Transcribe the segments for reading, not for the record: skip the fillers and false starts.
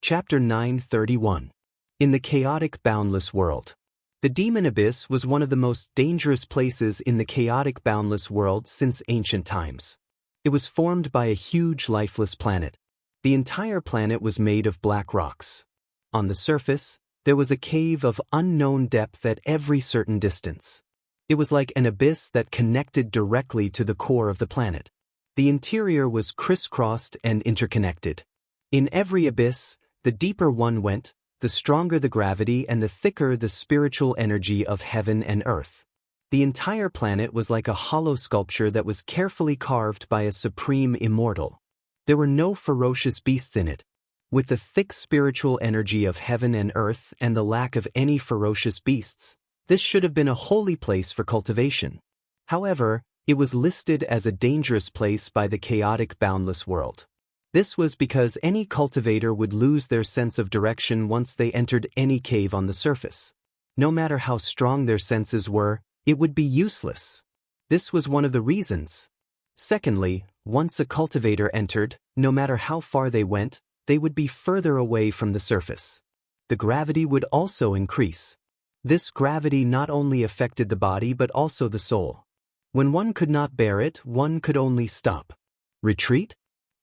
Chapter 931. In the chaotic boundless world. The demon abyss was one of the most dangerous places in the chaotic boundless world since ancient times. It was formed by a huge lifeless planet. The entire planet was made of black rocks. On the surface, there was a cave of unknown depth at every certain distance. It was like an abyss that connected directly to the core of the planet. The interior was crisscrossed and interconnected. In every abyss, the deeper one went, the stronger the gravity and the thicker the spiritual energy of heaven and earth. The entire planet was like a hollow sculpture that was carefully carved by a supreme immortal. There were no ferocious beasts in it. With the thick spiritual energy of heaven and earth and the lack of any ferocious beasts, this should have been a holy place for cultivation. However, it was listed as a dangerous place by the chaotic boundless world. This was because any cultivator would lose their sense of direction once they entered any cave on the surface. No matter how strong their senses were, it would be useless. This was one of the reasons. Secondly, once a cultivator entered, no matter how far they went, they would be further away from the surface. The gravity would also increase. This gravity not only affected the body but also the soul. When one could not bear it, one could only stop. Retreat?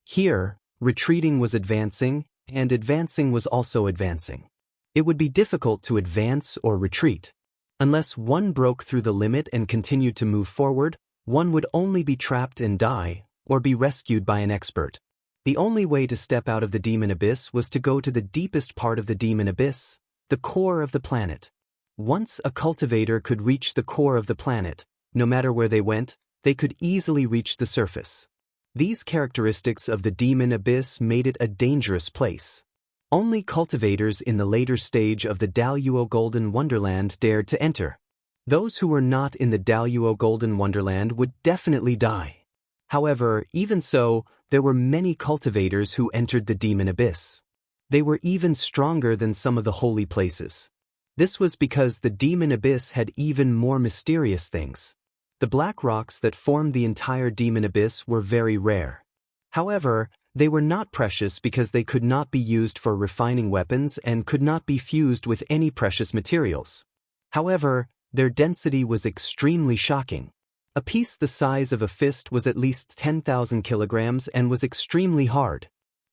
Here, retreating was advancing, and advancing was also advancing. It would be difficult to advance or retreat. Unless one broke through the limit and continued to move forward, one would only be trapped and die, or be rescued by an expert. The only way to step out of the demon abyss was to go to the deepest part of the demon abyss, the core of the planet. Once a cultivator could reach the core of the planet, no matter where they went, they could easily reach the surface. These characteristics of the demon abyss made it a dangerous place. Only cultivators in the later stage of the Daoist Golden Wonderland dared to enter. Those who were not in the Daoist Golden Wonderland would definitely die. However, even so, there were many cultivators who entered the demon abyss. They were even stronger than some of the holy places. This was because the demon abyss had even more mysterious things. The black rocks that formed the entire demon abyss were very rare. However, they were not precious because they could not be used for refining weapons and could not be fused with any precious materials. However, their density was extremely shocking. A piece the size of a fist was at least 10,000 kilograms and was extremely hard.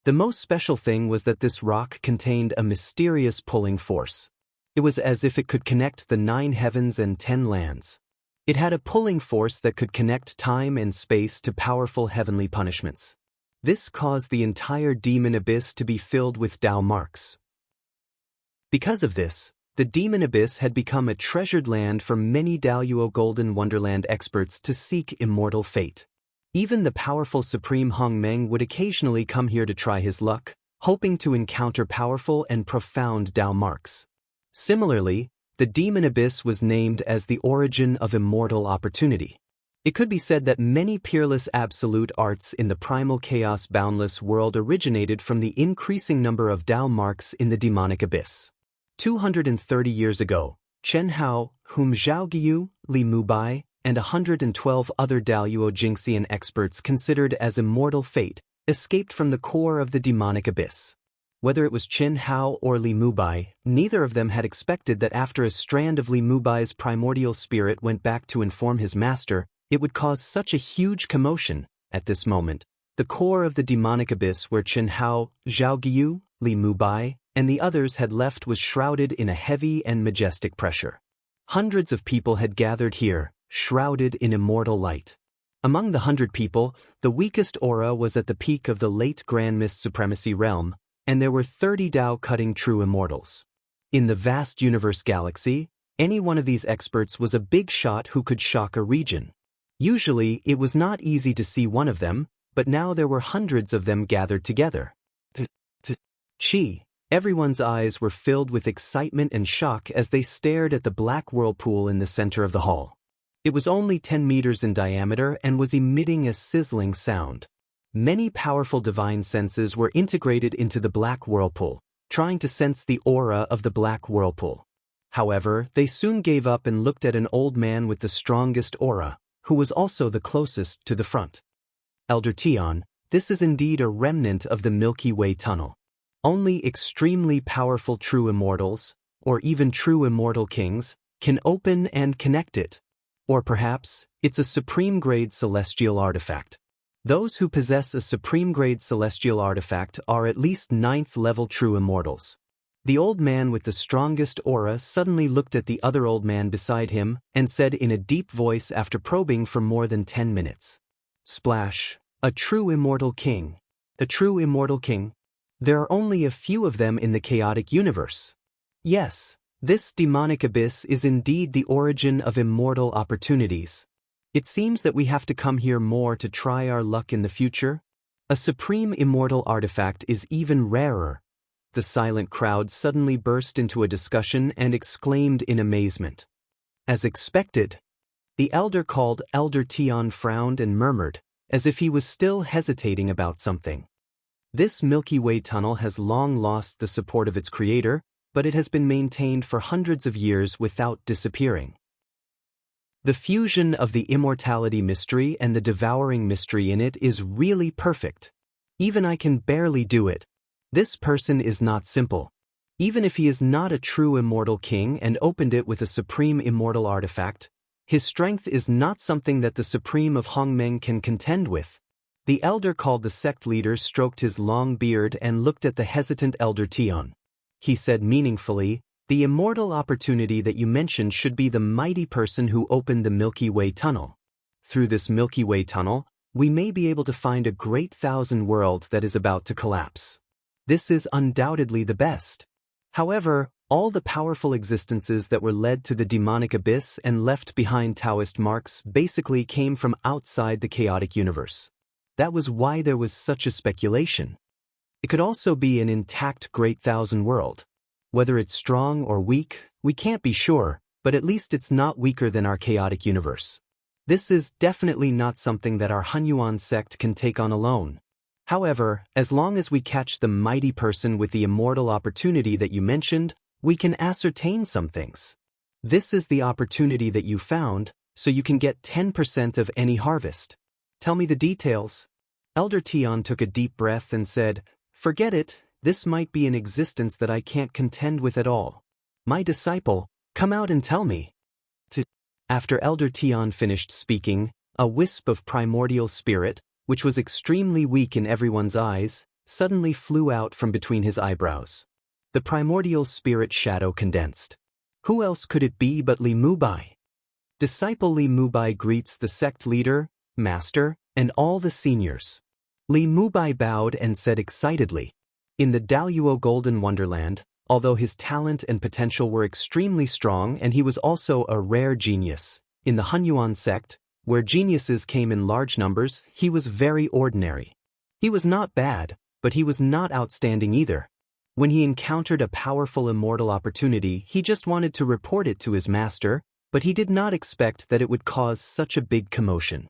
The most special thing was that this rock contained a mysterious pulling force. It was as if it could connect the 9 heavens and 10 lands. It had a pulling force that could connect time and space to powerful heavenly punishments. This caused the entire demon abyss to be filled with Dao marks. Because of this, the demon abyss had become a treasured land for many Daoist Golden Wonderland experts to seek immortal fate. Even the powerful Supreme Hong Meng would occasionally come here to try his luck, hoping to encounter powerful and profound Dao marks. Similarly, the demon abyss was named as the origin of immortal opportunity. It could be said that many peerless absolute arts in the primal chaos boundless world originated from the increasing number of Dao marks in the demonic abyss. 230 years ago, Chen Hao, whom Zhao Guiyu, Li Mubai, and 112 other Daoist Jingxian experts considered as immortal fate, escaped from the core of the demonic abyss. Whether it was Chen Hao or Li Mubai, neither of them had expected that after a strand of Li Mubai's primordial spirit went back to inform his master, it would cause such a huge commotion. At this moment, the core of the demonic abyss where Chen Hao, Zhao Guiyu, Li Mubai, and the others had left was shrouded in a heavy and majestic pressure. Hundreds of people had gathered here, shrouded in immortal light. Among the 100 people, the weakest aura was at the peak of the late Grand Mist Supremacy realm, and there were 30 Dao-cutting true immortals. In the vast universe galaxy, any one of these experts was a big shot who could shock a region. Usually, it was not easy to see one of them, but now there were hundreds of them gathered together. Everyone's eyes were filled with excitement and shock as they stared at the black whirlpool in the center of the hall. It was only 10 meters in diameter and was emitting a sizzling sound. Many powerful divine senses were integrated into the black whirlpool, trying to sense the aura of the black whirlpool. However, they soon gave up and looked at an old man with the strongest aura, who was also the closest to the front. Elder Tian, this is indeed a remnant of the Milky Way tunnel. Only extremely powerful true immortals, or even true immortal kings, can open and connect it. Or perhaps, it's a supreme-grade celestial artifact. Those who possess a supreme-grade celestial artifact are at least 9th-level true immortals. The old man with the strongest aura suddenly looked at the other old man beside him and said in a deep voice after probing for more than 10 minutes. Splash. A true immortal king. A true immortal king? There are only a few of them in the chaotic universe. Yes, this demonic abyss is indeed the origin of immortal opportunities. It seems that we have to come here more to try our luck in the future. A supreme immortal artifact is even rarer. The silent crowd suddenly burst into a discussion and exclaimed in amazement. As expected. The elder called Elder Tian frowned and murmured, as if he was still hesitating about something. This Milky Way tunnel has long lost the support of its creator, but it has been maintained for hundreds of years without disappearing. The fusion of the immortality mystery and the devouring mystery in it is really perfect. Even I can barely do it. This person is not simple. Even if he is not a true immortal king and opened it with a supreme immortal artifact, his strength is not something that the supreme of Hongmeng can contend with. The elder called the sect leader stroked his long beard and looked at the hesitant elder Tian. He said meaningfully, "The immortal opportunity that you mentioned should be the mighty person who opened the Milky Way tunnel. Through this Milky Way tunnel, we may be able to find a great thousand world that is about to collapse. This is undoubtedly the best. However, all the powerful existences that were led to the demonic abyss and left behind Daoist marks basically came from outside the chaotic universe. That was why there was such a speculation. It could also be an intact great thousand world. Whether it's strong or weak, we can't be sure, but at least it's not weaker than our chaotic universe. This is definitely not something that our Hunyuan sect can take on alone. However, as long as we catch the mighty person with the immortal opportunity that you mentioned, we can ascertain some things. This is the opportunity that you found, so you can get 10% of any harvest. Tell me the details." Elder Tian took a deep breath and said, "Forget it, this might be an existence that I can't contend with at all. My disciple, come out and tell me." After Elder Tian finished speaking, a wisp of primordial spirit, which was extremely weak in everyone's eyes, suddenly flew out from between his eyebrows. The primordial spirit shadow condensed. Who else could it be but Li Mubai? Disciple Li Mubai greets the sect leader, master, and all the seniors. Li Mubai bowed and said excitedly, "In the Daoist Golden Wonderland, although his talent and potential were extremely strong and he was also a rare genius, in the Hunyuan sect, where geniuses came in large numbers, he was very ordinary. He was not bad, but he was not outstanding either. When he encountered a powerful immortal opportunity, he just wanted to report it to his master, but he did not expect that it would cause such a big commotion."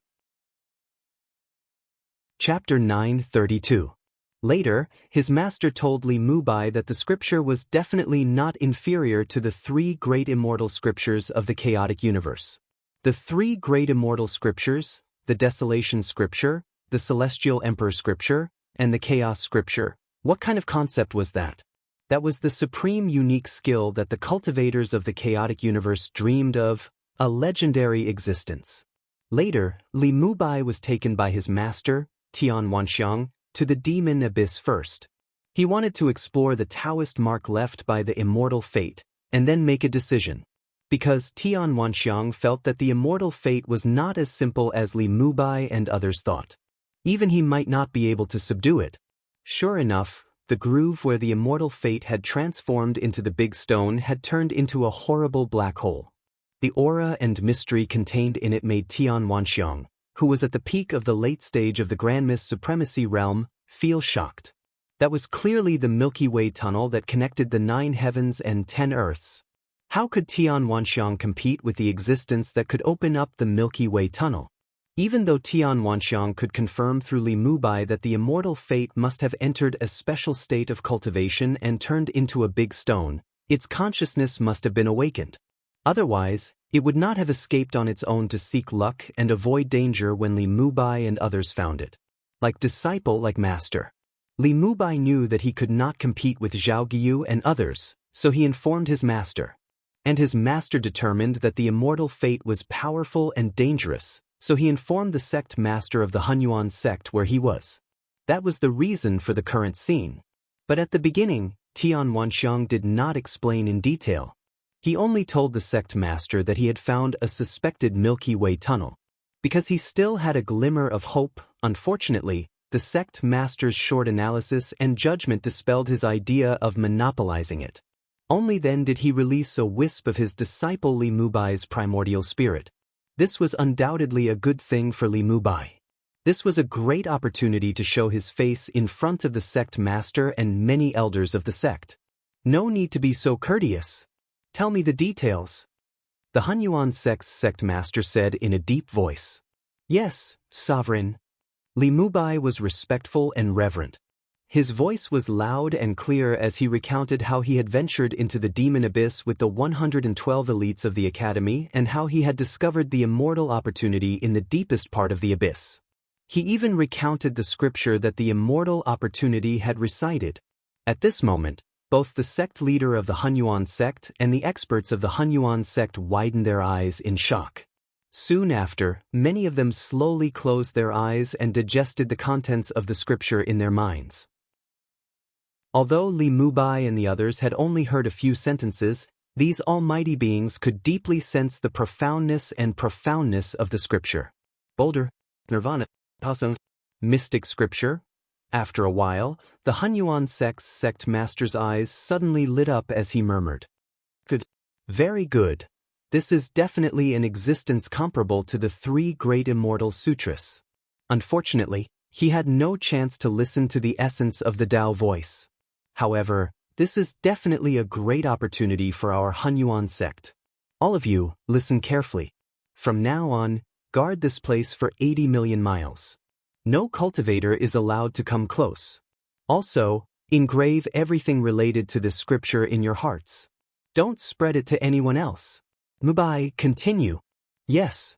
Chapter 932. Later, his master told Li Mubai that the scripture was definitely not inferior to the 3 great immortal scriptures of the chaotic universe. The 3 great immortal scriptures, the Desolation scripture, the Celestial Emperor scripture, and the Chaos scripture, what kind of concept was that? That was the supreme unique skill that the cultivators of the chaotic universe dreamed of, a legendary existence. Later, Li Mubai was taken by his master, Tian Wanxiang, to the demon abyss first. He wanted to explore the Daoist mark left by the immortal fate, and then make a decision. Because Tian Wanxiang felt that the immortal fate was not as simple as Li Mubai and others thought. Even he might not be able to subdue it. Sure enough, the groove where the immortal fate had transformed into the big stone had turned into a horrible black hole. The aura and mystery contained in it made Tian Wanxiang, who was at the peak of the late stage of the Grandmist supremacy realm, feel shocked. That was clearly the Milky Way tunnel that connected the 9 heavens and 10 earths. How could Tian Wanxiang compete with the existence that could open up the Milky Way tunnel? Even though Tian Wanxiang could confirm through Li Mubai that the immortal fate must have entered a special state of cultivation and turned into a big stone, its consciousness must have been awakened. Otherwise, it would not have escaped on its own to seek luck and avoid danger when Li Mubai and others found it. Like disciple, like master. Li Mubai knew that he could not compete with Zhao Guiyu and others, so he informed his master. And his master determined that the immortal fate was powerful and dangerous, so he informed the sect master of the Hunyuan sect where he was. That was the reason for the current scene. But at the beginning, Tian Wanxiang did not explain in detail. He only told the sect master that he had found a suspected Milky Way tunnel. Because he still had a glimmer of hope, unfortunately, the sect master's short analysis and judgment dispelled his idea of monopolizing it. Only then did he release a wisp of his disciple Li Mubai's primordial spirit. This was undoubtedly a good thing for Li Mubai. This was a great opportunity to show his face in front of the sect master and many elders of the sect. No need to be so courteous. Tell me the details. The Hunyuan sect's sect master said in a deep voice. Yes, sovereign. Li Mubai was respectful and reverent. His voice was loud and clear as he recounted how he had ventured into the demon abyss with the 112 elites of the academy and how he had discovered the immortal opportunity in the deepest part of the abyss. He even recounted the scripture that the immortal opportunity had recited. At this moment, both the sect leader of the Hunyuan sect and the experts of the Hunyuan sect widened their eyes in shock. Soon after, many of them slowly closed their eyes and digested the contents of the scripture in their minds. Although Li Mubai and the others had only heard a few sentences, these almighty beings could deeply sense the profoundness of the scripture. Boulder, Nirvana, Pasung, mystic scripture. After a while, the Hunyuan sect's sect master's eyes suddenly lit up as he murmured. Good. Very good. This is definitely an existence comparable to the three great immortal sutras. Unfortunately, he had no chance to listen to the essence of the Tao voice. However, this is definitely a great opportunity for our Hunyuan sect. All of you, listen carefully. From now on, guard this place for 80 million miles. No cultivator is allowed to come close. Also, engrave everything related to this scripture in your hearts. Don't spread it to anyone else. Mubai, continue. Yes.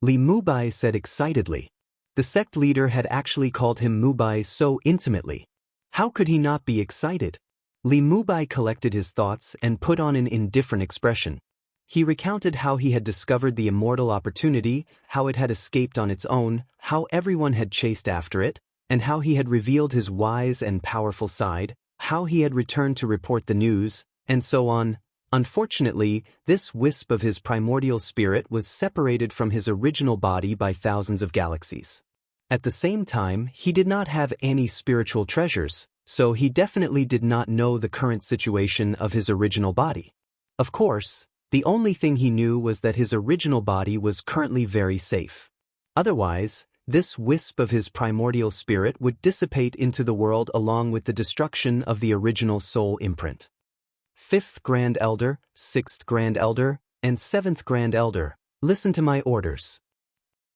Li Mubai said excitedly. The sect leader had actually called him Mubai so intimately. How could he not be excited? Li Mubai collected his thoughts and put on an indifferent expression. He recounted how he had discovered the immortal opportunity, how it had escaped on its own, how everyone had chased after it, and how he had revealed his wise and powerful side, how he had returned to report the news, and so on. Unfortunately, this wisp of his primordial spirit was separated from his original body by thousands of galaxies. At the same time, he did not have any spiritual treasures, so he definitely did not know the current situation of his original body. Of course, the only thing he knew was that his original body was currently very safe. Otherwise, this wisp of his primordial spirit would dissipate into the world along with the destruction of the original soul imprint. 5th Grand Elder, 6th Grand Elder, and 7th Grand Elder, listen to my orders.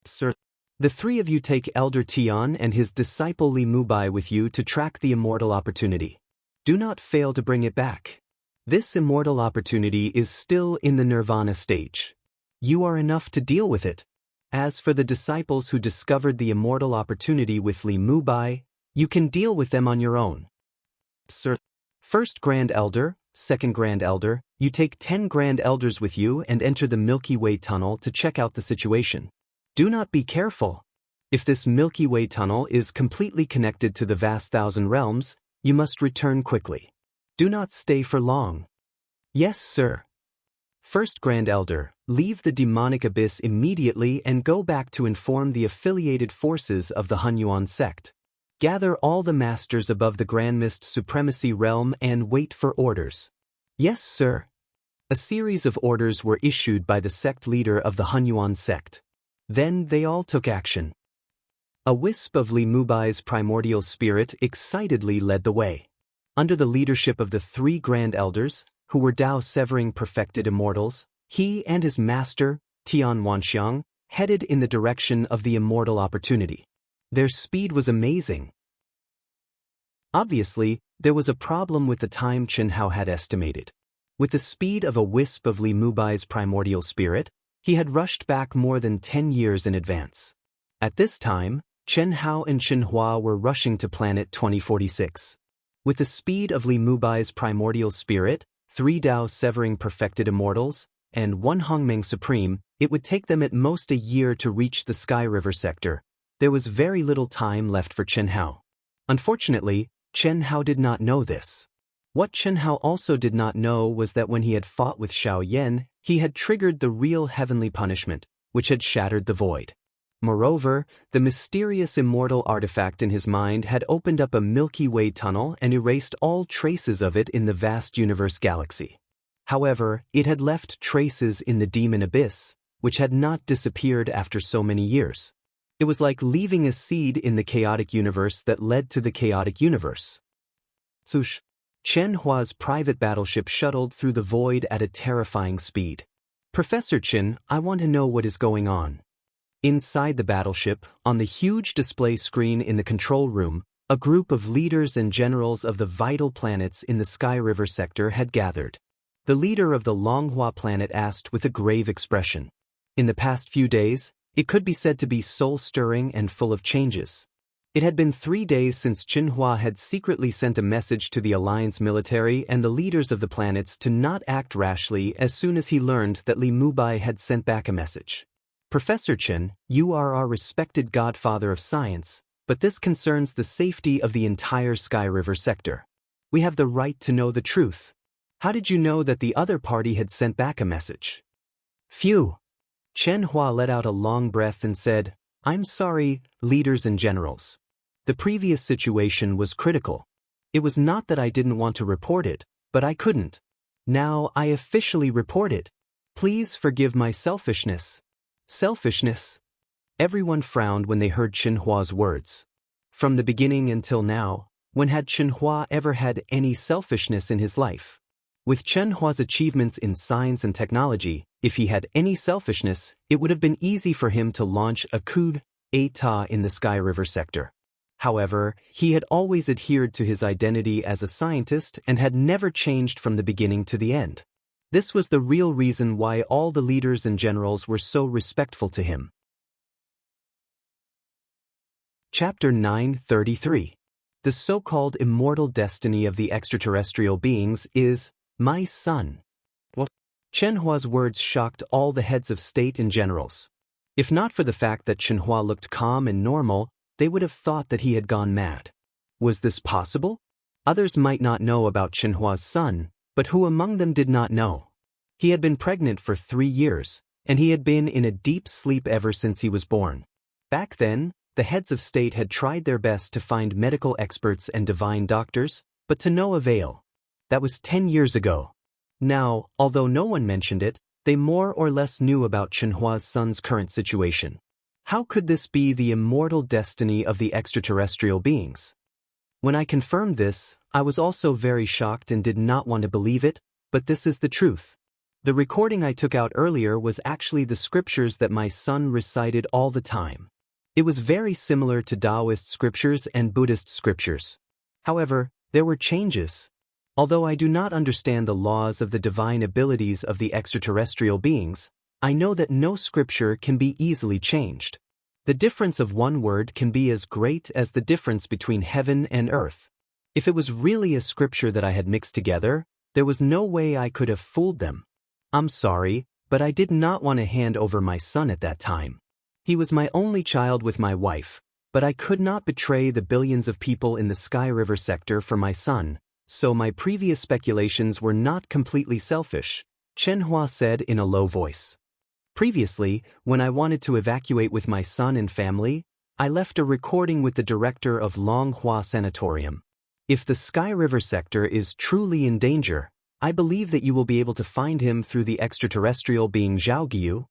Sir, the three of you take Elder Tian and his disciple Li Mubai with you to track the immortal opportunity. Do not fail to bring it back. This immortal opportunity is still in the nirvana stage. You are enough to deal with it. As for the disciples who discovered the immortal opportunity with Li Mubai, you can deal with them on your own. Sir, 1st Grand Elder, 2nd Grand Elder, you take 10 Grand Elders with you and enter the Milky Way tunnel to check out the situation. Do not be careful. If this Milky Way tunnel is completely connected to the vast thousand realms, you must return quickly. Do not stay for long. Yes, sir. 1st Grand Elder, leave the demonic abyss immediately and go back to inform the affiliated forces of the Hunyuan sect. Gather all the masters above the Grand Mist Supremacy realm and wait for orders. Yes, sir. A series of orders were issued by the sect leader of the Hunyuan sect. Then they all took action. A wisp of Li Mubai's primordial spirit excitedly led the way. Under the leadership of the 3 Grand Elders, who were Tao-severing perfected immortals, he and his master, Tian Wanxiang, headed in the direction of the immortal opportunity. Their speed was amazing. Obviously, there was a problem with the time Chen Hao had estimated. With the speed of a wisp of Li Mubai's primordial spirit, he had rushed back more than 10 years in advance. At this time, Chen Hao and Xianxia were rushing to planet 2046. With the speed of Li Mubai's primordial spirit, 3 Dao severing perfected immortals, and 1 Hongmeng supreme, it would take them at most a year to reach the Sky River sector. There was very little time left for Chen Hao. Unfortunately, Chen Hao did not know this. What Chen Hao also did not know was that when he had fought with Xiao Yan, he had triggered the real heavenly punishment, which had shattered the void. Moreover, the mysterious immortal artifact in his mind had opened up a Milky Way tunnel and erased all traces of it in the vast universe galaxy. However, it had left traces in the demon abyss, which had not disappeared after so many years. It was like leaving a seed in the chaotic universe that led to the chaotic universe. Sush. Chen Hua's private battleship shuttled through the void at a terrifying speed. Professor Chen, I want to know what is going on. Inside the battleship, on the huge display screen in the control room, a group of leaders and generals of the vital planets in the Sky River sector had gathered. The leader of the Longhua planet asked with a grave expression. In the past few days, it could be said to be soul-stirring and full of changes. It had been 3 days since Xinhua had secretly sent a message to the Alliance military and the leaders of the planets to not act rashly as soon as he learned that Li Mubai had sent back a message. Professor Chen, you are our respected godfather of science, but this concerns the safety of the entire Sky River sector. We have the right to know the truth. How did you know that the other party had sent back a message? Phew! Chen Hua let out a long breath and said, I'm sorry, leaders and generals. The previous situation was critical. It was not that I didn't want to report it, but I couldn't. Now I officially report it. Please forgive my selfishness. Selfishness? Everyone frowned when they heard Xinhua's words. From the beginning until now, when had Xinhua ever had any selfishness in his life? With Xinhua's achievements in science and technology, if he had any selfishness, it would have been easy for him to launch a coup d'état in the Sky River sector. However, he had always adhered to his identity as a scientist and had never changed from the beginning to the end. This was the real reason why all the leaders and generals were so respectful to him. Chapter 933. The so-called immortal destiny of the extraterrestrial beings is, my son. What? Xinhua's words shocked all the heads of state and generals. If not for the fact that Xinhua looked calm and normal, they would have thought that he had gone mad. Was this possible? Others might not know about Xinhua's son, but who among them did not know? He had been pregnant for 3 years, and he had been in a deep sleep ever since he was born. Back then, the heads of state had tried their best to find medical experts and divine doctors, but to no avail. That was 10 years ago. Now, although no one mentioned it, they more or less knew about Xinhua's son's current situation. How could this be the immortal destiny of the extraterrestrial beings? When I confirmed this, I was also very shocked and did not want to believe it, but this is the truth. The recording I took out earlier was actually the scriptures that my son recited all the time. It was very similar to Daoist scriptures and Buddhist scriptures. However, there were changes. Although I do not understand the laws of the divine abilities of the extraterrestrial beings, I know that no scripture can be easily changed. The difference of one word can be as great as the difference between heaven and earth. If it was really a scripture that I had mixed together, there was no way I could have fooled them. I'm sorry, but I did not want to hand over my son at that time. He was my only child with my wife, but I could not betray the billions of people in the Sky River sector for my son, so my previous speculations were not completely selfish, Xinhua said in a low voice. Previously, when I wanted to evacuate with my son and family, I left a recording with the director of Longhua Sanatorium. If the Sky River sector is truly in danger, I believe that you will be able to find him through the extraterrestrial being Zhaoguyu.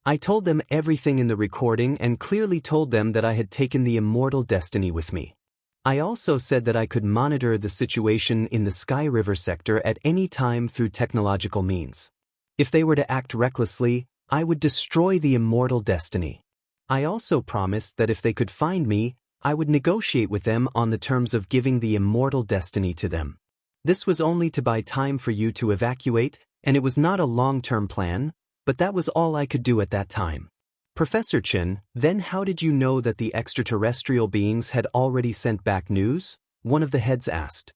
I told them everything in the recording and clearly told them that I had taken the immortal destiny with me. I also said that I could monitor the situation in the Sky River sector at any time through technological means. If they were to act recklessly, I would destroy the immortal destiny. I also promised that if they could find me, I would negotiate with them on the terms of giving the immortal destiny to them. This was only to buy time for you to evacuate, and it was not a long-term plan, but that was all I could do at that time. Professor Chen, then how did you know that the extraterrestrial beings had already sent back news? One of the heads asked.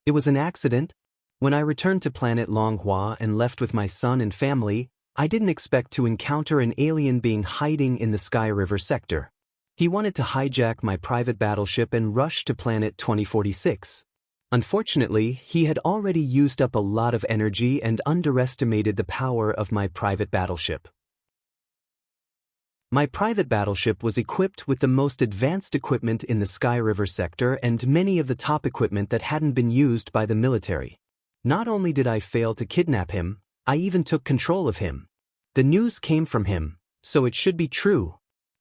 It was an accident. When I returned to planet Longhua and left with my son and family, I didn't expect to encounter an alien being hiding in the Sky River sector. He wanted to hijack my private battleship and rush to planet 2046. Unfortunately, he had already used up a lot of energy and underestimated the power of my private battleship. My private battleship was equipped with the most advanced equipment in the Sky River sector and many of the top equipment that hadn't been used by the military. Not only did I fail to kidnap him, I even took control of him. The news came from him, so it should be true.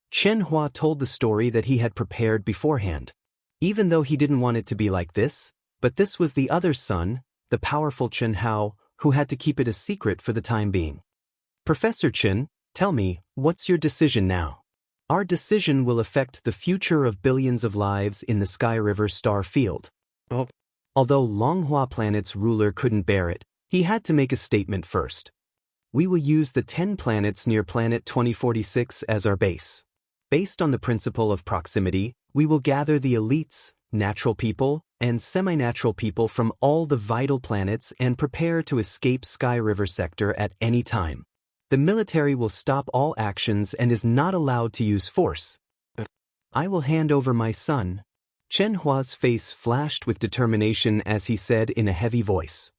Chen Hua told the story that he had prepared beforehand. Even though he didn't want it to be like this, but this was the other son, the powerful Chen Hao, who had to keep it a secret for the time being. Professor Chen, tell me, what's your decision now? Our decision will affect the future of billions of lives in the Sky River star field. Although Longhua planet's ruler couldn't bear it, he had to make a statement first. We will use the 10 planets near planet 2046 as our base. Based on the principle of proximity, we will gather the elites, natural people, and semi-natural people from all the vital planets and prepare to escape Sky River sector at any time. The military will stop all actions and is not allowed to use force. I will hand over my son. Chen Hua's face flashed with determination as he said in a heavy voice.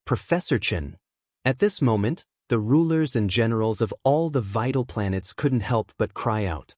Professor Chen. At this moment, the rulers and generals of all the vital planets couldn't help but cry out.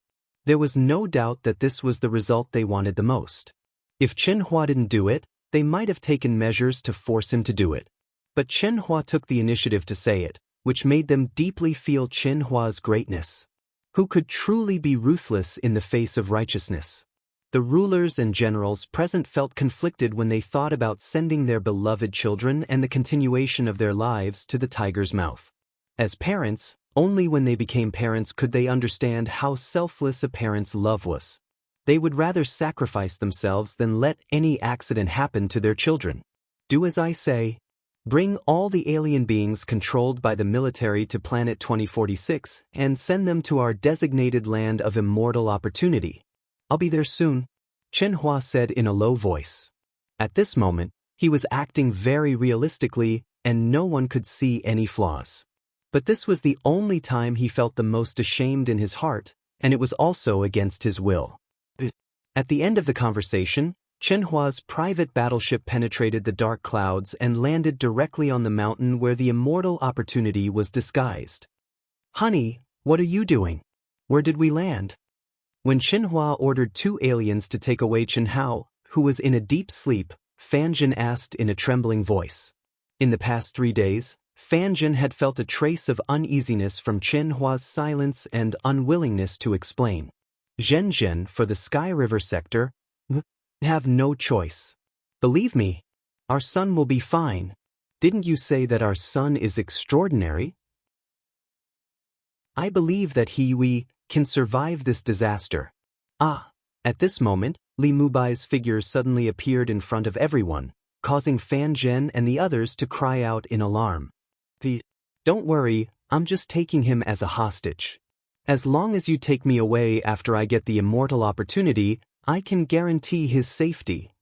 There was no doubt that this was the result they wanted the most. If Chen Hua didn't do it, they might have taken measures to force him to do it. But Chen Hua took the initiative to say it, which made them deeply feel Chen Hua's greatness. Who could truly be ruthless in the face of righteousness? The rulers and generals present felt conflicted when they thought about sending their beloved children and the continuation of their lives to the tiger's mouth. As parents, only when they became parents could they understand how selfless a parent's love was. They would rather sacrifice themselves than let any accident happen to their children. Do as I say. Bring all the alien beings controlled by the military to planet 2046 and send them to our designated land of immortal opportunity. I'll be there soon, Chen Hua said in a low voice. At this moment, he was acting very realistically and no one could see any flaws. But this was the only time he felt the most ashamed in his heart, and it was also against his will. At the end of the conversation, Chen Hua's private battleship penetrated the dark clouds and landed directly on the mountain where the immortal opportunity was disguised. Honey, what are you doing? Where did we land? When Chen Hua ordered 2 aliens to take away Chen Hao, who was in a deep sleep, Fan Jin asked in a trembling voice. In the past 3 days, Fan Jin had felt a trace of uneasiness from Chen Hua's silence and unwillingness to explain. Zhen for the Sky River sector, have no choice. Believe me, our son will be fine. Didn't you say that our son is extraordinary? I believe that we can survive this disaster. At this moment, Li Mubai's figure suddenly appeared in front of everyone, causing Fan Zhen and the others to cry out in alarm. Don't worry, I'm just taking him as a hostage. As long as you take me away after I get the immortal opportunity, I can guarantee his safety.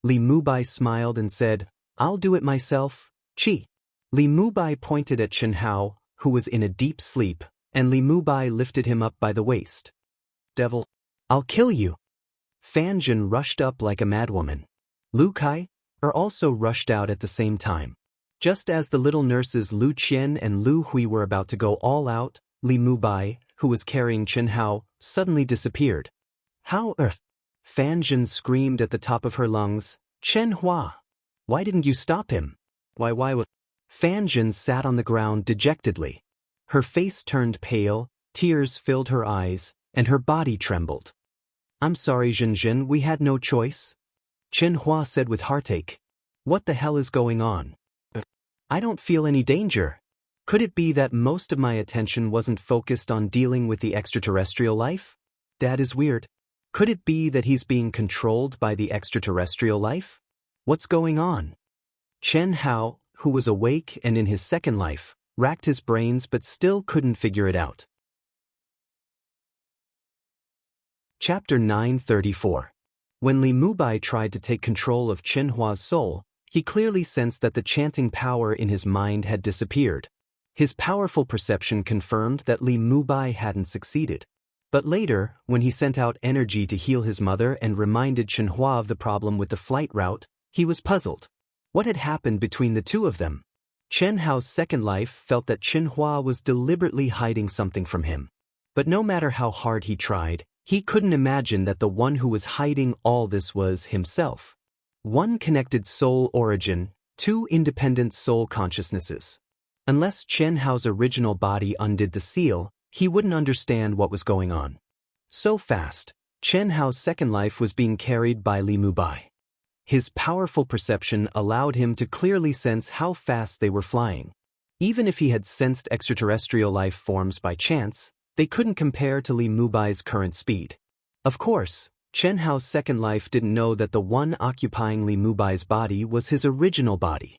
Li Mubai smiled and said, I'll do it myself, Chi. Li Mubai pointed at Chen Hao, who was in a deep sleep, and Li Mubai lifted him up by the waist. Devil, I'll kill you. Fan Jin rushed up like a madwoman. Lu Kai also rushed out at the same time. Just as the little nurses Lu Qian and Lu Hui were about to go all out, Li Mubai, who was carrying Chen Hao, suddenly disappeared. How earth? Fan Jin screamed at the top of her lungs, Chen Hua! Why didn't you stop him? Why? Fan Jin sat on the ground dejectedly. Her face turned pale, tears filled her eyes, and her body trembled. I'm sorry, Jin, we had no choice. Chen Hua said with heartache. What the hell is going on? I don't feel any danger. Could it be that most of my attention wasn't focused on dealing with the extraterrestrial life? That is weird. Could it be that he's being controlled by the extraterrestrial life? What's going on? Chen Hao, who was awake and in his second life, racked his brains but still couldn't figure it out. Chapter 934. When Li Mubai tried to take control of Chen Hua's soul, he clearly sensed that the chanting power in his mind had disappeared. His powerful perception confirmed that Li Mubai hadn't succeeded. But later, when he sent out energy to heal his mother and reminded Chen Hua of the problem with the flight route, he was puzzled. What had happened between the two of them? Chen Hao's second life felt that Chen Hua was deliberately hiding something from him. But no matter how hard he tried, he couldn't imagine that the one who was hiding all this was himself. One connected soul origin, two independent soul consciousnesses. Unless Chen Hao's original body undid the seal, he wouldn't understand what was going on. So fast, Chen Hao's second life was being carried by Li Mubai. His powerful perception allowed him to clearly sense how fast they were flying. Even if he had sensed extraterrestrial life forms by chance, they couldn't compare to Li Mubai's current speed. Of course, Chen Hao's second life didn't know that the one occupying Li Mubai's body was his original body.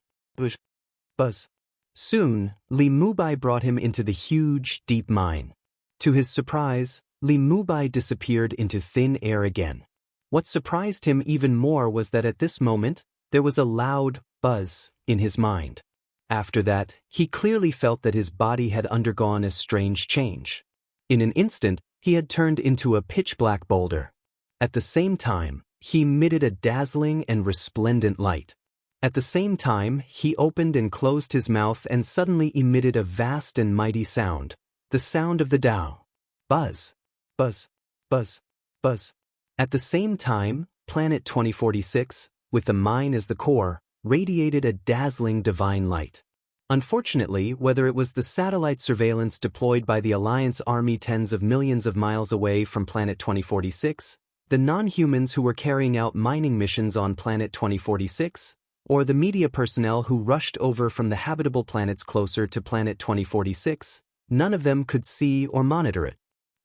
Buzz. Soon, Li Mubai brought him into the huge, deep mine. To his surprise, Li Mubai disappeared into thin air again. What surprised him even more was that at this moment, there was a loud buzz in his mind. After that, he clearly felt that his body had undergone a strange change. In an instant, he had turned into a pitch-black boulder. At the same time, he emitted a dazzling and resplendent light. At the same time, he opened and closed his mouth and suddenly emitted a vast and mighty sound, the sound of the Tao. Buzz. Buzz. Buzz. Buzz. At the same time, Planet 2046, with the mine as the core, radiated a dazzling divine light. Unfortunately, whether it was the satellite surveillance deployed by the Alliance Army tens of millions of miles away from Planet 2046, the non-humans who were carrying out mining missions on Planet 2046, or the media personnel who rushed over from the habitable planets closer to Planet 2046, none of them could see or monitor it.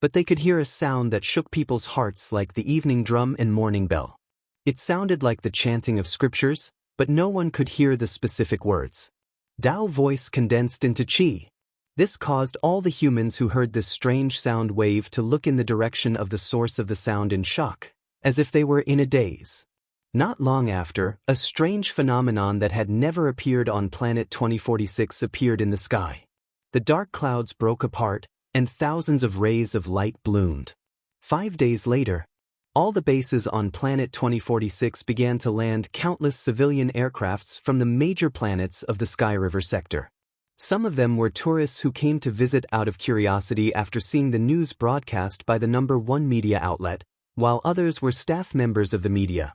But they could hear a sound that shook people's hearts like the evening drum and morning bell. It sounded like the chanting of scriptures, but no one could hear the specific words. Tao voice condensed into Qi. This caused all the humans who heard this strange sound wave to look in the direction of the source of the sound in shock, as if they were in a daze. Not long after, a strange phenomenon that had never appeared on Planet 2046 appeared in the sky. The dark clouds broke apart, and thousands of rays of light bloomed. 5 days later, all the bases on Planet 2046 began to land countless civilian aircrafts from the major planets of the Sky River sector. Some of them were tourists who came to visit out of curiosity after seeing the news broadcast by the #1 media outlet, while others were staff members of the media.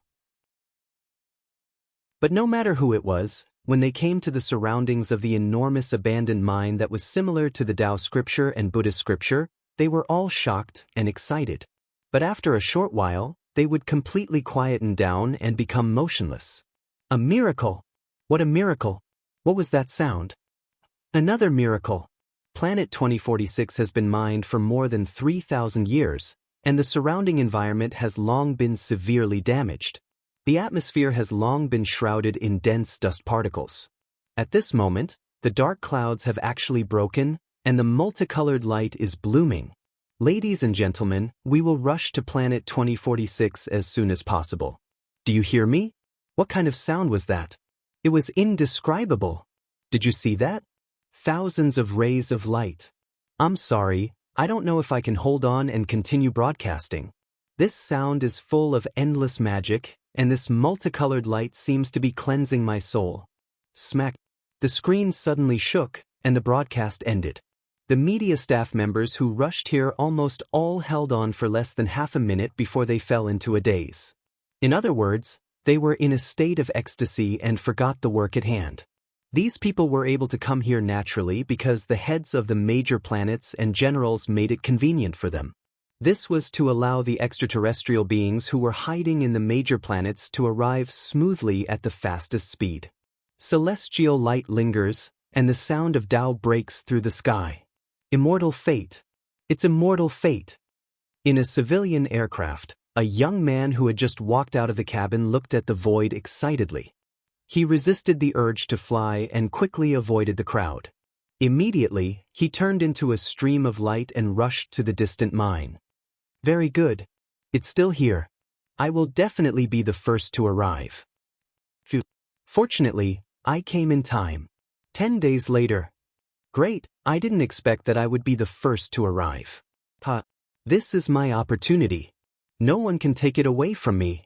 But no matter who it was, when they came to the surroundings of the enormous abandoned mine that was similar to the Tao scripture and Buddhist scripture, they were all shocked and excited. But after a short while, they would completely quieten down and become motionless. A miracle! What a miracle! What was that sound? Another miracle! Planet 2046 has been mined for more than 3,000 years, and the surrounding environment has long been severely damaged. The atmosphere has long been shrouded in dense dust particles. At this moment, the dark clouds have actually broken, and the multicolored light is blooming. Ladies and gentlemen, we will rush to Planet 2046 as soon as possible. Do you hear me? What kind of sound was that? It was indescribable. Did you see that? Thousands of rays of light. I'm sorry, I don't know if I can hold on and continue broadcasting. This sound is full of endless magic, and this multicolored light seems to be cleansing my soul. Smack. The screen suddenly shook, and the broadcast ended. The media staff members who rushed here almost all held on for less than half a minute before they fell into a daze. In other words, they were in a state of ecstasy and forgot the work at hand. These people were able to come here naturally because the heads of the major planets and generals made it convenient for them. This was to allow the extraterrestrial beings who were hiding in the major planets to arrive smoothly at the fastest speed. Celestial light lingers, and the sound of Tao breaks through the sky. Immortal fate. It's immortal fate. In a civilian aircraft, a young man who had just walked out of the cabin looked at the void excitedly. He resisted the urge to fly and quickly avoided the crowd. Immediately, he turned into a stream of light and rushed to the distant mine. Very good. It's still here. I will definitely be the first to arrive. Phew. Fortunately, I came in time. 10 days later. Great, I didn't expect that I would be the first to arrive. This is my opportunity. No one can take it away from me.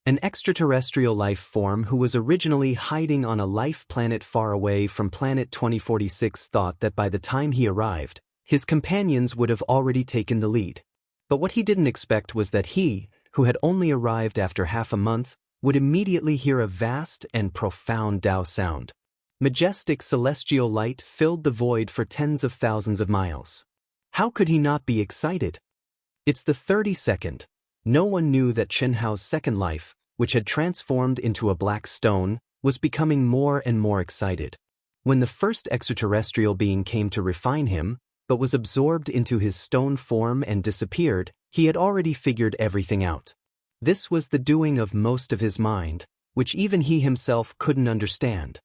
An extraterrestrial life form who was originally hiding on a life planet far away from planet 2046 thought that by the time he arrived, his companions would have already taken the lead. But what he didn't expect was that he, who had only arrived after half a month, would immediately hear a vast and profound Dao sound. Majestic celestial light filled the void for tens of thousands of miles. How could he not be excited? It's the 32nd. No one knew that Chen Hao's second life, which had transformed into a black stone, was becoming more and more excited. When the first extraterrestrial being came to refine him, but was absorbed into his stone form and disappeared, he had already figured everything out. This was the doing of most of his mind, which even he himself couldn't understand.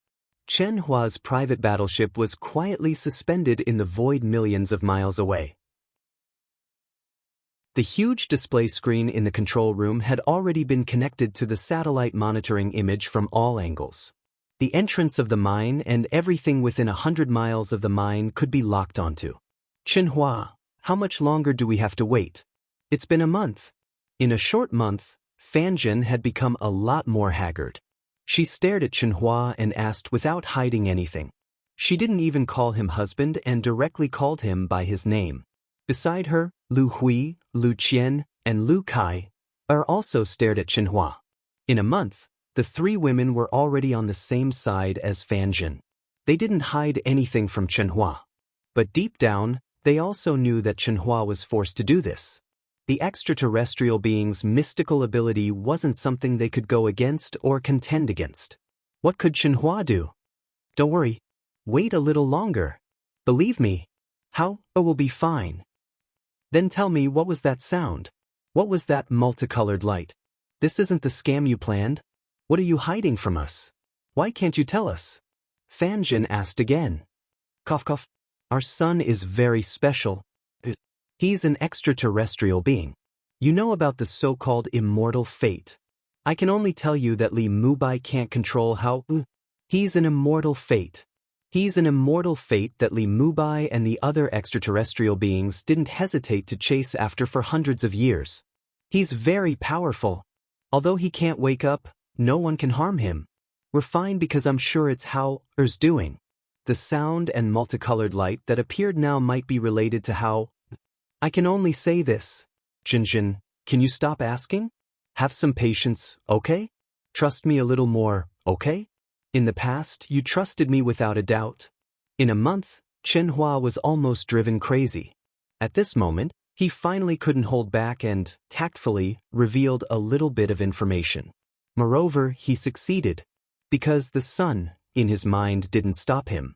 Chen Hua's private battleship was quietly suspended in the void millions of miles away. The huge display screen in the control room had already been connected to the satellite monitoring image from all angles. The entrance of the mine and everything within 100 miles of the mine could be locked onto. Chen Hua, how much longer do we have to wait? It's been a month. In a short month, Fanjin had become a lot more haggard. She stared at Chen Hua and asked without hiding anything. She didn't even call him husband and directly called him by his name. Beside her, Lu Hui, Lu Qian, and Lu Kai also stared at Chen Hua. In a month, the three women were already on the same side as Fanjin. They didn't hide anything from Chen Hua. But deep down, they also knew that Chen Hua was forced to do this. The extraterrestrial being's mystical ability wasn't something they could go against or contend against. What could Chen Hua do? Don't worry. Wait a little longer. Believe me. How? It will be fine. Then tell me, what was that sound? What was that multicolored light? This isn't the scam you planned. What are you hiding from us? Why can't you tell us? Fanjin asked again. Cough cough. Our son is very special. He's an extraterrestrial being. You know about the so-called immortal fate. I can only tell you that Li Mubai can't control how. He's an immortal fate. He's an immortal fate that Li Mubai and the other extraterrestrial beings didn't hesitate to chase after for hundreds of years. He's very powerful. Although he can't wake up, no one can harm him. We're fine because I'm sure it's how Er's doing. The sound and multicolored light that appeared now might be related to how. I can only say this. Jinjin, can you stop asking? Have some patience, okay? Trust me a little more, okay? In the past, you trusted me without a doubt. In a month, Chen Hua was almost driven crazy. At this moment, he finally couldn't hold back and, tactfully, revealed a little bit of information. Moreover, he succeeded. Because the sun, in his mind, didn't stop him.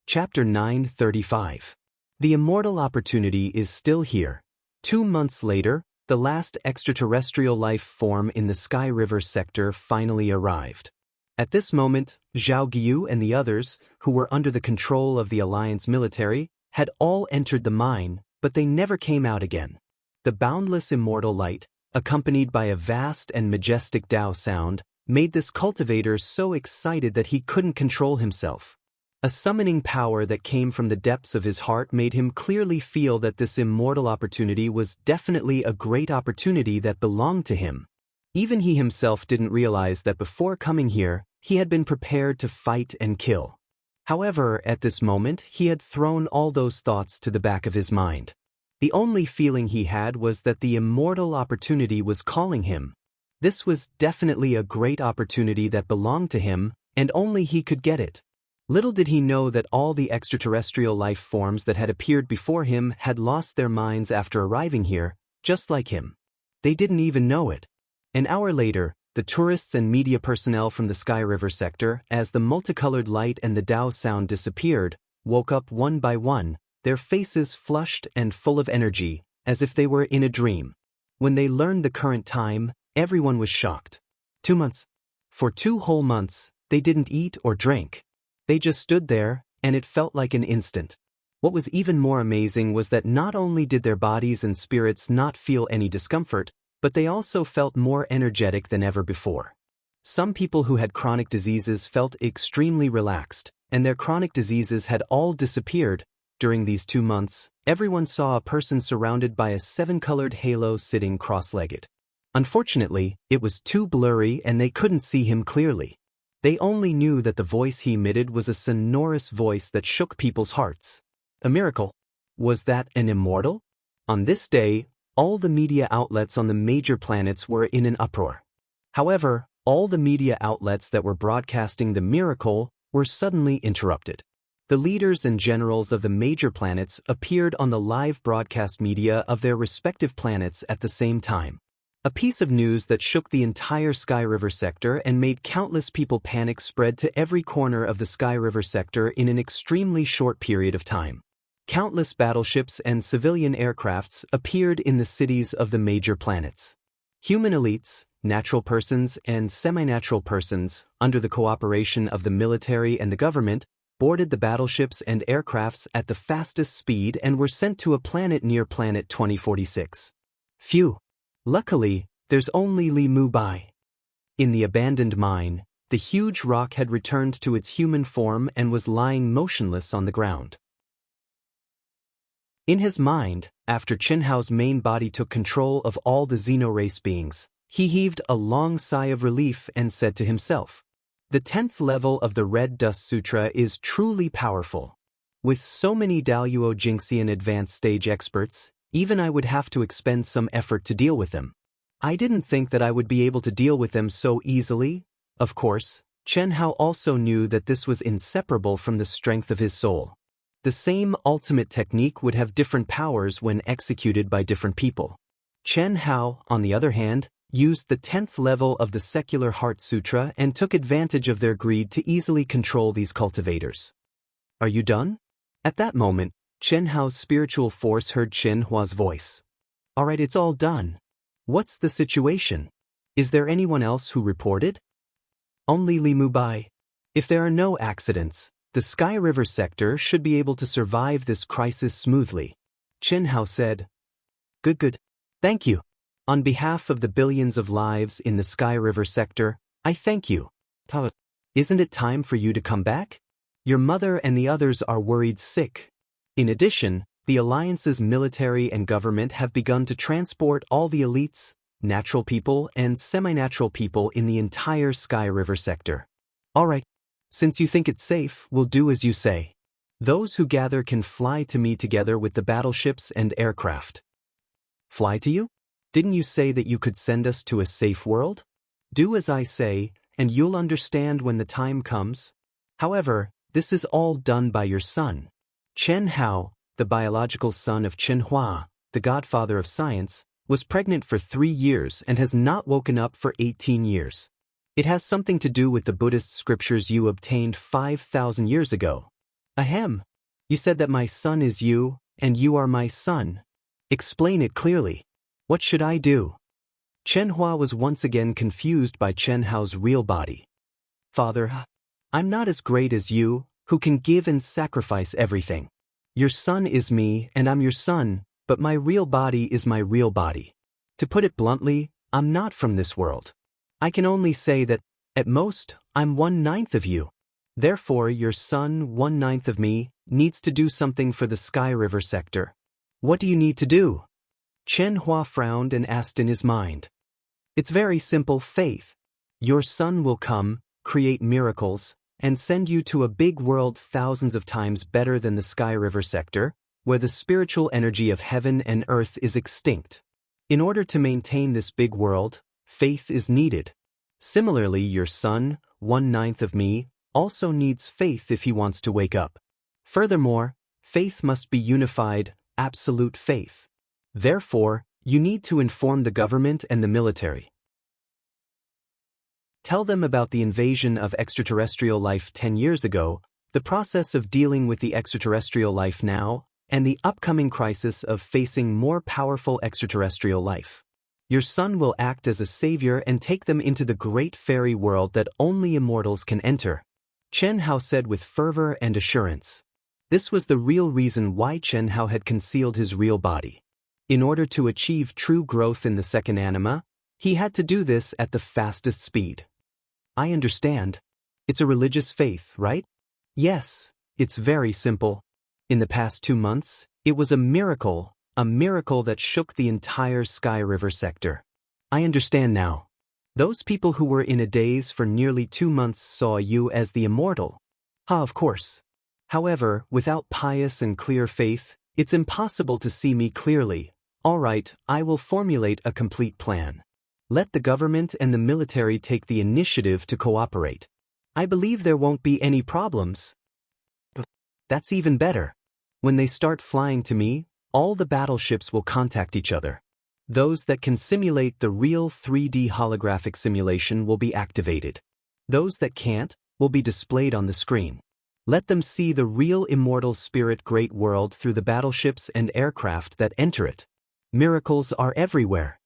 Chapter 935. The immortal opportunity is still here. 2 months later, the last extraterrestrial life form in the Sky River sector finally arrived. At this moment, Zhao Guiyu and the others, who were under the control of the Alliance military, had all entered the mine, but they never came out again. The boundless immortal light, accompanied by a vast and majestic Dao sound, made this cultivator so excited that he couldn't control himself. A summoning power that came from the depths of his heart made him clearly feel that this immortal opportunity was definitely a great opportunity that belonged to him. Even he himself didn't realize that before coming here, he had been prepared to fight and kill. However, at this moment, he had thrown all those thoughts to the back of his mind. The only feeling he had was that the immortal opportunity was calling him. This was definitely a great opportunity that belonged to him, and only he could get it. Little did he know that all the extraterrestrial life forms that had appeared before him had lost their minds after arriving here, just like him. They didn't even know it. An hour later, the tourists and media personnel from the Sky River sector, as the multicolored light and the Dao sound disappeared, woke up one by one, their faces flushed and full of energy, as if they were in a dream. When they learned the current time, everyone was shocked. 2 months. For 2 whole months, they didn't eat or drink. They just stood there, and it felt like an instant. What was even more amazing was that not only did their bodies and spirits not feel any discomfort, but they also felt more energetic than ever before. Some people who had chronic diseases felt extremely relaxed, and their chronic diseases had all disappeared. During these 2 months, everyone saw a person surrounded by a 7-colored halo sitting cross-legged. Unfortunately, it was too blurry and they couldn't see him clearly. They only knew that the voice he emitted was a sonorous voice that shook people's hearts. A miracle. Was that an immortal? On this day, all the media outlets on the major planets were in an uproar. However, all the media outlets that were broadcasting the miracle were suddenly interrupted. The leaders and generals of the major planets appeared on the live broadcast media of their respective planets at the same time. A piece of news that shook the entire Sky River sector and made countless people panic spread to every corner of the Sky River sector in an extremely short period of time. Countless battleships and civilian aircrafts appeared in the cities of the major planets. Human elites, natural persons and semi-natural persons, under the cooperation of the military and the government, boarded the battleships and aircrafts at the fastest speed and were sent to a planet near Planet 2046. Phew! Luckily, there's only Li Mu Bai. In the abandoned mine, the huge rock had returned to its human form and was lying motionless on the ground. In his mind, after Chen Hao's main body took control of all the xenorace beings, he heaved a long sigh of relief and said to himself, "The 10th level of the Red Dust Sutra is truly powerful. With so many Daoist Jingxian advanced stage experts, even I would have to expend some effort to deal with them. I didn't think that I would be able to deal with them so easily." Of course, Chen Hao also knew that this was inseparable from the strength of his soul. The same ultimate technique would have different powers when executed by different people. Chen Hao, on the other hand, used the 10th level of the Secular Heart Sutra and took advantage of their greed to easily control these cultivators. "Are you done?" At that moment, Chen Hao's spiritual force heard Chen Hua's voice. "All right, it's all done. What's the situation? Is there anyone else who reported?" "Only Li Mu Bai. If there are no accidents, the Sky River sector should be able to survive this crisis smoothly," Chen Hao said. Good. Thank you. On behalf of the billions of lives in the Sky River sector, I thank you. Isn't it time for you to come back? Your mother and the others are worried sick. In addition, the Alliance's military and government have begun to transport all the elites, natural people and semi-natural people in the entire Sky River sector. All right. Since you think it's safe, we'll do as you say. Those who gather can fly to me together with the battleships and aircraft. Fly to you? Didn't you say that you could send us to a safe world? Do as I say, and you'll understand when the time comes. However, this is all done by your son. Chen Hao, the biological son of Chen Hua, the godfather of science, was pregnant for 3 years and has not woken up for 18 years. It has something to do with the Buddhist scriptures you obtained 5,000 years ago. Ahem. You said that my son is you, and you are my son. Explain it clearly. What should I do? Chen Hua was once again confused by Chen Hao's real body. Father, I'm not as great as you, who can give and sacrifice everything. Your son is me, and I'm your son, but my real body is my real body. To put it bluntly, I'm not from this world. I can only say that, at most, I'm 1/9 of you. Therefore, your son, 1/9 of me, needs to do something for the Sky River sector. What do you need to do? Chen Hua frowned and asked in his mind. It's very simple, faith. Your son will come, create miracles, and send you to a big world thousands of times better than the Sky River sector, where the spiritual energy of heaven and earth is extinct. In order to maintain this big world, faith is needed. Similarly, your son, 1/9 of me, also needs faith if he wants to wake up. Furthermore, faith must be unified, absolute faith. Therefore, you need to inform the government and the military. Tell them about the invasion of extraterrestrial life 10 years ago, the process of dealing with the extraterrestrial life now, and the upcoming crisis of facing more powerful extraterrestrial life. Your son will act as a savior and take them into the great fairy world that only immortals can enter, Chen Hao said with fervor and assurance. This was the real reason why Chen Hao had concealed his real body. In order to achieve true growth in the second anima, he had to do this at the fastest speed. I understand. It's a religious faith, right? Yes, it's very simple. In the past 2 months, it was a miracle that shook the entire Sky River sector. I understand now. Those people who were in a daze for nearly 2 months saw you as the immortal. Of course. However, without pious and clear faith, it's impossible to see me clearly. All right, I will formulate a complete plan. Let the government and the military take the initiative to cooperate. I believe there won't be any problems. That's even better. When they start flying to me, all the battleships will contact each other. Those that can simulate the real 3D holographic simulation will be activated. Those that can't will be displayed on the screen. Let them see the real immortal spirit great world through the battleships and aircraft that enter it. Miracles are everywhere.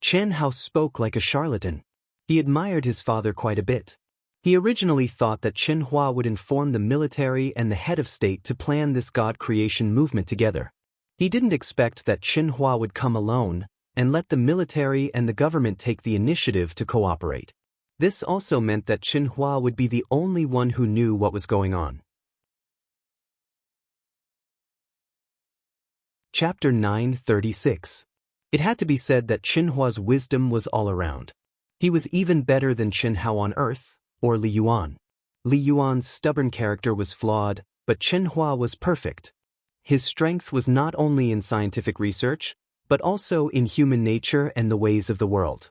Chen Hao spoke like a charlatan. He admired his father quite a bit. He originally thought that Chen Hua would inform the military and the head of state to plan this God creation movement together. He didn't expect that Chen Hua would come alone and let the military and the government take the initiative to cooperate. This also meant that Chen Hua would be the only one who knew what was going on. Chapter 936. It had to be said that Chen Hua's wisdom was all around. He was even better than Chen Hao on Earth, or Li Yuan. Li Yuan's stubborn character was flawed, but Chen Hua was perfect. His strength was not only in scientific research, but also in human nature and the ways of the world.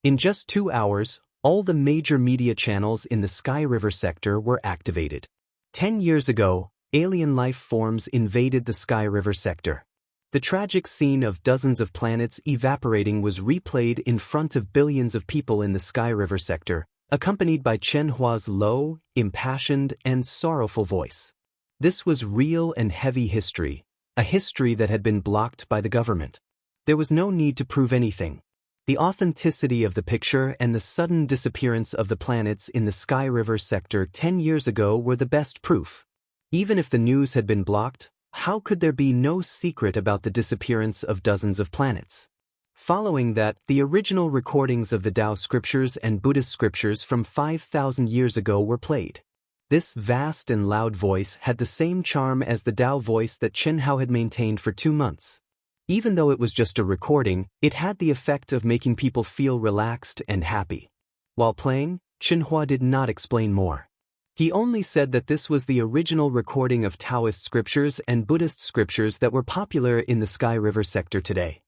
In just 2 hours, all the major media channels in the Sky River sector were activated. 10 years ago, alien life forms invaded the Sky River sector. The tragic scene of dozens of planets evaporating was replayed in front of billions of people in the Sky River sector, accompanied by Chen Hua's low, impassioned, and sorrowful voice. This was real and heavy history, a history that had been blocked by the government. There was no need to prove anything. The authenticity of the picture and the sudden disappearance of the planets in the Sky River sector 10 years ago were the best proof. Even if the news had been blocked, how could there be no secret about the disappearance of dozens of planets? Following that, the original recordings of the Tao scriptures and Buddhist scriptures from 5,000 years ago were played. This vast and loud voice had the same charm as the Tao voice that Chen Hao had maintained for 2 months. Even though it was just a recording, it had the effect of making people feel relaxed and happy. While playing, Chen Hua did not explain more. He only said that this was the original recording of Taoist scriptures and Buddhist scriptures that were popular in the Sky River sector today.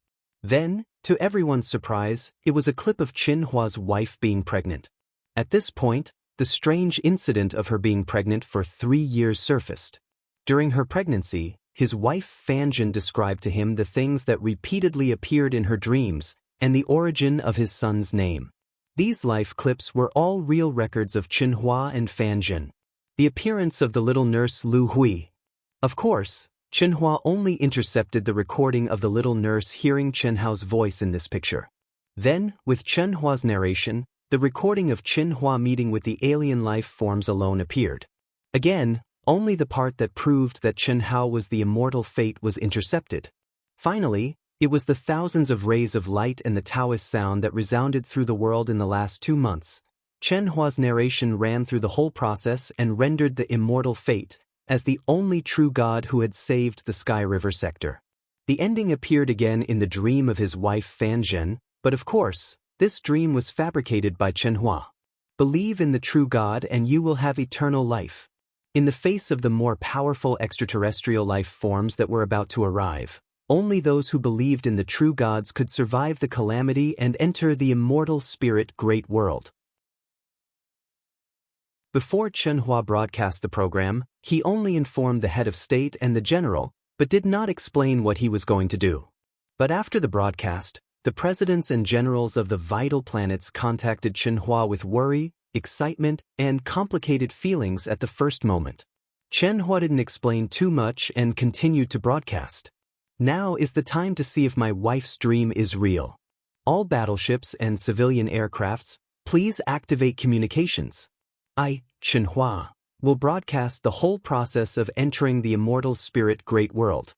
Then, to everyone's surprise, it was a clip of Chen Hua's wife being pregnant. At this point, the strange incident of her being pregnant for 3 years surfaced. During her pregnancy, his wife Fanjin described to him the things that repeatedly appeared in her dreams and the origin of his son's name. These life clips were all real records of Chen Hua and Fanjin. The appearance of the little nurse Lu Hui. Of course, Chen Hua only intercepted the recording of the little nurse hearing Chen Hao's voice in this picture. Then, with Chen Hua's narration, the recording of Chen Hua meeting with the alien life forms alone appeared. Again, only the part that proved that Chen Hao was the immortal fate was intercepted. Finally, it was the thousands of rays of light and the Taoist sound that resounded through the world in the last 2 months. Chen Hua's narration ran through the whole process and rendered the immortal fate as the only true God who had saved the Sky River sector. The ending appeared again in the dream of his wife Fanjin, but of course, this dream was fabricated by Chen Hua. Believe in the true God and you will have eternal life. In the face of the more powerful extraterrestrial life forms that were about to arrive, only those who believed in the true gods could survive the calamity and enter the immortal spirit great world. Before Chen Hua broadcast the program, he only informed the head of state and the general, but did not explain what he was going to do. But after the broadcast, the presidents and generals of the vital planets contacted Chen Hua with worry, excitement, and complicated feelings at the first moment. Chen Hua didn't explain too much and continued to broadcast. Now is the time to see if my wife's dream is real. All battleships and civilian aircrafts, please activate communications. I, Chen Hua, will broadcast the whole process of entering the immortal spirit great world.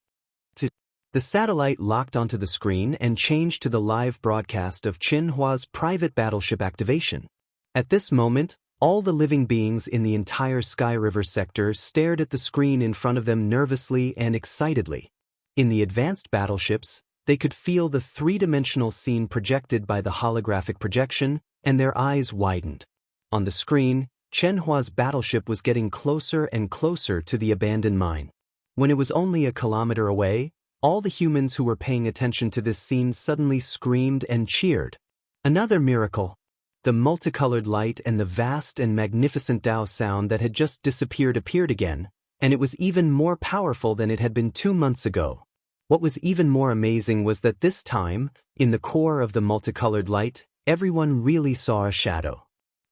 The satellite locked onto the screen and changed to the live broadcast of Qianhua's private battleship activation. At this moment, all the living beings in the entire Sky River sector stared at the screen in front of them nervously and excitedly. In the advanced battleships, they could feel the three-dimensional scene projected by the holographic projection, and their eyes widened. On the screen, Qianhua's battleship was getting closer and closer to the abandoned mine. When it was only a kilometer away, all the humans who were paying attention to this scene suddenly screamed and cheered. Another miracle! The multicolored light and the vast and magnificent Dao sound that had just disappeared appeared again, and it was even more powerful than it had been 2 months ago. What was even more amazing was that this time, in the core of the multicolored light, everyone really saw a shadow.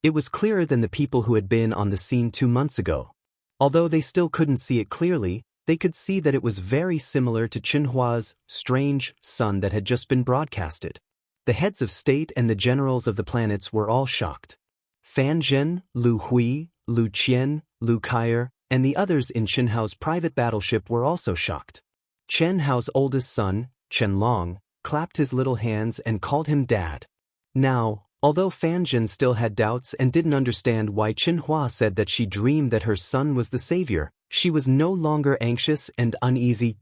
It was clearer than the people who had been on the scene 2 months ago. Although they still couldn't see it clearly, they could see that it was very similar to Qianhua's strange sun that had just been broadcasted. The heads of state and the generals of the planets were all shocked. Fan Zhen, Lu Hui, Lu Qian, Lu Kaier, and the others in Qianhua's private battleship were also shocked. Qianhua's oldest son, Qianlong, clapped his little hands and called him Dad. Now, although Fan Zhen still had doubts and didn't understand why Qianhua said that she dreamed that her son was the savior, she was no longer anxious and uneasy.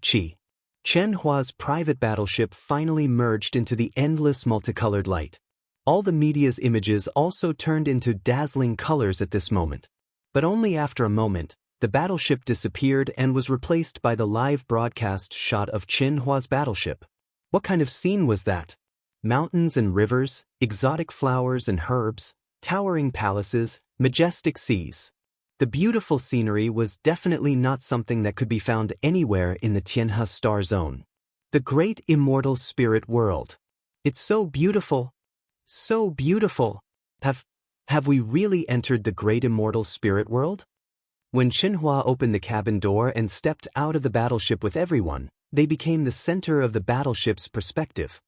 Qianhua's private battleship finally merged into the endless multicolored light. All the media's images also turned into dazzling colors at this moment. But only after a moment, the battleship disappeared and was replaced by the live broadcast shot of Qianhua's battleship. What kind of scene was that? Mountains and rivers, exotic flowers and herbs, towering palaces, majestic seas. The beautiful scenery was definitely not something that could be found anywhere in the Tianhe star zone. The great immortal spirit world. It's so beautiful. So beautiful. Have we really entered the great immortal spirit world? When Qianhua opened the cabin door and stepped out of the battleship with everyone, they became the center of the battleship's perspective.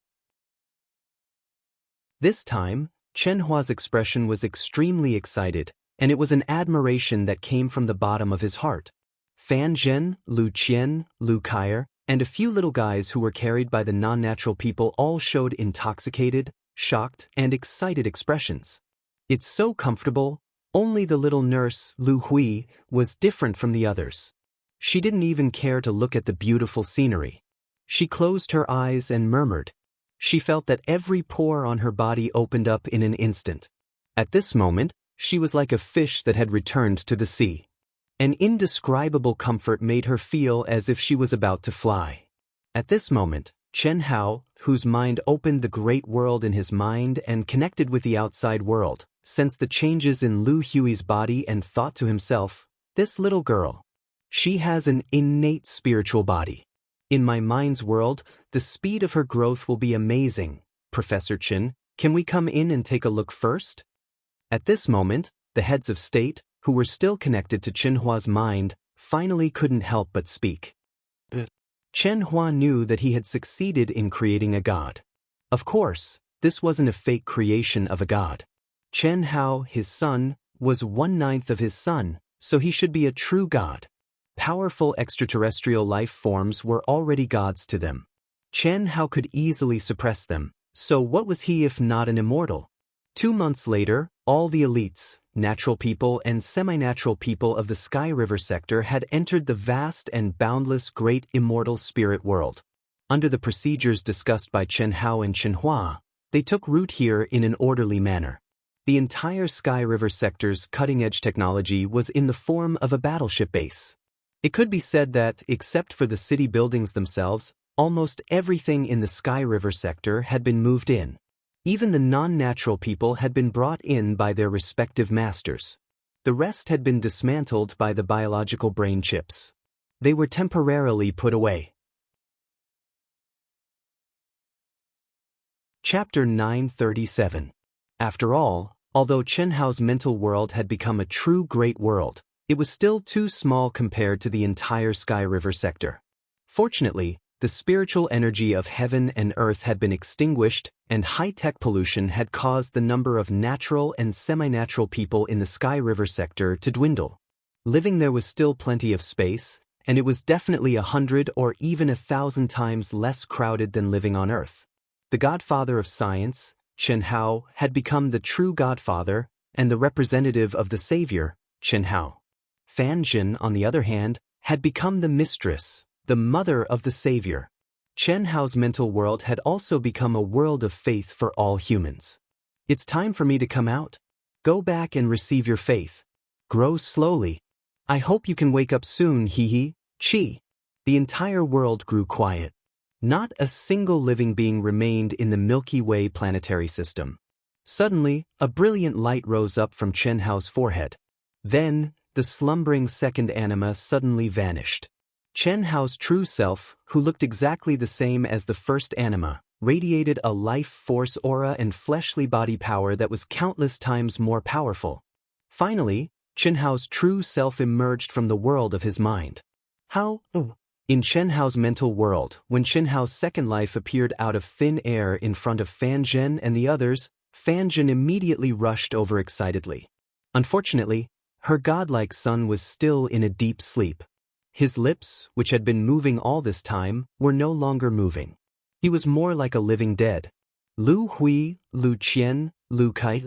This time, Qianhua's expression was extremely excited, and it was an admiration that came from the bottom of his heart. Fan Zhen, Lu Qian, Lu Kaier, and a few little guys who were carried by the non-natural people all showed intoxicated, shocked, and excited expressions. It's so comfortable. Only the little nurse, Lu Hui, was different from the others. She didn't even care to look at the beautiful scenery. She closed her eyes and murmured. She felt that every pore on her body opened up in an instant. At this moment, she was like a fish that had returned to the sea. An indescribable comfort made her feel as if she was about to fly. At this moment, Qianhao, whose mind opened the great world in his mind and connected with the outside world, sensed the changes in Lu Hui's body and thought to himself, this little girl. She has an innate spiritual body. In my mind's world, the speed of her growth will be amazing. Professor Qin, can we come in and take a look first? At this moment, the heads of state, who were still connected to Qianhua's mind, finally couldn't help but speak. Qianhua knew that he had succeeded in creating a god. Of course, this wasn't a fake creation of a god. Qianhao, his son, was 1/9 of his son, so he should be a true god. Powerful extraterrestrial life forms were already gods to them. Qianhao could easily suppress them, so what was he if not an immortal? 2 months later, all the elites, natural people and semi-natural people of the Sky River sector had entered the vast and boundless great immortal spirit world. Under the procedures discussed by Qianhao and Qianhua, they took root here in an orderly manner. The entire Sky River sector's cutting-edge technology was in the form of a battleship base. It could be said that, except for the city buildings themselves, almost everything in the Sky River sector had been moved in. Even the non-natural people had been brought in by their respective masters. The rest had been dismantled by the biological brain chips. They were temporarily put away. Chapter 937. After all, although Qianhao's mental world had become a true great world, it was still too small compared to the entire Sky River sector. Fortunately, the spiritual energy of heaven and earth had been extinguished, and high-tech pollution had caused the number of natural and semi-natural people in the Sky River sector to dwindle. Living there was still plenty of space, and it was definitely 100 or even 1,000 times less crowded than living on Earth. The godfather of science, Chen Hao, had become the true godfather and the representative of the savior, Chen Hao. Fan Jin, on the other hand, had become the mistress, the mother of the savior. Chen Hao's mental world had also become a world of faith for all humans. It's time for me to come out. Go back and receive your faith. Grow slowly. I hope you can wake up soon, hee. Chi. The entire world grew quiet. Not a single living being remained in the Milky Way planetary system. Suddenly, a brilliant light rose up from Chen Hao's forehead. Then, the slumbering second anima suddenly vanished. Chen Hao's true self, who looked exactly the same as the first anima, radiated a life force aura and fleshly body power that was countless times more powerful. Finally, Chen Hao's true self emerged from the world of his mind. How? In Chen Hao's mental world, when Chen Hao's second life appeared out of thin air in front of Fan Zhen and the others, Fan Zhen immediately rushed over excitedly. Unfortunately, her godlike son was still in a deep sleep. His lips, which had been moving all this time, were no longer moving. He was more like a living dead. Lu Hui, Lu Qian, Lu Kai,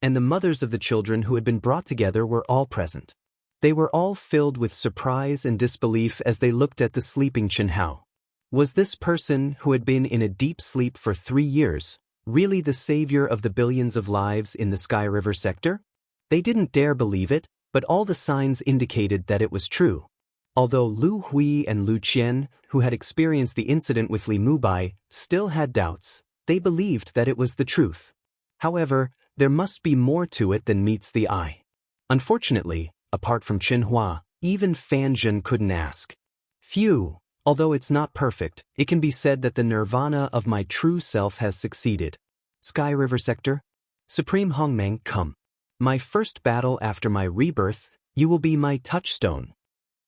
and the mothers of the children who had been brought together were all present. They were all filled with surprise and disbelief as they looked at the sleeping Chen Hao. Was this person, who had been in a deep sleep for 3 years, really the savior of the billions of lives in the Sky River sector? They didn't dare believe it, but all the signs indicated that it was true. Although Lu Hui and Lu Qian, who had experienced the incident with Li Mubai, still had doubts, they believed that it was the truth. However, there must be more to it than meets the eye. Unfortunately, apart from Qinhua, even Fan Zhen couldn't ask. Phew, although it's not perfect, it can be said that the nirvana of my true self has succeeded. Sky River Sector? Supreme Hongmeng, come. My first battle after my rebirth, you will be my touchstone.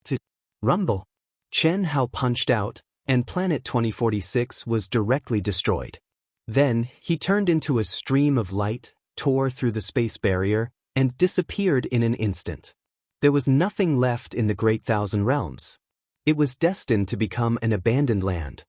To rumble. Chen Hao punched out, and Planet 2046 was directly destroyed. Then, he turned into a stream of light, tore through the space barrier, and disappeared in an instant. There was nothing left in the Great Thousand Realms. It was destined to become an abandoned land.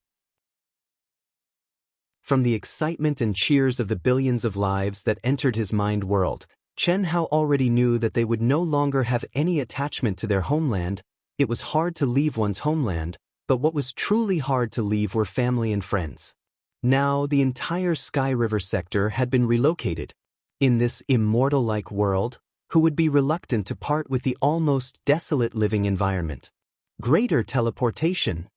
From the excitement and cheers of the billions of lives that entered his mind world, Chen Hao already knew that they would no longer have any attachment to their homeland. It was hard to leave one's homeland, but what was truly hard to leave were family and friends. Now, the entire Sky River sector had been relocated. In this immortal-like world, who would be reluctant to part with the almost desolate living environment? Greater teleportation.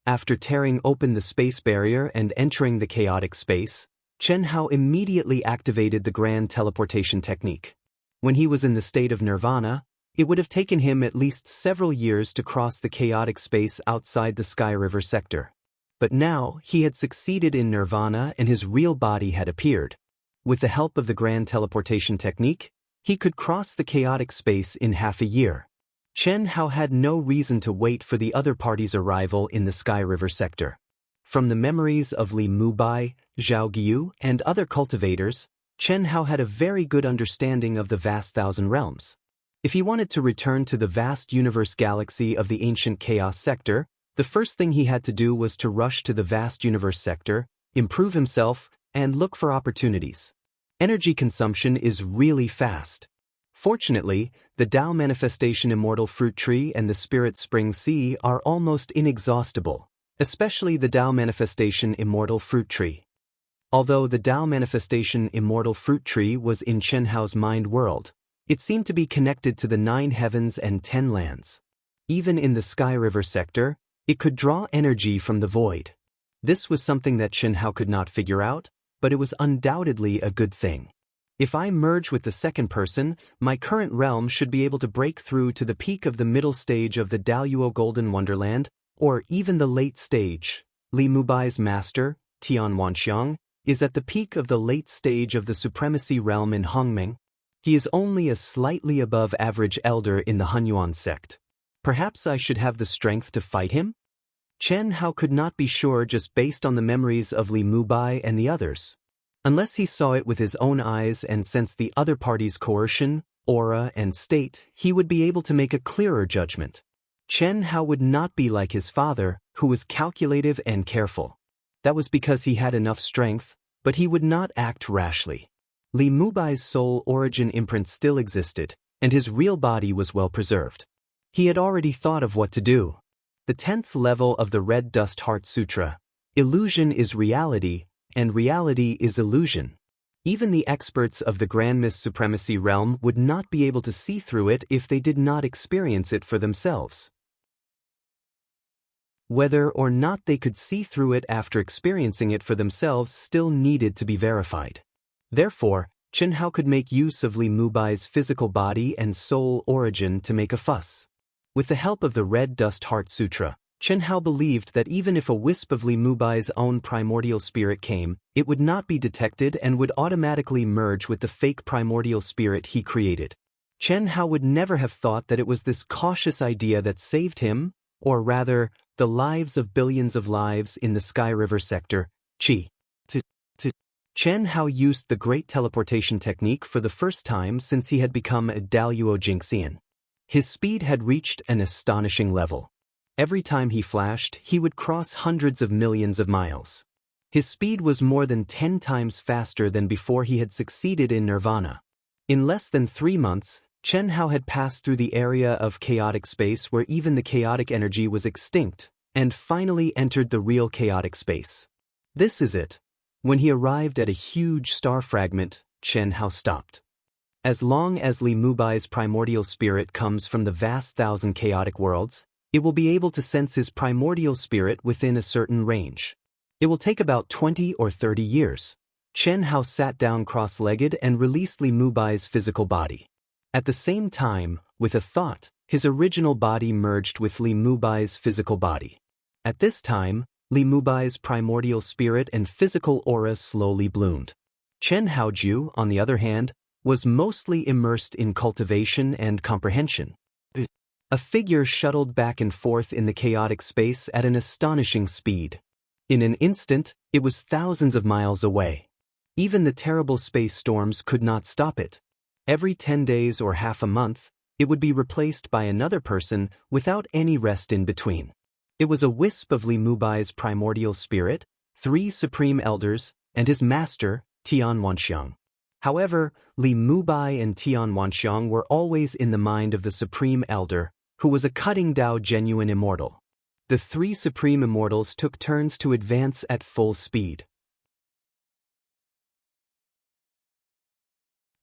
After tearing open the space barrier and entering the chaotic space, Chen Hao immediately activated the grand teleportation technique. When he was in the state of nirvana, it would have taken him at least several years to cross the chaotic space outside the Sky River sector. But now, he had succeeded in nirvana and his real body had appeared. With the help of the grand teleportation technique, he could cross the chaotic space in half a year. Chen Hao had no reason to wait for the other party's arrival in the Sky River sector. From the memories of Li Mubai, Zhao Giyu, and other cultivators, Chen Hao had a very good understanding of the vast Thousand Realms. If he wanted to return to the vast universe galaxy of the ancient chaos sector, the first thing he had to do was to rush to the vast universe sector, improve himself, and look for opportunities. Energy consumption is really fast. Fortunately, the Dao Manifestation Immortal Fruit Tree and the Spirit Spring Sea are almost inexhaustible, especially the Dao Manifestation Immortal Fruit Tree. Although the Dao Manifestation Immortal Fruit Tree was in Chen Hao's mind world, it seemed to be connected to the 9 heavens and 10 lands. Even in the Sky River sector, it could draw energy from the void. This was something that Chen Hao could not figure out, but it was undoubtedly a good thing. If I merge with the second person, my current realm should be able to break through to the peak of the middle stage of the Daoist Golden Wonderland, or even the late stage. Li Mubai's master, Tian Wanxiang, is at the peak of the late stage of the supremacy realm in Hongmeng. He is only a slightly above average elder in the Hunyuan sect. Perhaps I should have the strength to fight him? Chen Hao could not be sure just based on the memories of Li Mubai and the others. Unless he saw it with his own eyes and sensed the other party's coercion, aura, and state, he would be able to make a clearer judgment. Chen Hao would not be like his father, who was calculative and careful. That was because he had enough strength, but he would not act rashly. Li Mubai's soul origin imprint still existed, and his real body was well preserved. He had already thought of what to do. The 10th level of the Red Dust Heart Sutra. Illusion is reality, and reality is illusion. Even the experts of the Grand Mist Supremacy realm would not be able to see through it if they did not experience it for themselves. Whether or not they could see through it after experiencing it for themselves still needed to be verified. Therefore, Chen Hao could make use of Li Mubai's physical body and soul origin to make a fuss. With the help of the Red Dust Heart Sutra, Chen Hao believed that even if a wisp of Li Mubai's own primordial spirit came, it would not be detected and would automatically merge with the fake primordial spirit he created. Chen Hao would never have thought that it was this cautious idea that saved him, or rather, the lives of billions of lives in the Sky River sector, Qi. Chen Hao used the Great Teleportation Technique for the first time since he had become a Daoist Jingxian. His speed had reached an astonishing level. Every time he flashed, he would cross hundreds of millions of miles. His speed was more than 10 times faster than before he had succeeded in Nirvana. In less than 3 months, Chen Hao had passed through the area of chaotic space where even the chaotic energy was extinct, and finally entered the real chaotic space. This is it. When he arrived at a huge star fragment, Chen Hao stopped. As long as Li Mubai's primordial spirit comes from the vast thousand chaotic worlds, it will be able to sense his primordial spirit within a certain range. It will take about 20 or 30 years. Chen Hao sat down cross-legged and released Li Mubai's physical body. At the same time, with a thought, his original body merged with Li Mubai's physical body. At this time, Li Mubai's primordial spirit and physical aura slowly bloomed. Chen Haoju, on the other hand, was mostly immersed in cultivation and comprehension. A figure shuttled back and forth in the chaotic space at an astonishing speed. In an instant, it was thousands of miles away. Even the terrible space storms could not stop it. Every 10 days or half a month, it would be replaced by another person without any rest in between. It was a wisp of Li Mubai's primordial spirit, 3 supreme elders, and his master, Tian Wanxiang. However, Li Mubai and Tian Wanxiang were always in the mind of the supreme elder, who was a cutting Dao genuine immortal. The 3 supreme immortals took turns to advance at full speed.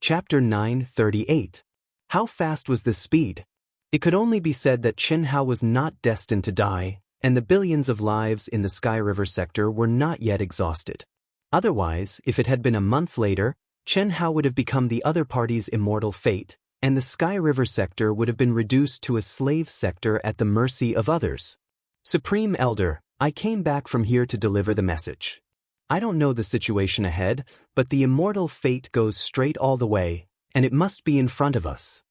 Chapter 9:38. How fast was this speed? It could only be said that Chen Hao was not destined to die, and the billions of lives in the Sky River sector were not yet exhausted. Otherwise, if it had been a month later, Chen Hao would have become the other party's immortal fate, and the Sky River sector would have been reduced to a slave sector at the mercy of others. Supreme Elder, I came back from here to deliver the message. I don't know the situation ahead, but the immortal fate goes straight all the way, and it must be in front of us.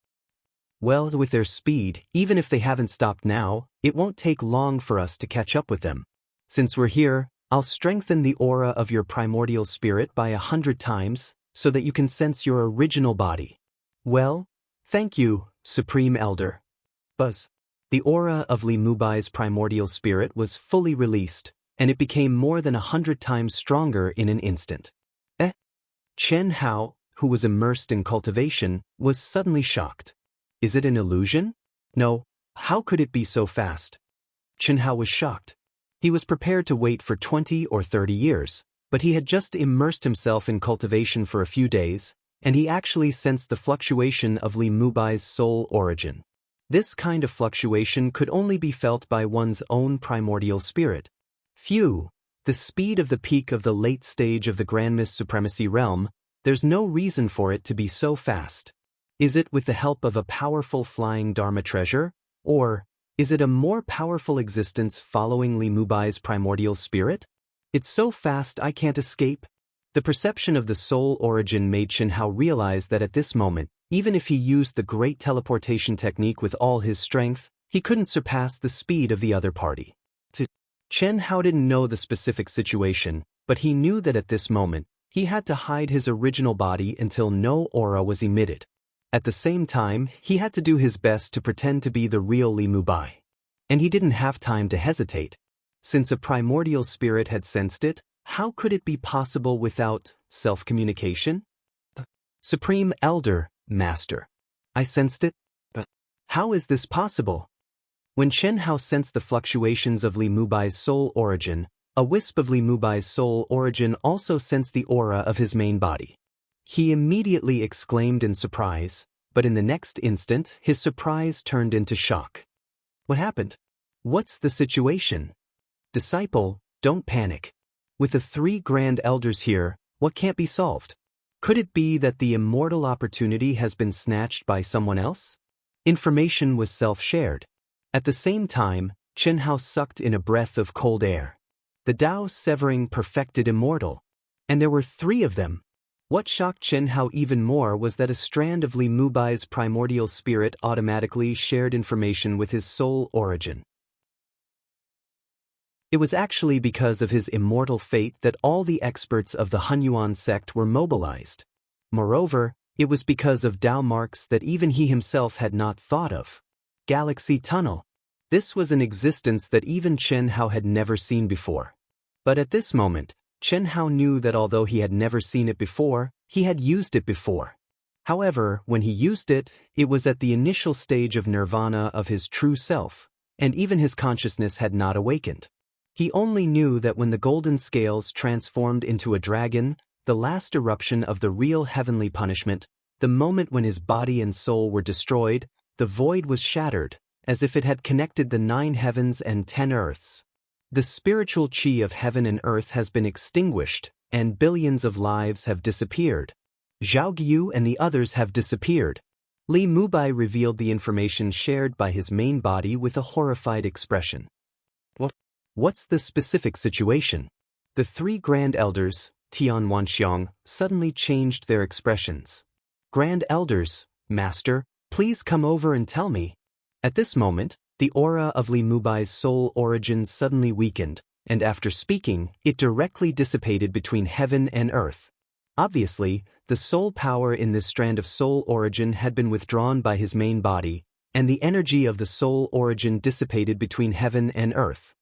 Well, with their speed, even if they haven't stopped now, it won't take long for us to catch up with them. Since we're here, I'll strengthen the aura of your primordial spirit by 100 times, so that you can sense your original body. Well, thank you, Supreme Elder. Buzz. The aura of Li Mubai's primordial spirit was fully released, and it became more than 100 times stronger in an instant. Chen Hao, who was immersed in cultivation, was suddenly shocked. Is it an illusion? No, how could it be so fast? Chen Hao was shocked. He was prepared to wait for 20 or 30 years, but he had just immersed himself in cultivation for a few days, and he actually sensed the fluctuation of Li Mubai's soul origin. This kind of fluctuation could only be felt by one's own primordial spirit. Phew, the speed of the peak of the late stage of the Grand Mist Supremacy realm, there's no reason for it to be so fast. Is it with the help of a powerful flying Dharma treasure, or is it a more powerful existence following Li Mubai's primordial spirit? It's so fast I can't escape. The perception of the soul origin made Chen Hao realize that at this moment, even if he used the Great Teleportation Technique with all his strength, he couldn't surpass the speed of the other party. Chen Hao didn't know the specific situation, but he knew that at this moment, he had to hide his original body until no aura was emitted. At the same time, he had to do his best to pretend to be the real Li Mubai. And he didn't have time to hesitate. Since a primordial spirit had sensed it, how could it be possible without self-communication? Supreme Elder, Master. I sensed it, but how is this possible? When Chen Hao sensed the fluctuations of Li Mubai's soul origin, a wisp of Li Mubai's soul origin also sensed the aura of his main body. He immediately exclaimed in surprise, but in the next instant, his surprise turned into shock. What happened? What's the situation? Disciple, don't panic. With the 3 grand elders here, what can't be solved? Could it be that the immortal opportunity has been snatched by someone else? Information was self-shared. At the same time, Chen Hao sucked in a breath of cold air. The Dao severing perfected immortal. And there were 3 of them. What shocked Chen Hao even more was that a strand of Li Mubai's primordial spirit automatically shared information with his soul origin. It was actually because of his immortal fate that all the experts of the Hunyuan sect were mobilized. Moreover, it was because of Dao marks that even he himself had not thought of. Galaxy Tunnel. This was an existence that even Chen Hao had never seen before. But at this moment, Chen Hao knew that although he had never seen it before, he had used it before. However, when he used it, it was at the initial stage of nirvana of his true self, and even his consciousness had not awakened. He only knew that when the golden scales transformed into a dragon, the last eruption of the real heavenly punishment, the moment when his body and soul were destroyed, the void was shattered, as if it had connected the 9 heavens and 10 earths. The spiritual chi of heaven and earth has been extinguished, and billions of lives have disappeared. Zhao Guiyu and the others have disappeared. Li Mubai revealed the information shared by his main body with a horrified expression. What's the specific situation? The 3 grand elders, Tian Wanxiang, suddenly changed their expressions. Grand elders, Master, please come over and tell me. At this moment, the aura of Li Mubai's soul origin suddenly weakened, and after speaking, it directly dissipated between heaven and earth. Obviously, the soul power in this strand of soul origin had been withdrawn by his main body, and the energy of the soul origin dissipated between heaven and earth.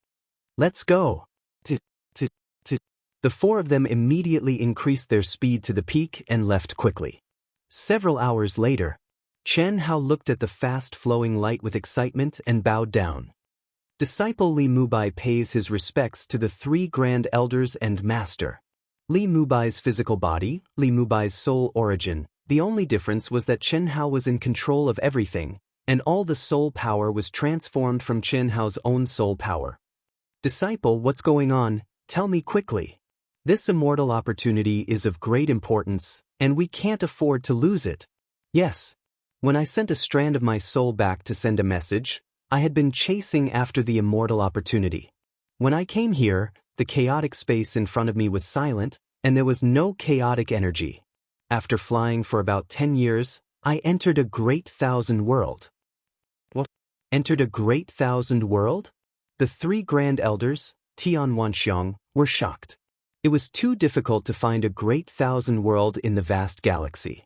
Let's go. The 4 of them immediately increased their speed to the peak and left quickly. Several hours later, Chen Hao looked at the fast-flowing light with excitement and bowed down. Disciple Li Mubai pays his respects to the 3 grand elders and master. Li Mubai's physical body, Li Mubai's soul origin, the only difference was that Chen Hao was in control of everything, and all the soul power was transformed from Chen Hao's own soul power. Disciple, what's going on? Tell me quickly. This immortal opportunity is of great importance, and we can't afford to lose it. Yes. When I sent a strand of my soul back to send a message, I had been chasing after the immortal opportunity. When I came here, the chaotic space in front of me was silent, and there was no chaotic energy. After flying for about 10 years, I entered a great thousand world. What? Entered a great thousand world? The 3 grand elders, Tian Wanxiang, were shocked. It was too difficult to find a great thousand world in the vast galaxy.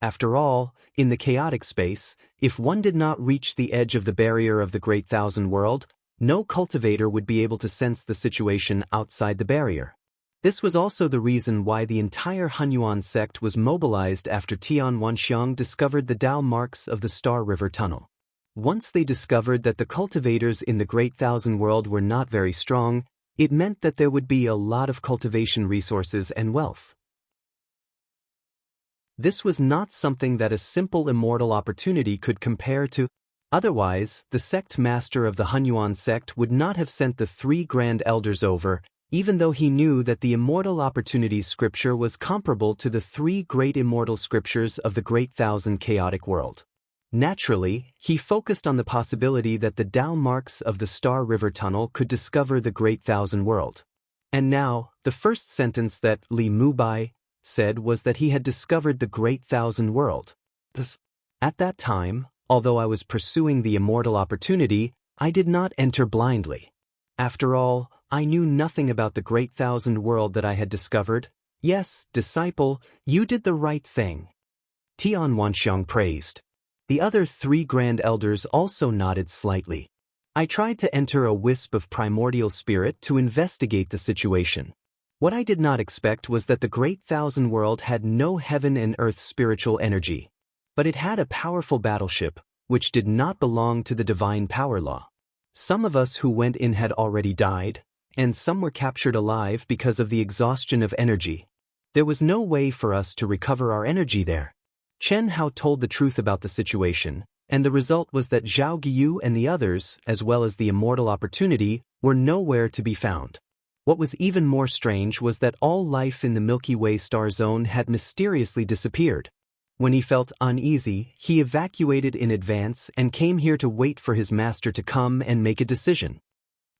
After all, in the chaotic space, if one did not reach the edge of the barrier of the great thousand world, no cultivator would be able to sense the situation outside the barrier. This was also the reason why the entire Hunyuan sect was mobilized after Tian Wanxiang discovered the Dao marks of the Star River Tunnel. Once they discovered that the cultivators in the Great Thousand World were not very strong, it meant that there would be a lot of cultivation resources and wealth. This was not something that a simple immortal opportunity could compare to. Otherwise, the sect master of the Hunyuan sect would not have sent the 3 grand elders over, even though he knew that the immortal opportunities scripture was comparable to the 3 great immortal scriptures of the Great Thousand Chaotic World. Naturally, he focused on the possibility that the Dao marks of the Star River Tunnel could discover the Great Thousand World. And now, the first sentence that Li Mubai said was that he had discovered the Great Thousand World. At that time, although I was pursuing the immortal opportunity, I did not enter blindly. After all, I knew nothing about the Great Thousand World that I had discovered. Yes, disciple, you did the right thing. Tian Wanxiang praised. The other 3 Grand Elders also nodded slightly. I tried to enter a wisp of primordial spirit to investigate the situation. What I did not expect was that the Great Thousand World had no heaven and earth spiritual energy. But it had a powerful battleship, which did not belong to the divine power law. Some of us who went in had already died, and some were captured alive because of the exhaustion of energy. There was no way for us to recover our energy there. Chen Hao told the truth about the situation, and the result was that Zhao Guiyu and the others, as well as the immortal opportunity, were nowhere to be found. What was even more strange was that all life in the Milky Way star zone had mysteriously disappeared. When he felt uneasy, he evacuated in advance and came here to wait for his master to come and make a decision.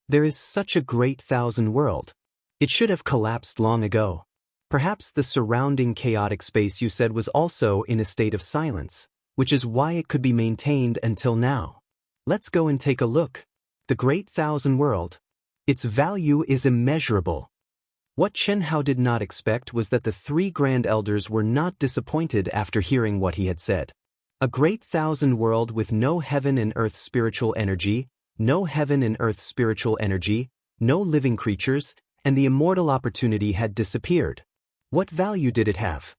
There is such a great thousand world. It should have collapsed long ago. Perhaps the surrounding chaotic space you said was also in a state of silence, which is why it could be maintained until now. Let's go and take a look. The Great Thousand World. Its value is immeasurable. What Chen Hao did not expect was that the 3 Grand Elders were not disappointed after hearing what he had said. A Great Thousand World with no heaven and earth spiritual energy, no heaven and earth spiritual energy, no living creatures, and the immortal opportunity had disappeared. What value did it have?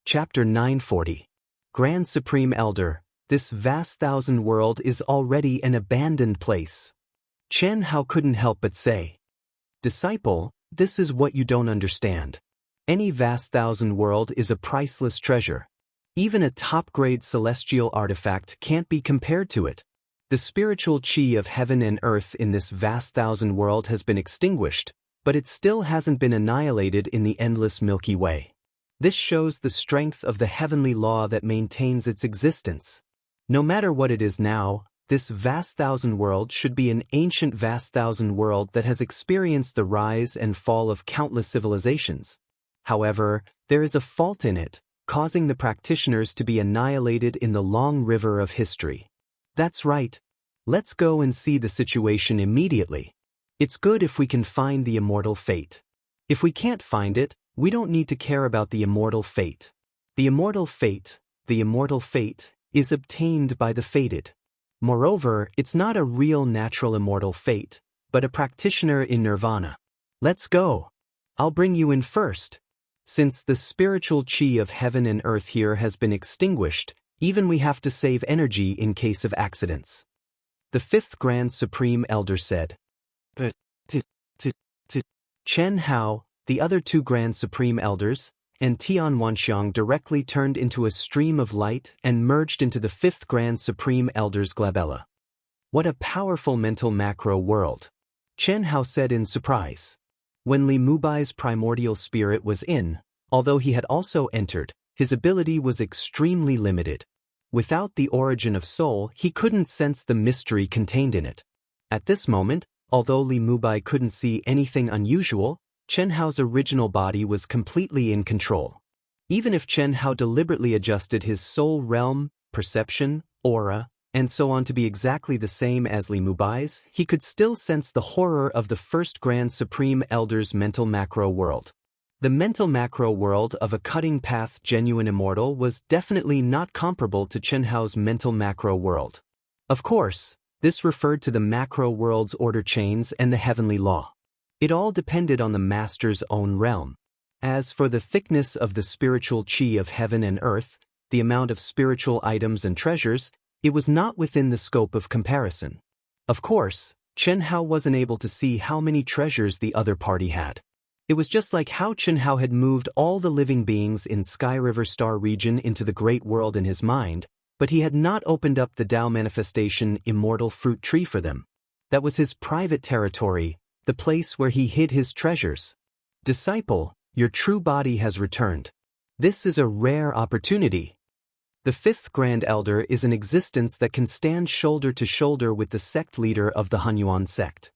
Chapter 940. Grand Supreme Elder, this vast thousand world is already an abandoned place. Chen Hao couldn't help but say. Disciple, this is what you don't understand. Any vast thousand world is a priceless treasure. Even a top-grade celestial artifact can't be compared to it. The spiritual chi of heaven and earth in this vast thousand world has been extinguished, but it still hasn't been annihilated in the endless Milky Way. This shows the strength of the heavenly law that maintains its existence. No matter what it is now, this vast thousand world should be an ancient vast thousand world that has experienced the rise and fall of countless civilizations. However, there is a fault in it, causing the practitioners to be annihilated in the long river of history. That's right. Let's go and see the situation immediately. It's good if we can find the immortal fate. If we can't find it, we don't need to care about the immortal fate. The immortal fate is obtained by the fated. Moreover, it's not a real natural immortal fate, but a practitioner in nirvana. Let's go. I'll bring you in first. Since the spiritual chi of heaven and earth here has been extinguished, even we have to save energy in case of accidents. The 5th Grand Supreme Elder said. Chen Hao, the other 2 Grand Supreme Elders, and Tian Wanxiang directly turned into a stream of light and merged into the 5th Grand Supreme Elder's glabella. What a powerful mental macro world, Chen Hao said in surprise. When Li Mubai's primordial spirit was in, although he had also entered, his ability was extremely limited. Without the origin of soul, he couldn't sense the mystery contained in it. At this moment, although Li Mubai couldn't see anything unusual, Chen Hao's original body was completely in control. Even if Chen Hao deliberately adjusted his soul realm, perception, aura, and so on to be exactly the same as Li Mubai's, he could still sense the horror of the 1st Grand Supreme Elder's mental macro world. The mental macro world of a cutting path genuine immortal was definitely not comparable to Chen Hao's mental macro world. Of course, this referred to the macro world's order chains and the heavenly law. It all depended on the master's own realm. As for the thickness of the spiritual chi of heaven and earth, the amount of spiritual items and treasures, it was not within the scope of comparison. Of course, Chen Hao wasn't able to see how many treasures the other party had. It was just like how Chen Hao had moved all the living beings in Sky River Star region into the great world in his mind, but he had not opened up the Tao manifestation immortal fruit tree for them. That was his private territory, the place where he hid his treasures. Disciple, your true body has returned. This is a rare opportunity. The 5th Grand Elder is an existence that can stand shoulder to shoulder with the sect leader of the Hunyuan sect.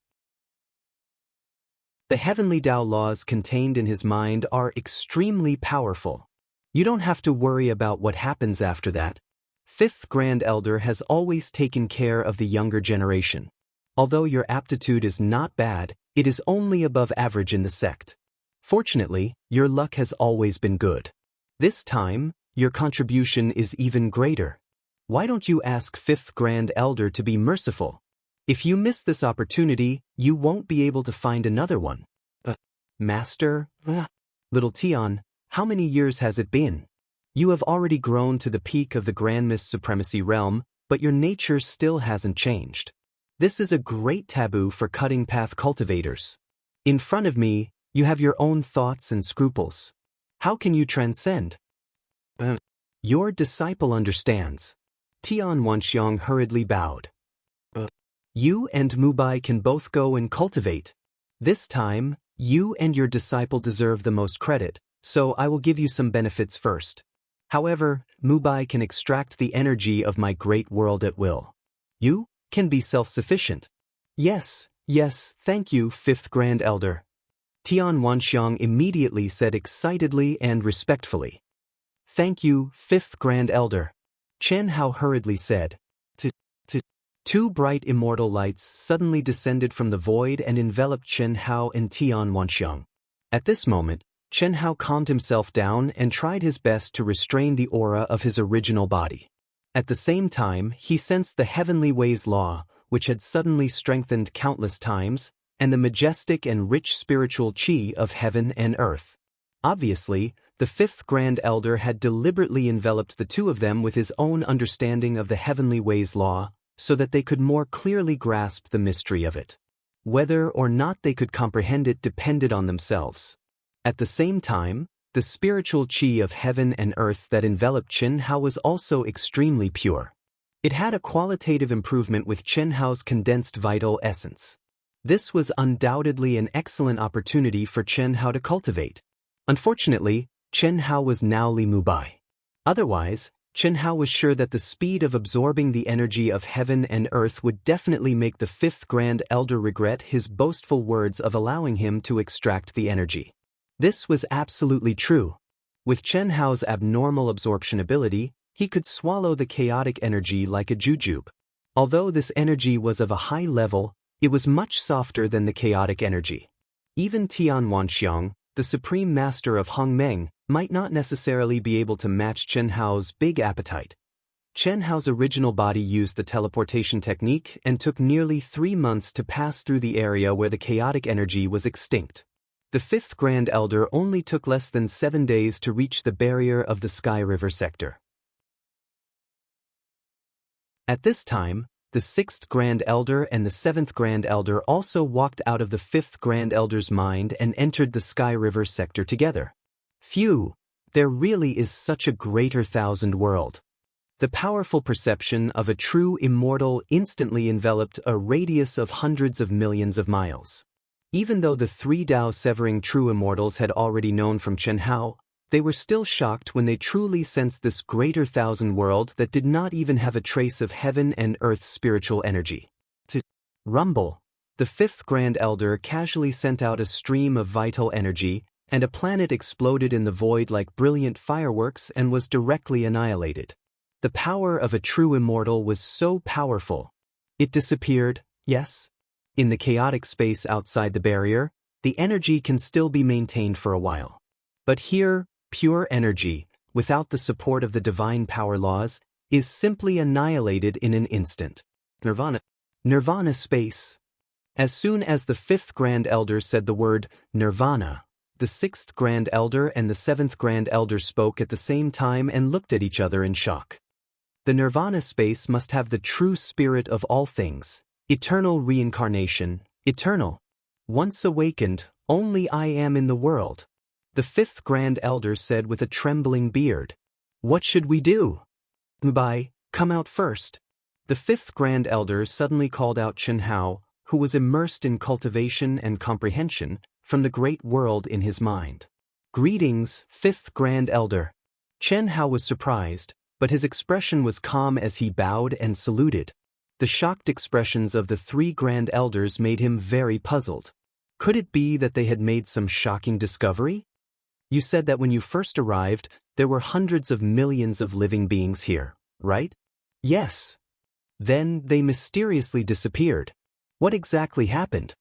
The heavenly Tao laws contained in his mind are extremely powerful. You don't have to worry about what happens after that. 5th Grand Elder has always taken care of the younger generation. Although your aptitude is not bad, it is only above average in the sect. Fortunately, your luck has always been good. This time, your contribution is even greater. Why don't you ask Fifth Grand Elder to be merciful? If you miss this opportunity, you won't be able to find another one. Master? Little Tian, how many years has it been? You have already grown to the peak of the Grand Mist Supremacy realm, but your nature still hasn't changed. This is a great taboo for cutting path cultivators. In front of me, you have your own thoughts and scruples. How can you transcend? Your disciple understands. Tian Wanxiang hurriedly bowed. You and Mubai can both go and cultivate. This time, you and your disciple deserve the most credit, so I will give you some benefits first. However, Mubai can extract the energy of my great world at will. You can be self-sufficient. Yes, thank you, Fifth Grand Elder. Tian Wanxiang immediately said excitedly and respectfully. Thank you, Fifth Grand Elder. Chen Hao hurriedly said. Two bright immortal lights suddenly descended from the void and enveloped Chen Hao and Tian Wanxiang. At this moment, Chen Hao calmed himself down and tried his best to restrain the aura of his original body. At the same time, he sensed the heavenly ways law, which had suddenly strengthened countless times, and the majestic and rich spiritual qi of heaven and earth. Obviously, the Fifth Grand Elder had deliberately enveloped the two of them with his own understanding of the heavenly ways law, so that they could more clearly grasp the mystery of it. Whether or not they could comprehend it depended on themselves. At the same time, the spiritual qi of heaven and earth that enveloped Chen Hao was also extremely pure. It had a qualitative improvement with Chen Hao's condensed vital essence. This was undoubtedly an excellent opportunity for Chen Hao to cultivate. Unfortunately, Chen Hao was now Li Mubai. Otherwise, Chen Hao was sure that the speed of absorbing the energy of heaven and earth would definitely make the Fifth Grand Elder regret his boastful words of allowing him to extract the energy. This was absolutely true. With Chen Hao's abnormal absorption ability, he could swallow the chaotic energy like a jujube. Although this energy was of a high level, it was much softer than the chaotic energy. Even Tian Wanxiang, the supreme master of Hongmeng, might not necessarily be able to match Chen Hao's big appetite. Chen Hao's original body used the teleportation technique and took nearly 3 months to pass through the area where the chaotic energy was extinct. The Fifth Grand Elder only took less than 7 days to reach the barrier of the Sky River sector. At this time, the Sixth Grand Elder and the Seventh Grand Elder also walked out of the Fifth Grand Elder's mind and entered the Sky River sector together. Phew, there really is such a greater thousand world. The powerful perception of a true immortal instantly enveloped a radius of hundreds of millions of miles. Even though the 3 Dao-severing true immortals had already known from Chen Hao, they were still shocked when they truly sensed this greater thousand world that did not even have a trace of heaven and earth's spiritual energy. To rumble, the Fifth Grand Elder casually sent out a stream of vital energy, and a planet exploded in the void like brilliant fireworks and was directly annihilated. The power of a true immortal was so powerful. It disappeared, yes? In the chaotic space outside the barrier, the energy can still be maintained for a while. But here, pure energy, without the support of the divine power laws, is simply annihilated in an instant. Nirvana space. As soon as the Fifth Grand Elder said the word Nirvana, the Sixth Grand Elder and the Seventh Grand Elder spoke at the same time and looked at each other in shock. The Nirvana space must have the true spirit of all things, eternal reincarnation, eternal. Once awakened, only I am in the world. The Fifth Grand Elder said with a trembling beard. What should we do? Mubai, come out first. The Fifth Grand Elder suddenly called out Chen Hao, who was immersed in cultivation and comprehension, from the great world in his mind. Greetings, Fifth Grand Elder. Chen Hao was surprised, but his expression was calm as he bowed and saluted. The shocked expressions of the 3 Grand Elders made him very puzzled. Could it be that they had made some shocking discovery? You said that when you first arrived, there were hundreds of millions of living beings here, right? Yes. Then they mysteriously disappeared. What exactly happened?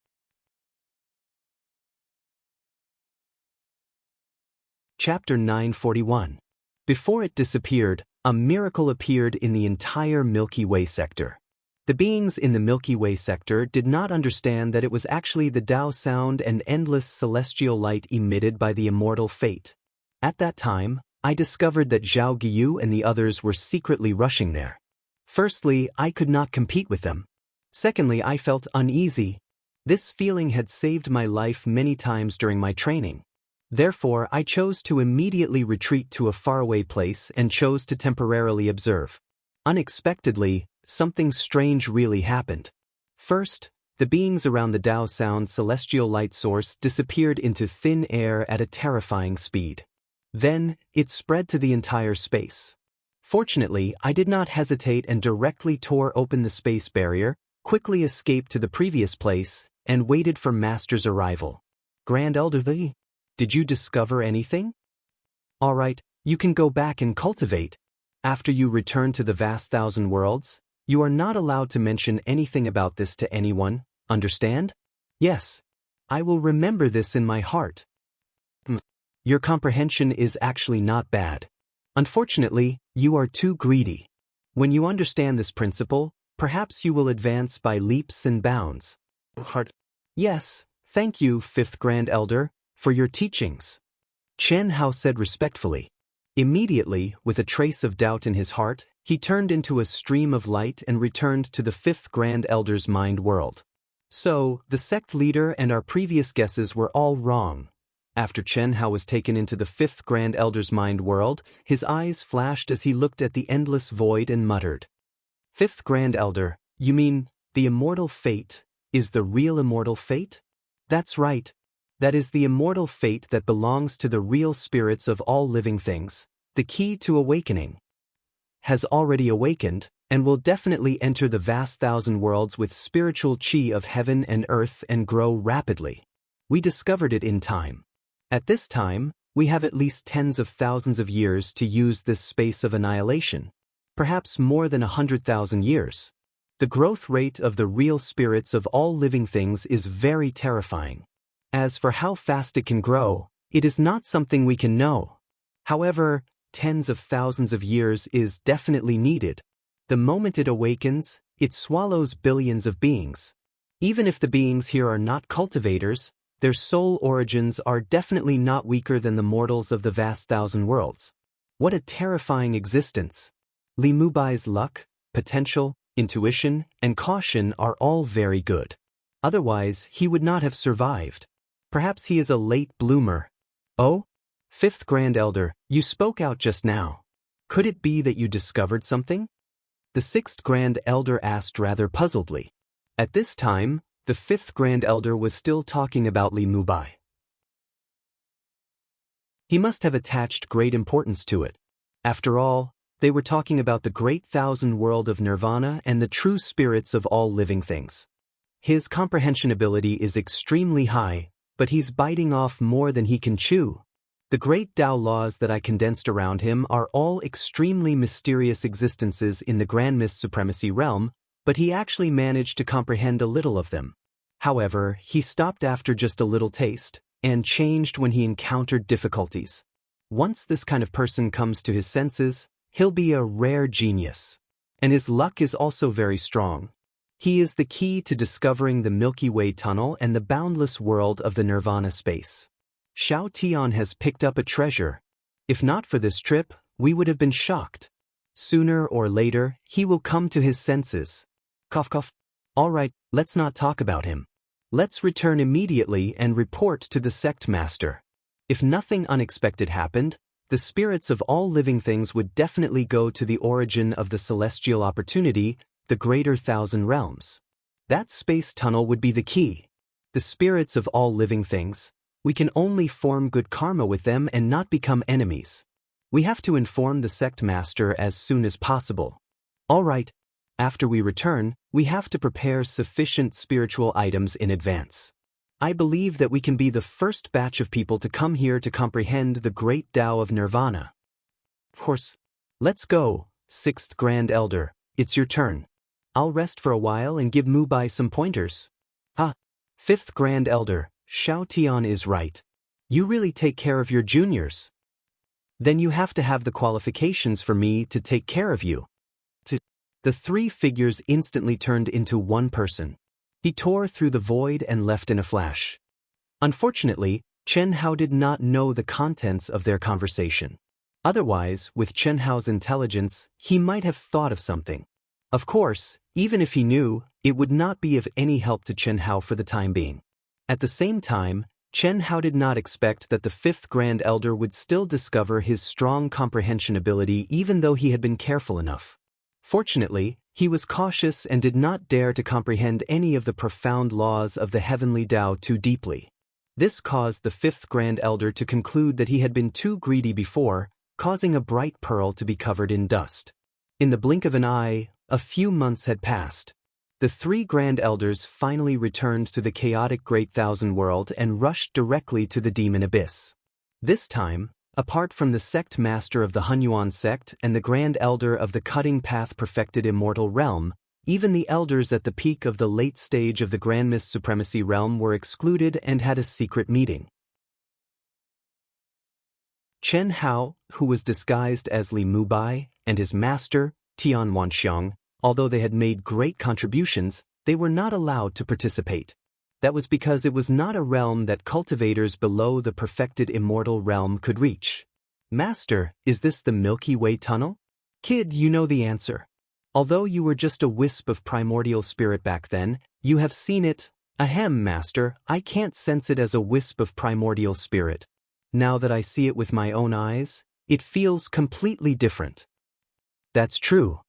Chapter 941. Before it disappeared, a miracle appeared in the entire Milky Way sector. The beings in the Milky Way sector did not understand that it was actually the Tao sound and endless celestial light emitted by the immortal fate. At that time, I discovered that Zhao Guiyu and the others were secretly rushing there. Firstly, I could not compete with them. Secondly, I felt uneasy. This feeling had saved my life many times during my training. Therefore, I chose to immediately retreat to a faraway place and chose to temporarily observe. Unexpectedly, something strange really happened. First, the beings around the Tao sound celestial light source disappeared into thin air at a terrifying speed. Then, it spread to the entire space. Fortunately, I did not hesitate and directly tore open the space barrier, quickly escaped to the previous place, and waited for Master's arrival. Grand Elder V, did you discover anything? Alright, you can go back and cultivate. After you return to the vast thousand worlds, you are not allowed to mention anything about this to anyone, understand? Yes. I will remember this in my heart. Your comprehension is actually not bad. Unfortunately, you are too greedy. When you understand this principle, perhaps you will advance by leaps and bounds. Yes, thank you, Fifth Grand Elder, for your teachings. Chen Hao said respectfully. Immediately, with a trace of doubt in his heart, he turned into a stream of light and returned to the Fifth Grand Elder's mind world. So, the sect leader and our previous guesses were all wrong. After Chen Hao was taken into the Fifth Grand Elder's mind world, his eyes flashed as he looked at the endless void and muttered. Fifth Grand Elder, you mean, the immortal fate, is the real immortal fate? That's right. That is the immortal fate that belongs to the real spirits of all living things, the key to awakening. Has already awakened, and will definitely enter the vast thousand worlds with spiritual chi of heaven and earth and grow rapidly. We discovered it in time. At this time, we have at least tens of thousands of years to use this space of annihilation. Perhaps more than 100,000 years. The growth rate of the real spirits of all living things is very terrifying. As for how fast it can grow, it is not something we can know. However, tens of thousands of years is definitely needed. The moment it awakens, it swallows billions of beings. Even if the beings here are not cultivators, their soul origins are definitely not weaker than the mortals of the vast thousand worlds. What a terrifying existence! Li Mubai's luck, potential, intuition, and caution are all very good. Otherwise, he would not have survived. Perhaps he is a late bloomer. Oh? Fifth Grand Elder, you spoke out just now. Could it be that you discovered something? The Sixth Grand Elder asked rather puzzledly. At this time, the Fifth Grand Elder was still talking about Li Mubai. He must have attached great importance to it. After all, they were talking about the great thousand world of nirvana and the true spirits of all living things. His comprehension ability is extremely high, but he's biting off more than he can chew. The great Tao laws that I condensed around him are all extremely mysterious existences in the Grand Mist Supremacy realm, but he actually managed to comprehend a little of them. However, he stopped after just a little taste, and changed when he encountered difficulties. Once this kind of person comes to his senses, he'll be a rare genius. And his luck is also very strong. He is the key to discovering the Milky Way tunnel and the boundless world of the nirvana space. Xiao Tian has picked up a treasure. If not for this trip, we would have been shocked. Sooner or later, he will come to his senses. Cough cough. All right, let's not talk about him. Let's return immediately and report to the sect master. If nothing unexpected happened, the spirits of all living things would definitely go to the origin of the celestial opportunity, the greater thousand realms. That space tunnel would be the key. The spirits of all living things, we can only form good karma with them and not become enemies. We have to inform the sect master as soon as possible. All right. After we return, we have to prepare sufficient spiritual items in advance. I believe that we can be the first batch of people to come here to comprehend the great Tao of Nirvana. Of course. Let's go, Sixth Grand Elder, it's your turn. I'll rest for a while and give Mubai some pointers. Fifth Grand Elder, Xiao Tian is right. You really take care of your juniors. Then you have to have the qualifications for me to take care of you. The three figures instantly turned into one person. He tore through the void and left in a flash. Unfortunately, Chen Hao did not know the contents of their conversation. Otherwise, with Chen Hao's intelligence, he might have thought of something. Of course, even if he knew, it would not be of any help to Chen Hao for the time being. At the same time, Chen Hao did not expect that the fifth Grand Elder would still discover his strong comprehension ability even though he had been careful enough. Fortunately, he was cautious and did not dare to comprehend any of the profound laws of the heavenly Tao too deeply. This caused the fifth Grand Elder to conclude that he had been too greedy before, causing a bright pearl to be covered in dust. In the blink of an eye, a few months had passed. The three Grand Elders finally returned to the chaotic Great Thousand World and rushed directly to the demon abyss. This time, apart from the sect master of the Hunyuan sect and the Grand Elder of the Cutting Path Perfected Immortal Realm, even the elders at the peak of the late stage of the Grand Mist Supremacy Realm were excluded and had a secret meeting. Chen Hao, who was disguised as Li Mubai, and his master, Tian Wanxiang, although they had made great contributions, they were not allowed to participate. That was because it was not a realm that cultivators below the perfected immortal realm could reach. Master, is this the Milky Way tunnel? Kid, you know the answer. Although you were just a wisp of primordial spirit back then, you have seen it. Ahem, Master, I can't sense it as a wisp of primordial spirit. Now that I see it with my own eyes, it feels completely different. That's true.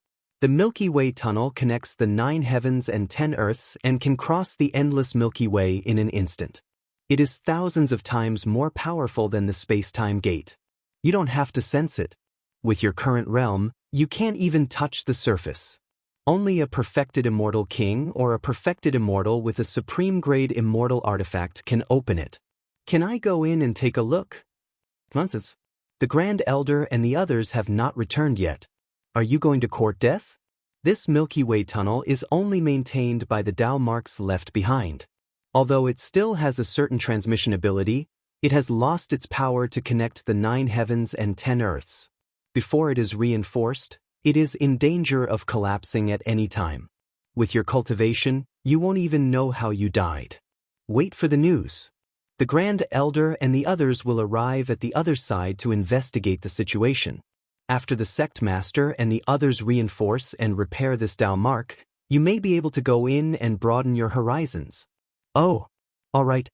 The Milky Way tunnel connects the 9 heavens and 10 earths and can cross the endless Milky Way in an instant. It is thousands of times more powerful than the space-time gate. You don't have to sense it. With your current realm, you can't even touch the surface. Only a perfected immortal king or a perfected immortal with a supreme-grade immortal artifact can open it. Can I go in and take a look? Nonsense. The Grand Elder and the others have not returned yet. Are you going to court death? This Milky Way tunnel is only maintained by the Tao marks left behind. Although it still has a certain transmission ability, it has lost its power to connect the 9 heavens and 10 earths. Before it is reinforced, it is in danger of collapsing at any time. With your cultivation, you won't even know how you died. Wait for the news. The Grand Elder and the others will arrive at the other side to investigate the situation. After the sect master and the others reinforce and repair this Tao mark, you may be able to go in and broaden your horizons. Oh, all right,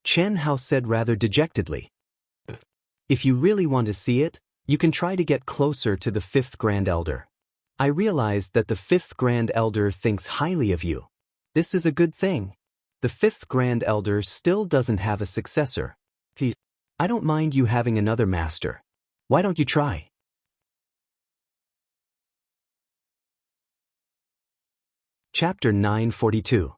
Chen Hao said rather dejectedly. If you really want to see it, you can try to get closer to the fifth Grand Elder. I realized that the fifth Grand Elder thinks highly of you. This is a good thing. The fifth Grand Elder still doesn't have a successor. I don't mind you having another master. Why don't you try? Chapter 942.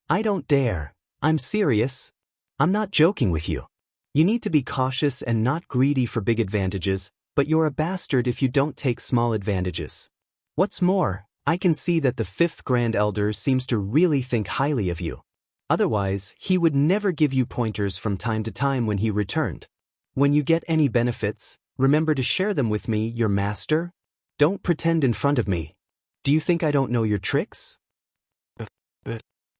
I don't dare. I'm serious. I'm not joking with you. You need to be cautious and not greedy for big advantages, but you're a bastard if you don't take small advantages. What's more, I can see that the fifth Grand Elder seems to really think highly of you. Otherwise, he would never give you pointers from time to time when he returned. When you get any benefits, remember to share them with me, your master. Don't pretend in front of me. Do you think I don't know your tricks?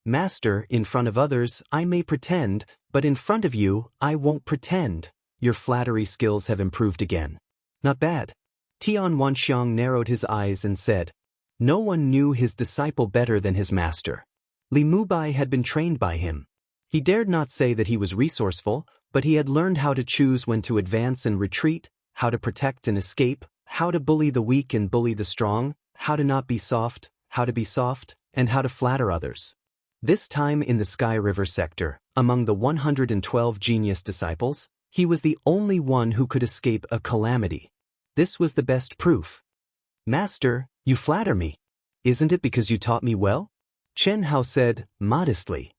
Master, in front of others, I may pretend, but in front of you, I won't pretend. Your flattery skills have improved again. Not bad. Tian Wanxiang narrowed his eyes and said, no one knew his disciple better than his master. Li Mubai had been trained by him. He dared not say that he was resourceful, but he had learned how to choose when to advance and retreat, how to protect and escape, how to bully the weak and bully the strong, how to not be soft, how to be soft, and how to flatter others. This time in the Sky River sector, among the 112 genius disciples, he was the only one who could escape a calamity. This was the best proof. Master, you flatter me. Isn't it because you taught me well? Chen Hao said, modestly.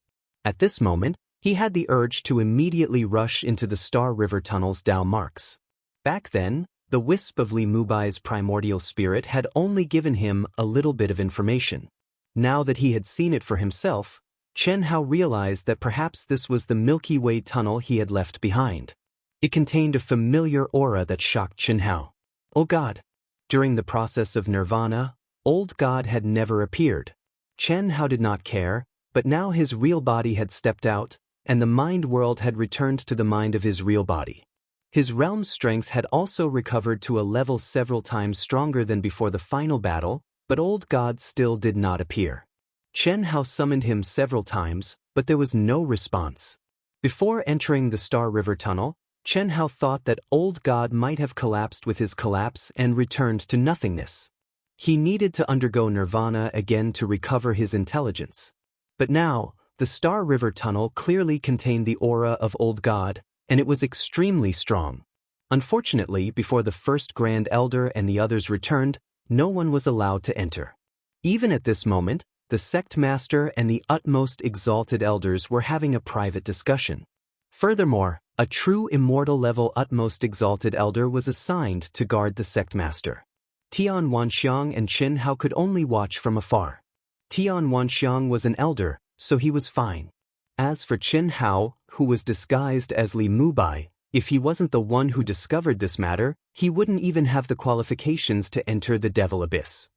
At this moment, he had the urge to immediately rush into the Star River Tunnel's Tao marks. Back then, the wisp of Li Mubai's primordial spirit had only given him a little bit of information. Now that he had seen it for himself, Chen Hao realized that perhaps this was the Milky Way tunnel he had left behind. It contained a familiar aura that shocked Chen Hao. Oh God! During the process of nirvana, old God had never appeared. Chen Hao did not care, but now his real body had stepped out, and the mind world had returned to the mind of his real body. His realm's strength had also recovered to a level several times stronger than before the final battle, but old God still did not appear. Chen Hao summoned him several times, but there was no response. Before entering the Star River Tunnel, Chen Hao thought that old God might have collapsed with his collapse and returned to nothingness. He needed to undergo nirvana again to recover his intelligence. But now, the Star River Tunnel clearly contained the aura of old God, and it was extremely strong. Unfortunately, before the first Grand Elder and the others returned, no one was allowed to enter. Even at this moment, the sect master and the utmost exalted elders were having a private discussion. Furthermore, a true immortal level utmost exalted elder was assigned to guard the sect master. Tian Wanxiang and Chen Hao could only watch from afar. Tian Wanxiang was an elder, so he was fine. As for Chen Hao, who was disguised as Li Mubai, if he wasn't the one who discovered this matter, he wouldn't even have the qualifications to enter the Devil Abyss.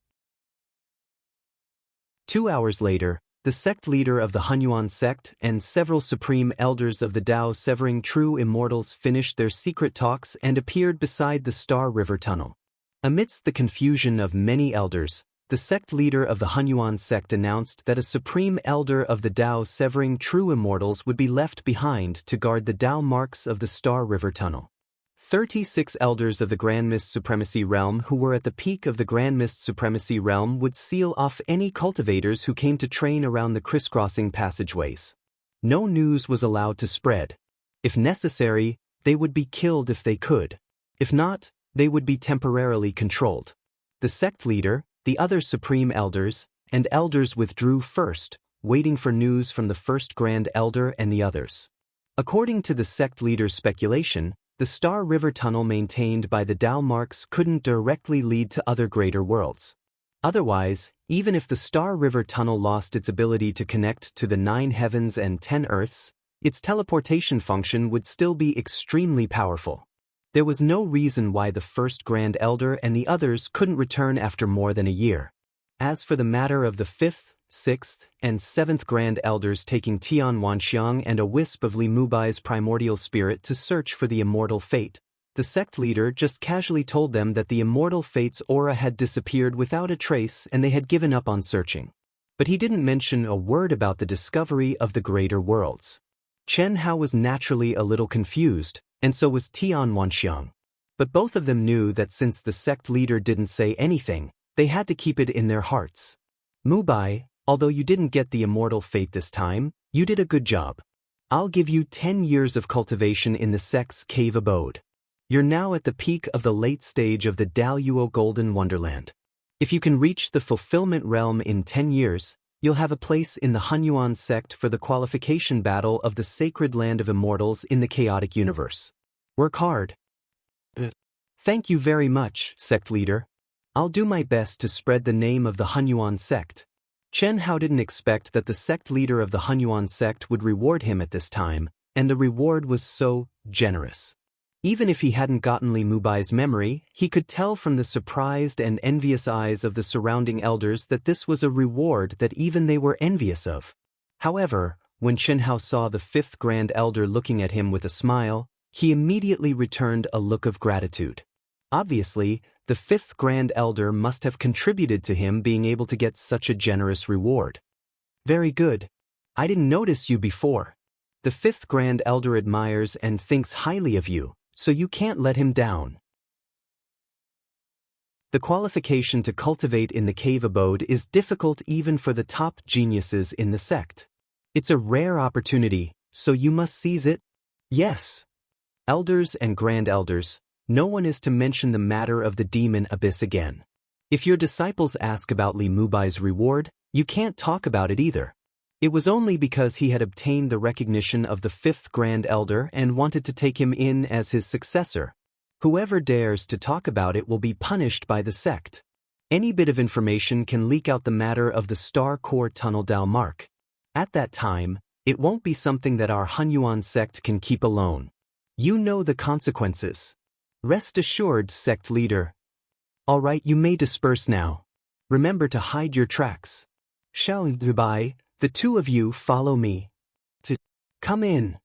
2 hours later, the sect leader of the Hunyuan sect and several supreme elders of the Dao Severing True Immortals finished their secret talks and appeared beside the Star River Tunnel. Amidst the confusion of many elders, the sect leader of the Hunyuan sect announced that a supreme elder of the Dao Severing True Immortals would be left behind to guard the Dao marks of the Star River Tunnel. 36 elders of the Grand Mist Supremacy Realm who were at the peak of the Grand Mist Supremacy Realm would seal off any cultivators who came to train around the crisscrossing passageways. No news was allowed to spread. If necessary, they would be killed if they could. If not, they would be temporarily controlled. The sect leader, the other supreme elders, and elders withdrew first, waiting for news from the first Grand Elder and the others. According to the sect leader's speculation, the Star River Tunnel maintained by the Dao marks couldn't directly lead to other greater worlds. Otherwise, even if the Star River Tunnel lost its ability to connect to the 9 heavens and 10 earths, its teleportation function would still be extremely powerful. There was no reason why the first Grand Elder and the others couldn't return after more than a year. As for the matter of the 5th, 6th, and 7th Grand Elders taking Tian Wanxiang and a wisp of Li Mubai's primordial spirit to search for the immortal fate, the sect leader just casually told them that the immortal fate's aura had disappeared without a trace and they had given up on searching. But he didn't mention a word about the discovery of the greater worlds. Chen Hao was naturally a little confused, and so was Tian Wanxiang. But both of them knew that since the sect leader didn't say anything, they had to keep it in their hearts. Mubai, although you didn't get the immortal fate this time, you did a good job. I'll give you 10 years of cultivation in the sect's cave abode. You're now at the peak of the late stage of the Daoyuo Golden Wonderland. If you can reach the fulfillment realm in 10 years, you'll have a place in the Hunyuan sect for the qualification battle of the sacred land of immortals in the chaotic universe. Work hard. Thank you very much, sect leader. I'll do my best to spread the name of the Hunyuan sect. Chen Hao didn't expect that the sect leader of the Hunyuan sect would reward him at this time, and the reward was so generous. Even if he hadn't gotten Li Mubai's memory, he could tell from the surprised and envious eyes of the surrounding elders that this was a reward that even they were envious of. However, when Chen Hao saw the 5th Grand Elder looking at him with a smile, he immediately returned a look of gratitude. Obviously, the 5th Grand Elder must have contributed to him being able to get such a generous reward. Very good. I didn't notice you before. The 5th Grand Elder admires and thinks highly of you, so you can't let him down. The qualification to cultivate in the cave abode is difficult even for the top geniuses in the sect. It's a rare opportunity, so you must seize it. Yes. Elders and Grand Elders, no one is to mention the matter of the demon abyss again. If your disciples ask about Li Mubai's reward, you can't talk about it either. It was only because he had obtained the recognition of the 5th Grand Elder and wanted to take him in as his successor. Whoever dares to talk about it will be punished by the sect. Any bit of information can leak out the matter of the Star Core Tunnel Dao mark. At that time, it won't be something that our Hunyuan sect can keep alone. You know the consequences. Rest assured, sect leader. All right, you may disperse now. Remember to hide your tracks. Xiao Dubai, the two of you follow me. To come in.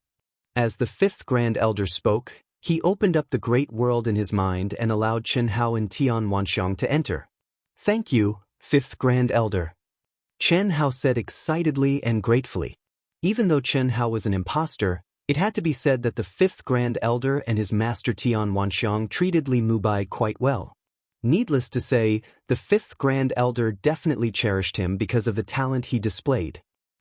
As the fifth Grand Elder spoke, he opened up the great world in his mind and allowed Chen Hao and Tian Wanxiang to enter. Thank you, fifth Grand Elder. Chen Hao said excitedly and gratefully. Even though Chen Hao was an imposter, it had to be said that the fifth Grand Elder and his master Tian Wanxiang treated Li Mubai quite well. Needless to say, the fifth Grand Elder definitely cherished him because of the talent he displayed.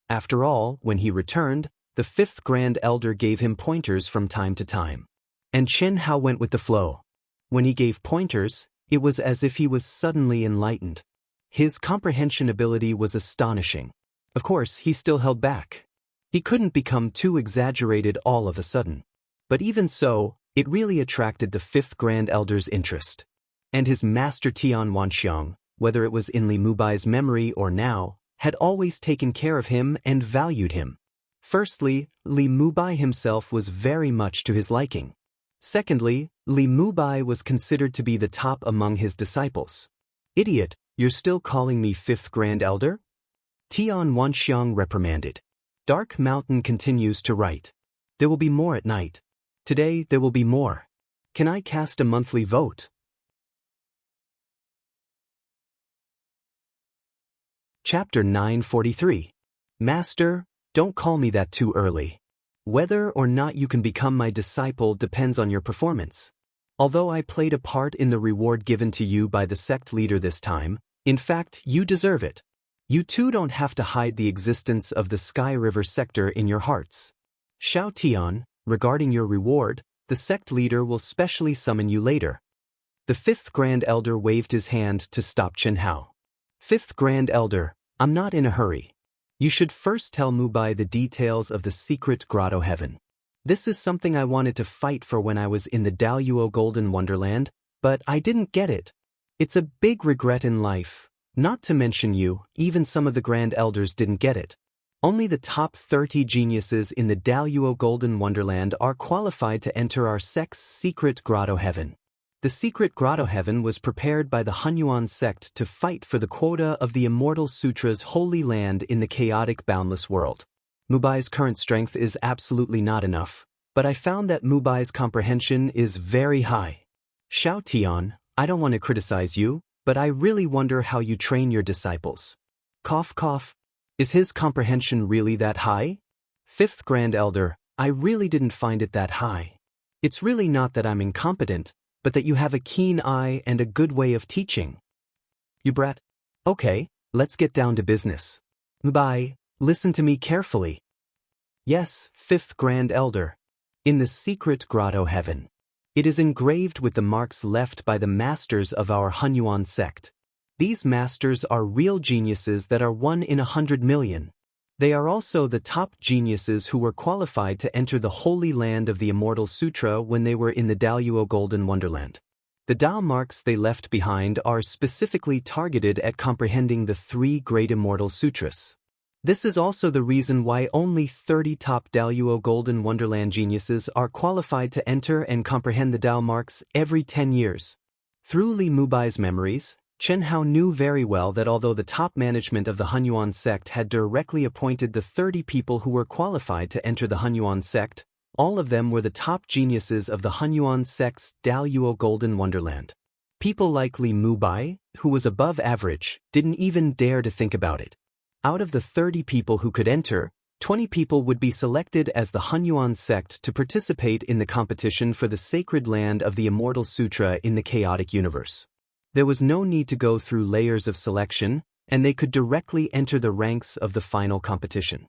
After all, when he returned, the fifth Grand Elder gave him pointers from time to time. And Chen Hao went with the flow. When he gave pointers, it was as if he was suddenly enlightened. His comprehension ability was astonishing. Of course, he still held back. He couldn't become too exaggerated all of a sudden. But even so, it really attracted the fifth Grand Elder's interest. And his master Tian Wanxiang, whether it was in Li Mubai's memory or now, had always taken care of him and valued him. Firstly, Li Mubai himself was very much to his liking. Secondly, Li Mubai was considered to be the top among his disciples. Idiot, you're still calling me fifth Grand Elder? Tian Wanxiang reprimanded. Dark Mountain continues to write. There will be more at night. Today there will be more. Can I cast a monthly vote? Chapter 943. Master, don't call me that too early. Whether or not you can become my disciple depends on your performance. Although I played a part in the reward given to you by the sect leader this time, in fact, you deserve it. You too don't have to hide the existence of the Sky River sector in your hearts. Xiao Tian, regarding your reward, the sect leader will specially summon you later. The fifth Grand Elder waved his hand to stop Chen Hao. Fifth Grand Elder, I'm not in a hurry. You should first tell Mubai the details of the secret grotto heaven. This is something I wanted to fight for when I was in the Daoist Golden Wonderland, but I didn't get it. It's a big regret in life. Not to mention you, even some of the Grand Elders didn't get it. Only the top 30 geniuses in the Daoist Golden Wonderland are qualified to enter our sect's secret grotto heaven. The secret grotto heaven was prepared by the Hunyuan sect to fight for the quota of the Immortal Sutra's holy land in the chaotic boundless world. Mubai's current strength is absolutely not enough, but I found that Mubai's comprehension is very high. Xiao Tian, I don't want to criticize you, but I really wonder how you train your disciples. Cough cough. Is his comprehension really that high? Fifth Grand Elder, I really didn't find it that high. It's really not that I'm incompetent, but that you have a keen eye and a good way of teaching. You brat. Okay, let's get down to business. Mubai, listen to me carefully. Yes, fifth Grand Elder. In the secret grotto heaven. It is engraved with the marks left by the masters of our Hunyuan sect. These masters are real geniuses that are 1 in 100 million. They are also the top geniuses who were qualified to enter the holy land of the Immortal Sutra when they were in the Daoist Golden Wonderland. The Dao marks they left behind are specifically targeted at comprehending the 3 great Immortal Sutras. This is also the reason why only 30 top Daoist Golden Wonderland geniuses are qualified to enter and comprehend the Dao marks every 10 years. Through Li Mubai's memories, Chen Hao knew very well that although the top management of the Hunyuan sect had directly appointed the 30 people who were qualified to enter the Hunyuan sect, all of them were the top geniuses of the Hunyuan sect's Daoist Golden Wonderland. People like Li Mubai, who was above average, didn't even dare to think about it. Out of the 30 people who could enter, 20 people would be selected as the Hunyuan sect to participate in the competition for the sacred land of the Immortal Sutra in the chaotic universe. There was no need to go through layers of selection, and they could directly enter the ranks of the final competition.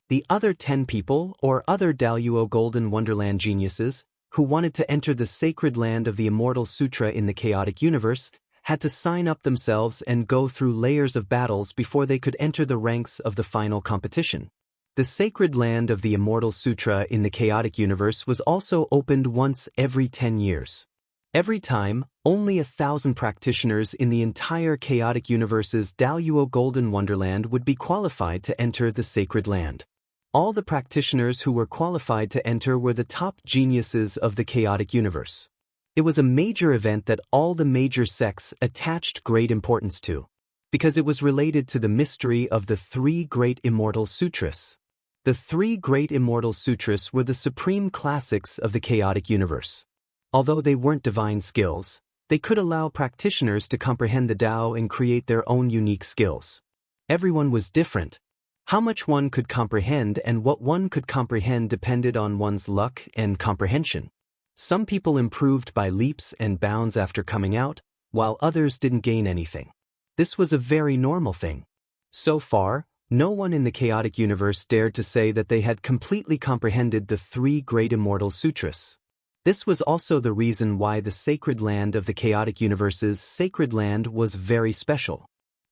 The other 10 people, or other Daoist Golden Wonderland geniuses, who wanted to enter the sacred land of the Immortal Sutra in the chaotic universe, had to sign up themselves and go through layers of battles before they could enter the ranks of the final competition. The sacred land of the Immortal Sutra in the chaotic universe was also opened once every 10 years. Every time, only 1,000 practitioners in the entire chaotic universe's Daoist Golden Wonderland would be qualified to enter the sacred land. All the practitioners who were qualified to enter were the top geniuses of the chaotic universe. It was a major event that all the major sects attached great importance to, because it was related to the mystery of the three great Immortal Sutras. The three great Immortal Sutras were the supreme classics of the chaotic universe. Although they weren't divine skills, they could allow practitioners to comprehend the Tao and create their own unique skills. Everyone was different. How much one could comprehend and what one could comprehend depended on one's luck and comprehension. Some people improved by leaps and bounds after coming out, while others didn't gain anything. This was a very normal thing. So far, no one in the chaotic universe dared to say that they had completely comprehended the three great Immortal Sutras. This was also the reason why the sacred land of the chaotic universe's sacred land was very special.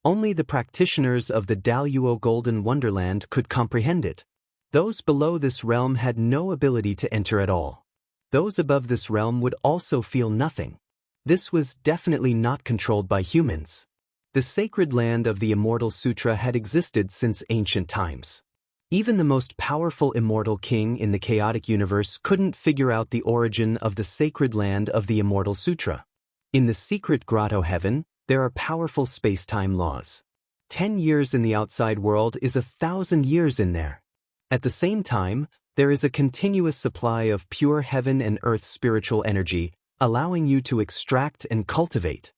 Only the practitioners of the Daoist Golden Wonderland could comprehend it. Those below this realm had no ability to enter at all. Those above this realm would also feel nothing. This was definitely not controlled by humans. The sacred land of the Immortal Sutra had existed since ancient times. Even the most powerful immortal king in the chaotic universe couldn't figure out the origin of the sacred land of the Immortal Sutra. In the secret grotto heaven, there are powerful space-time laws. 10 years in the outside world is 1,000 years in there. At the same time, there is a continuous supply of pure heaven and earth spiritual energy, allowing you to extract and cultivate.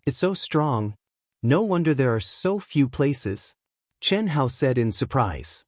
It's so strong. No wonder there are so few places, Chen Hao said in surprise.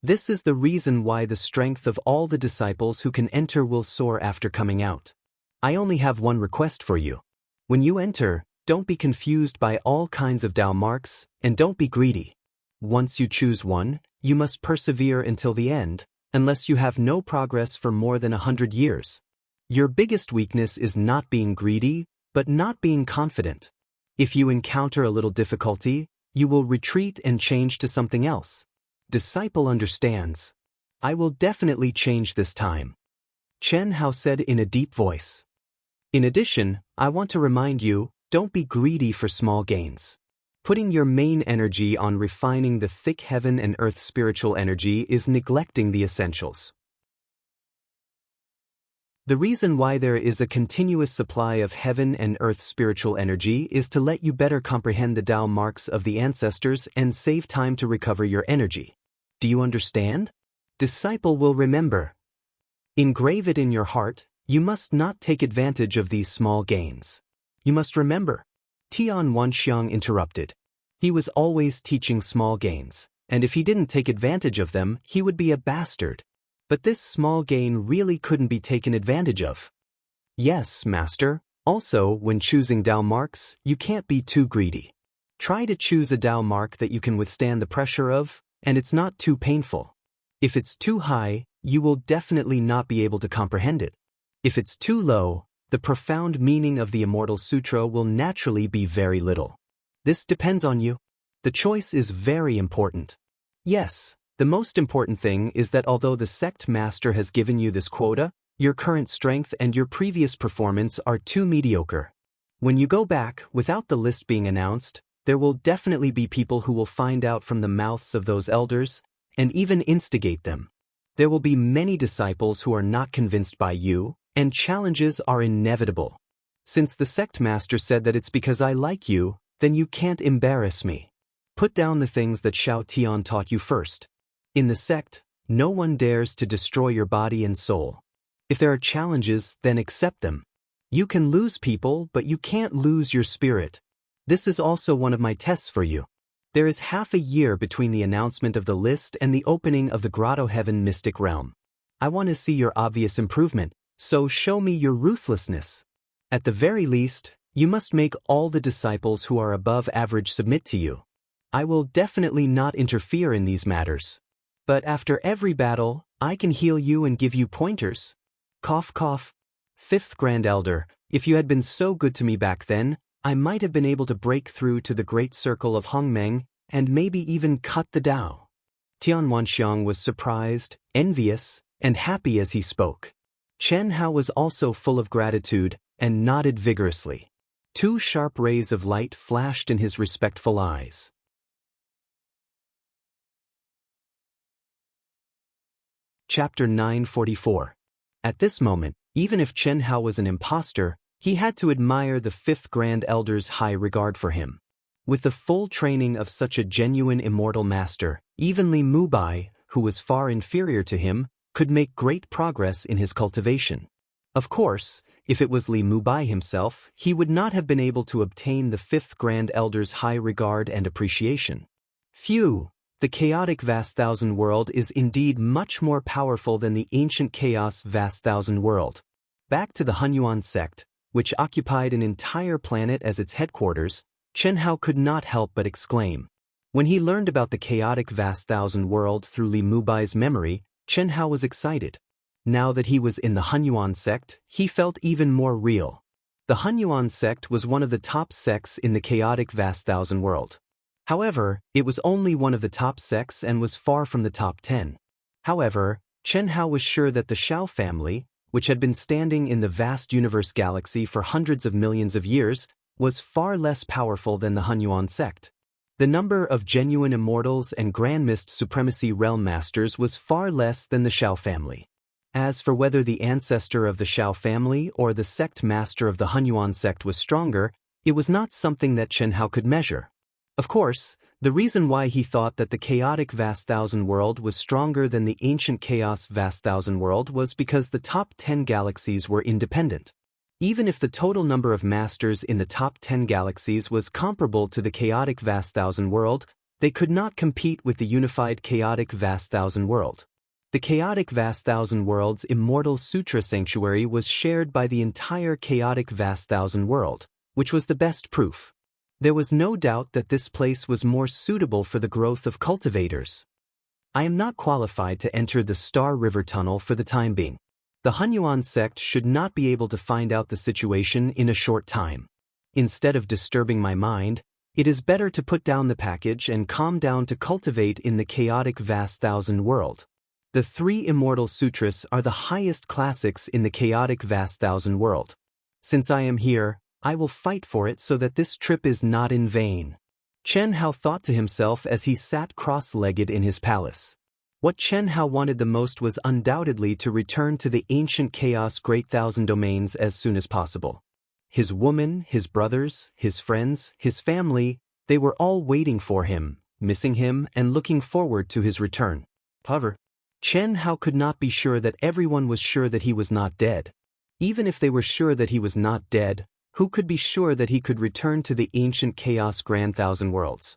This is the reason why the strength of all the disciples who can enter will soar after coming out. I only have one request for you. When you enter, don't be confused by all kinds of Tao marks, and don't be greedy. Once you choose one, you must persevere until the end, unless you have no progress for more than 100 years. Your biggest weakness is not being greedy, but not being confident. If you encounter a little difficulty, you will retreat and change to something else. Disciple understands. I will definitely change this time, Chen Hao said in a deep voice. In addition, I want to remind you, don't be greedy for small gains. Putting your main energy on refining the thick heaven and earth spiritual energy is neglecting the essentials. The reason why there is a continuous supply of heaven and earth spiritual energy is to let you better comprehend the Tao marks of the ancestors and save time to recover your energy. Do you understand? Disciple will remember. Engrave it in your heart. You must not take advantage of these small gains. You must remember. Tian Wanxiang interrupted. He was always teaching small gains, and if he didn't take advantage of them, he would be a bastard. But this small gain really couldn't be taken advantage of. Yes, master. Also, when choosing Tao marks, you can't be too greedy. Try to choose a Tao mark that you can withstand the pressure of, and it's not too painful. If it's too high, you will definitely not be able to comprehend it. If it's too low, the profound meaning of the Immortal Sutra will naturally be very little. This depends on you. The choice is very important. Yes. The most important thing is that although the sect master has given you this quota, your current strength and your previous performance are too mediocre. When you go back, without the list being announced, there will definitely be people who will find out from the mouths of those elders, and even instigate them. There will be many disciples who are not convinced by you, and challenges are inevitable. Since the sect master said that it's because I like you, then you can't embarrass me. Put down the things that Xiao Tian taught you first. In the sect, no one dares to destroy your body and soul. If there are challenges, then accept them. You can lose people, but you can't lose your spirit. This is also one of my tests for you. There is half a year between the announcement of the list and the opening of the Grotto Heaven Mystic Realm. I want to see your obvious improvement, so show me your ruthlessness. At the very least, you must make all the disciples who are above average submit to you. I will definitely not interfere in these matters. But after every battle, I can heal you and give you pointers. Cough cough. Fifth Grand Elder, if you had been so good to me back then, I might have been able to break through to the great circle of Hongmeng and maybe even cut the Tao. Tian Wanxiang was surprised, envious, and happy as he spoke. Chen Hao was also full of gratitude and nodded vigorously. 2 sharp rays of light flashed in his respectful eyes. Chapter 944. At this moment, even if Chen Hao was an impostor, he had to admire the fifth Grand Elder's high regard for him. With the full training of such a genuine immortal master, even Li Mubai, who was far inferior to him, could make great progress in his cultivation. Of course, if it was Li Mubai himself, he would not have been able to obtain the fifth Grand Elder's high regard and appreciation. Phew! The chaotic vast thousand world is indeed much more powerful than the ancient chaos vast thousand world. Back to the Hunyuan sect, which occupied an entire planet as its headquarters, Chen Hao could not help but exclaim. When he learned about the chaotic vast thousand world through Li Mubai's memory, Chen Hao was excited. Now that he was in the Hunyuan sect, he felt even more real. The Hunyuan sect was one of the top sects in the chaotic vast thousand world. However, it was only one of the top sects and was far from the top 10. However, Chen Hao was sure that the Shao family, which had been standing in the vast universe galaxy for hundreds of millions of years, was far less powerful than the Hunyuan sect. The number of genuine immortals and Grand Mist Supremacy Realm Masters was far less than the Shao family. As for whether the ancestor of the Shao family or the sect master of the Hunyuan sect was stronger, it was not something that Chen Hao could measure. Of course, the reason why he thought that the chaotic vast thousand world was stronger than the ancient chaos vast thousand world was because the top 10 galaxies were independent. Even if the total number of masters in the top 10 galaxies was comparable to the chaotic vast thousand world, they could not compete with the unified chaotic vast thousand world. The chaotic vast thousand world's Immortal Sutra Sanctuary was shared by the entire chaotic vast thousand world, which was the best proof. There was no doubt that this place was more suitable for the growth of cultivators. I am not qualified to enter the Star River Tunnel for the time being. The Hunyuan sect should not be able to find out the situation in a short time. Instead of disturbing my mind, it is better to put down the package and calm down to cultivate in the chaotic vast thousand world. The three Immortal Sutras are the highest classics in the chaotic vast thousand world. Since I am here, I will fight for it so that this trip is not in vain. Chen Hao thought to himself as he sat cross-legged in his palace. What Chen Hao wanted the most was undoubtedly to return to the ancient chaos great thousand domains as soon as possible. His woman, his brothers, his friends, his family, they were all waiting for him, missing him and looking forward to his return. However, Chen Hao could not be sure that everyone was sure that he was not dead. Even if they were sure that he was not dead, who could be sure that he could return to the ancient chaos grand thousand worlds?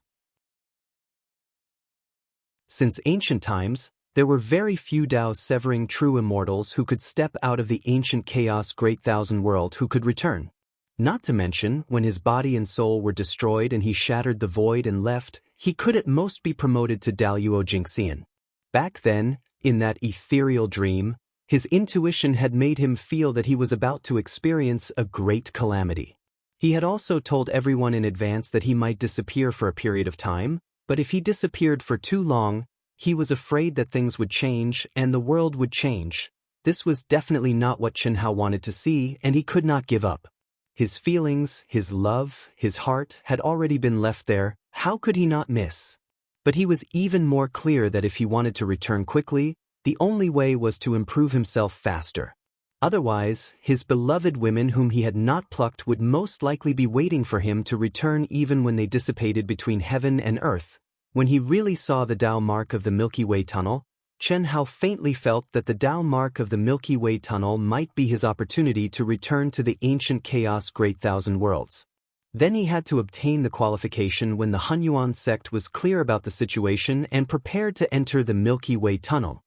Since ancient times, there were very few Dao-severing true immortals who could step out of the ancient chaos great thousand world who could return. Not to mention, when his body and soul were destroyed and he shattered the void and left, he could at most be promoted to Daoist Jingxian. Back then, in that ethereal dream, his intuition had made him feel that he was about to experience a great calamity. He had also told everyone in advance that he might disappear for a period of time, but if he disappeared for too long, he was afraid that things would change and the world would change. This was definitely not what Chen Hao wanted to see, and he could not give up. His feelings, his love, his heart had already been left there. How could he not miss? But he was even more clear that if he wanted to return quickly, the only way was to improve himself faster. Otherwise, his beloved women whom he had not plucked would most likely be waiting for him to return even when they dissipated between heaven and earth. When he really saw the Dao mark of the Milky Way tunnel, Chen Hao faintly felt that the Dao mark of the Milky Way tunnel might be his opportunity to return to the ancient chaos great thousand worlds. Then he had to obtain the qualification when the Hunyuan sect was clear about the situation and prepared to enter the Milky Way tunnel.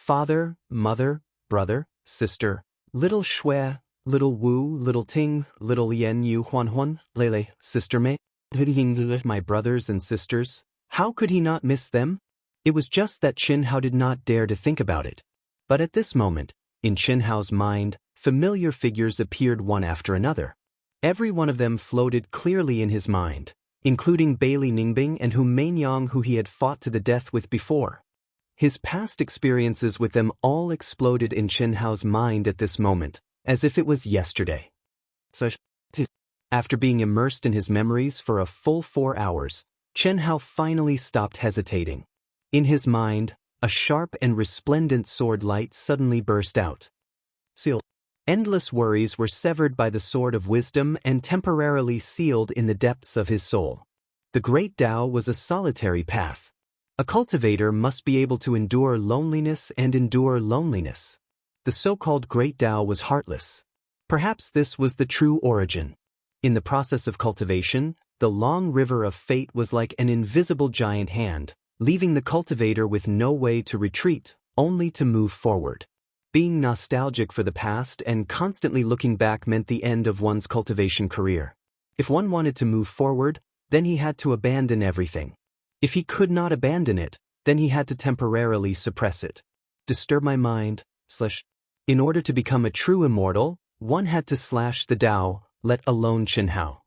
Father, mother, brother, sister, little Shui, little Wu, little Ting, little Yen Yu Huan Huan, Lele, sister Mei, my brothers and sisters, how could he not miss them? It was just that Chen Hao did not dare to think about it. But at this moment, in Chen Hao's mind, familiar figures appeared one after another. Every one of them floated clearly in his mind, including Bailey Ningbing and Hu Meinyang, who he had fought to the death with before. His past experiences with them all exploded in Chen Hao's mind at this moment, as if it was yesterday. After being immersed in his memories for a full 4 hours, Chen Hao finally stopped hesitating. In his mind, A sharp and resplendent sword light suddenly burst out. Seal. Endless worries were severed by the sword of wisdom and temporarily sealed in the depths of his soul. The great Tao was a solitary path. A cultivator must be able to endure loneliness and endure loneliness. The so-called great Tao was heartless. Perhaps this was the true origin. In the process of cultivation, the long river of fate was like an invisible giant hand, leaving the cultivator with no way to retreat, only to move forward. Being nostalgic for the past and constantly looking back meant the end of one's cultivation career. If one wanted to move forward, then he had to abandon everything. If he could not abandon it, then he had to temporarily suppress it. Disturb my mind, / In order to become a true immortal, one had to slash the Tao, let alone Chen-Hao.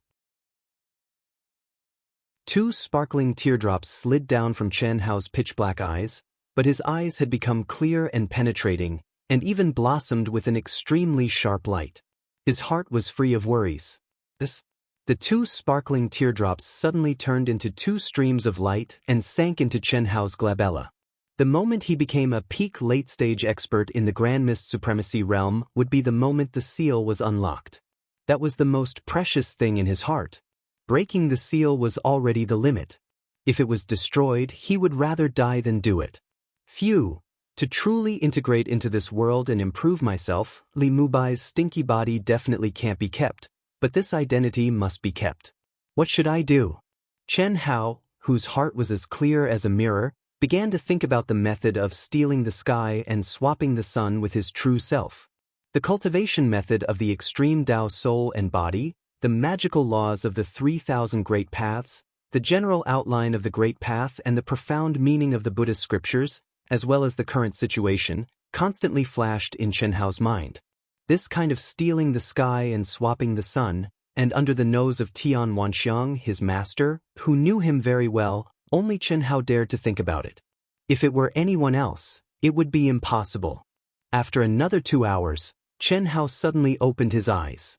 2 sparkling teardrops slid down from Chen-Hao's pitch-black eyes, but his eyes had become clear and penetrating, and even blossomed with an extremely sharp light. His heart was free of worries. The 2 sparkling teardrops suddenly turned into 2 streams of light and sank into Chen-Hao's glabella. The moment he became a peak late-stage expert in the Grand Mist Supremacy realm would be the moment the seal was unlocked. That was the most precious thing in his heart. Breaking the seal was already the limit. If it was destroyed, he would rather die than do it. Phew! To truly integrate into this world and improve myself, Li Mubai's stinky body definitely can't be kept, but this identity must be kept. What should I do? Chen-Hao, whose heart was as clear as a mirror, began to think about the method of stealing the sky and swapping the sun with his true self. The cultivation method of the extreme Tao soul and body, the magical laws of the 3,000 great paths, the general outline of the great path and the profound meaning of the Buddhist scriptures, as well as the current situation, constantly flashed in Chen-Hao's mind. This kind of stealing the sky and swapping the sun, and under the nose of Tian Wanxiang, his master, who knew him very well, only Chen-Hao dared to think about it. If it were anyone else, it would be impossible. After another 2 hours, Chen-Hao suddenly opened his eyes.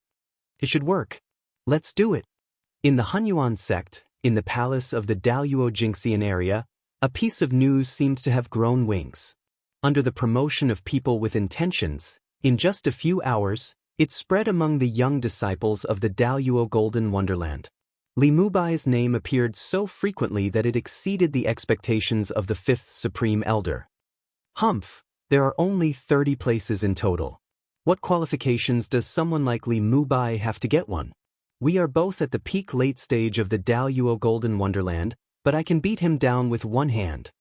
It should work. Let's do it. In the Hunyuan sect, in the palace of the Daoist Jingxian area, a piece of news seemed to have grown wings. Under the promotion of people with intentions, in just a few hours, it spread among the young disciples of the Daoist Golden Wonderland. Li Mubai's name appeared so frequently that it exceeded the expectations of the 5th Supreme Elder. Humph, there are only 30 places in total. What qualifications does someone like Li Mubai have to get one? We are both at the peak late stage of the Daoist Golden Wonderland, but I can beat him down with one hand.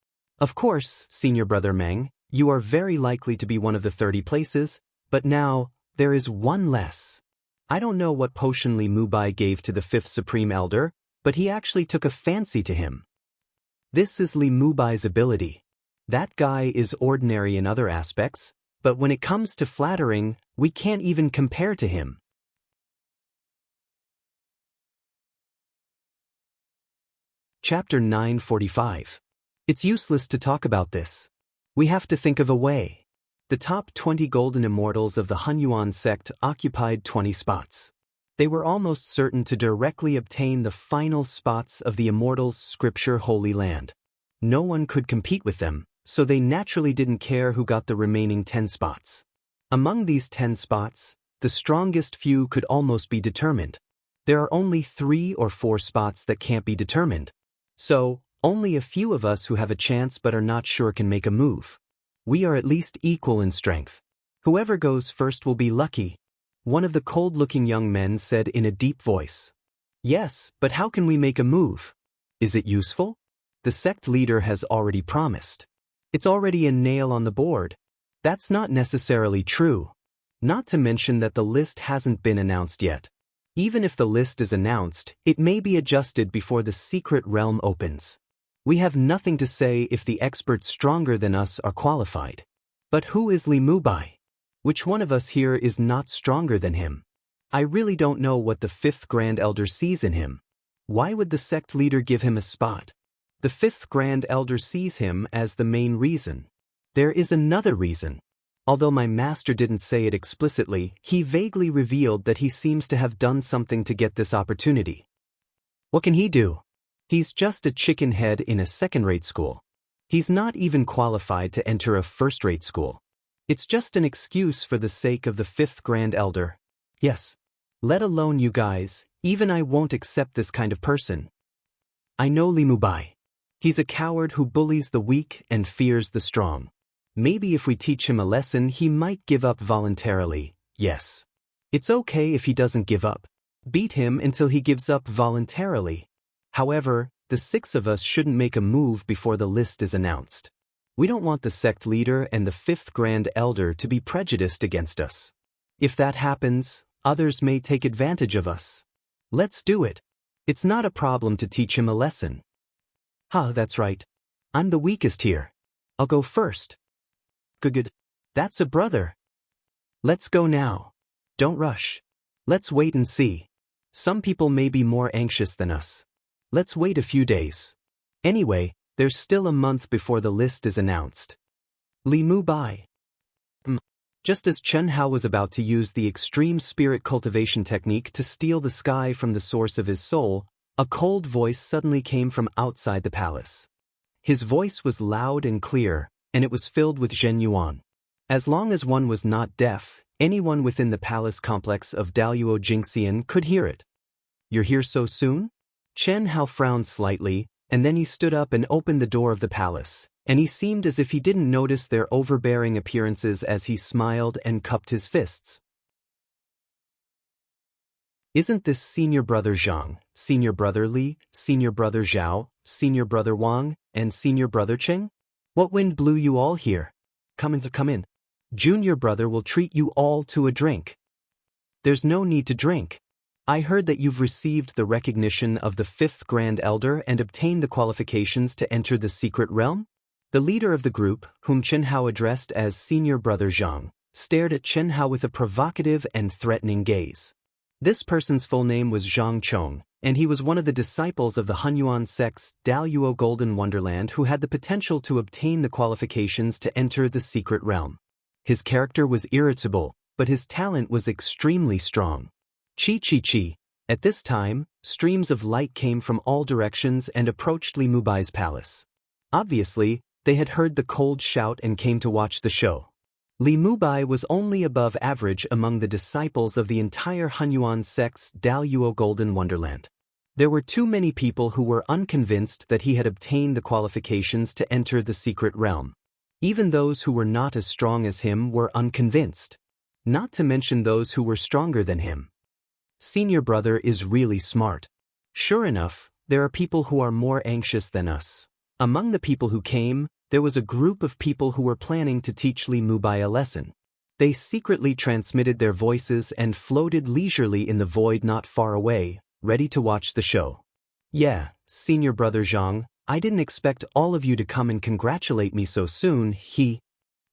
Of course, Senior Brother Meng, you are very likely to be one of the 30 places, but now, there is one less. I don't know what potion Li Mubai gave to the 5th Supreme Elder, but he actually took a fancy to him. This is Li Mubai's ability. That guy is ordinary in other aspects, but when it comes to flattering, we can't even compare to him. Chapter 945. It's useless to talk about this. We have to think of a way. The top 20 golden immortals of the Hunyuan sect occupied 20 spots. They were almost certain to directly obtain the final spots of the immortals' scripture Holy Land. No one could compete with them, so they naturally didn't care who got the remaining 10 spots. Among these 10 spots, the strongest few could almost be determined. There are only 3 or 4 spots that can't be determined. So, only a few of us who have a chance but are not sure can make a move. We are at least equal in strength. Whoever goes first will be lucky. One of the cold-looking young men said in a deep voice. Yes, but how can we make a move? Is it useful? The sect leader has already promised. It's already a nail on the board. That's not necessarily true. Not to mention that the list hasn't been announced yet. Even if the list is announced, it may be adjusted before the secret realm opens. We have nothing to say if the experts stronger than us are qualified. But who is Li Mubai? Which one of us here is not stronger than him? I really don't know what the 5th Grand Elder sees in him. Why would the sect leader give him a spot? The 5th Grand Elder sees him as the main reason. There is another reason. Although my master didn't say it explicitly, he vaguely revealed that he seems to have done something to get this opportunity. What can he do? He's just a chicken head in a second-rate school. He's not even qualified to enter a first-rate school. It's just an excuse for the sake of the fifth Grand Elder. Yes. Let alone you guys, even I won't accept this kind of person. I know Li Mubai. He's a coward who bullies the weak and fears the strong. Maybe if we teach him a lesson he might give up voluntarily, yes. It's okay if he doesn't give up. Beat him until he gives up voluntarily. However, the 6 of us shouldn't make a move before the list is announced. We don't want the sect leader and the 5th Grand Elder to be prejudiced against us. If that happens, others may take advantage of us. Let's do it. It's not a problem to teach him a lesson. That's right. I'm the weakest here. I'll go first. Good. That's a brother. Let's go now. Don't rush. Let's wait and see. Some people may be more anxious than us. Let's wait a few days. Anyway, there's still a month before the list is announced. Li Mubai. Just as Chen Hao was about to use the extreme spirit cultivation technique to steal the sky from the source of his soul, a cold voice suddenly came from outside the palace. His voice was loud and clear, and it was filled with Zhen Yuan. As long as one was not deaf, anyone within the palace complex of Daoist Jingxian could hear it. You're here so soon? Chen Hao frowned slightly, and then he stood up and opened the door of the palace, and he seemed as if he didn't notice their overbearing appearances as he smiled and cupped his fists. Isn't this senior brother Zhang, senior brother Li, senior brother Zhao, senior brother Wang, and senior brother Cheng? What wind blew you all here? Come in. Junior brother will treat you all to a drink. There's no need to drink. I heard that you've received the recognition of the 5th Grand Elder and obtained the qualifications to enter the secret realm? The leader of the group, whom Chen Hao addressed as Senior Brother Zhang, stared at Chen Hao with a provocative and threatening gaze. This person's full name was Zhang Chong, and he was one of the disciples of the Hunyuan sect's Daoist Golden Wonderland who had the potential to obtain the qualifications to enter the secret realm. His character was irritable, but his talent was extremely strong. Chi. At this time, streams of light came from all directions and approached Li Mubai's palace. Obviously, they had heard the cold shout and came to watch the show. Li Mubai was only above average among the disciples of the entire Hunyuan sect's Daoist Golden Wonderland. There were too many people who were unconvinced that he had obtained the qualifications to enter the secret realm. Even those who were not as strong as him were unconvinced. Not to mention those who were stronger than him. Senior brother is really smart. Sure enough, there are people who are more anxious than us. Among the people who came, there was a group of people who were planning to teach Li Mubai a lesson. They secretly transmitted their voices and floated leisurely in the void not far away, ready to watch the show. Yeah, Senior Brother Zhang, I didn't expect all of you to come and congratulate me so soon,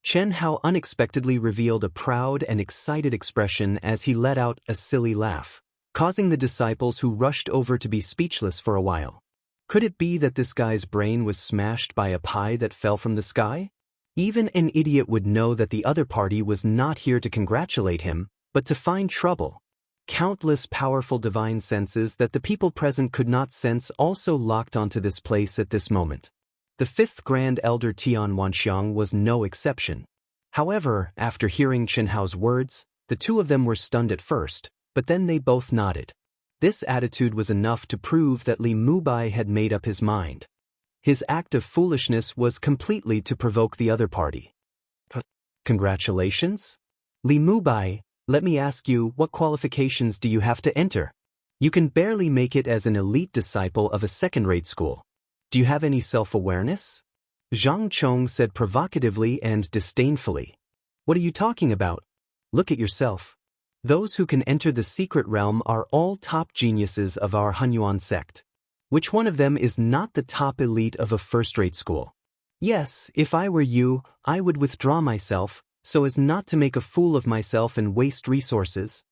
Chen Hao unexpectedly revealed a proud and excited expression as he let out a silly laugh, causing the disciples who rushed over to be speechless for a while. Could it be that this guy's brain was smashed by a pie that fell from the sky? Even an idiot would know that the other party was not here to congratulate him, but to find trouble. Countless powerful divine senses that the people present could not sense also locked onto this place at this moment. The 5th Grand Elder Tian Wanxiang was no exception. However, after hearing Chen Hao's words, the two of them were stunned at first, but then they both nodded. This attitude was enough to prove that Li Mubai had made up his mind. His act of foolishness was completely to provoke the other party. Congratulations? Li Mubai, let me ask you, what qualifications do you have to enter? You can barely make it as an elite disciple of a second-rate school. Do you have any self-awareness? Zhang Chong said provocatively and disdainfully. What are you talking about? Look at yourself. Those who can enter the secret realm are all top geniuses of our Hunyuan sect. Which one of them is not the top elite of a first-rate school? Yes, if I were you, I would withdraw myself, so as not to make a fool of myself and waste resources.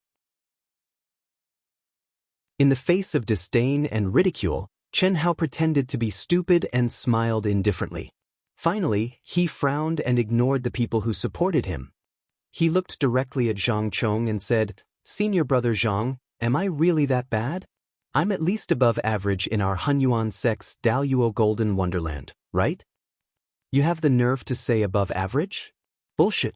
In the face of disdain and ridicule, Chen Hao pretended to be stupid and smiled indifferently. Finally, he frowned and ignored the people who supported him. He looked directly at Zhang Chong and said, Senior Brother Zhang, am I really that bad? I'm at least above average in our Hunyuan sect's Daoist Golden Wonderland, right? You have the nerve to say above average? Bullshit.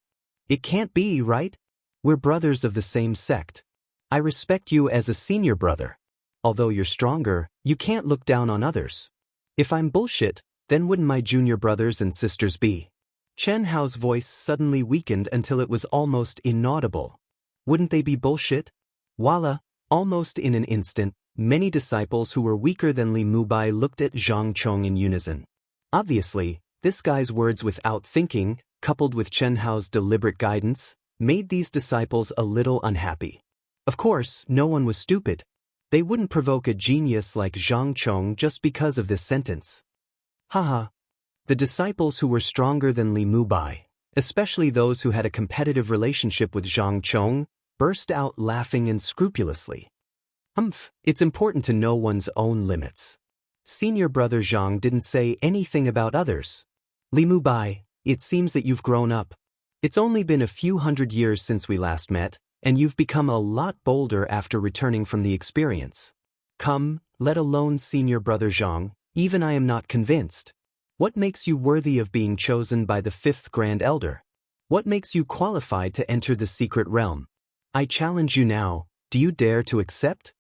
It can't be, right? We're brothers of the same sect. I respect you as a senior brother. Although you're stronger, you can't look down on others. If I'm bullshit, then wouldn't my junior brothers and sisters be? Chen Hao's voice suddenly weakened until it was almost inaudible. Wouldn't they be bullshit? Voila! Almost in an instant, many disciples who were weaker than Li Mubai looked at Zhang Chong in unison. Obviously, this guy's words without thinking, coupled with Chen Hao's deliberate guidance, made these disciples a little unhappy. Of course, no one was stupid. They wouldn't provoke a genius like Zhang Chong just because of this sentence. Haha. The disciples who were stronger than Li Mubai, especially those who had a competitive relationship with Zhang Chong, burst out laughing unscrupulously. It's important to know one's own limits. Senior brother Zhang didn't say anything about others. Li Mubai, it seems that you've grown up. It's only been a few hundred years since we last met, and you've become a lot bolder after returning from the experience. Come, let alone senior brother Zhang, even I am not convinced. What makes you worthy of being chosen by the fifth Grand Elder? What makes you qualified to enter the secret realm? I challenge you now, do you dare to accept?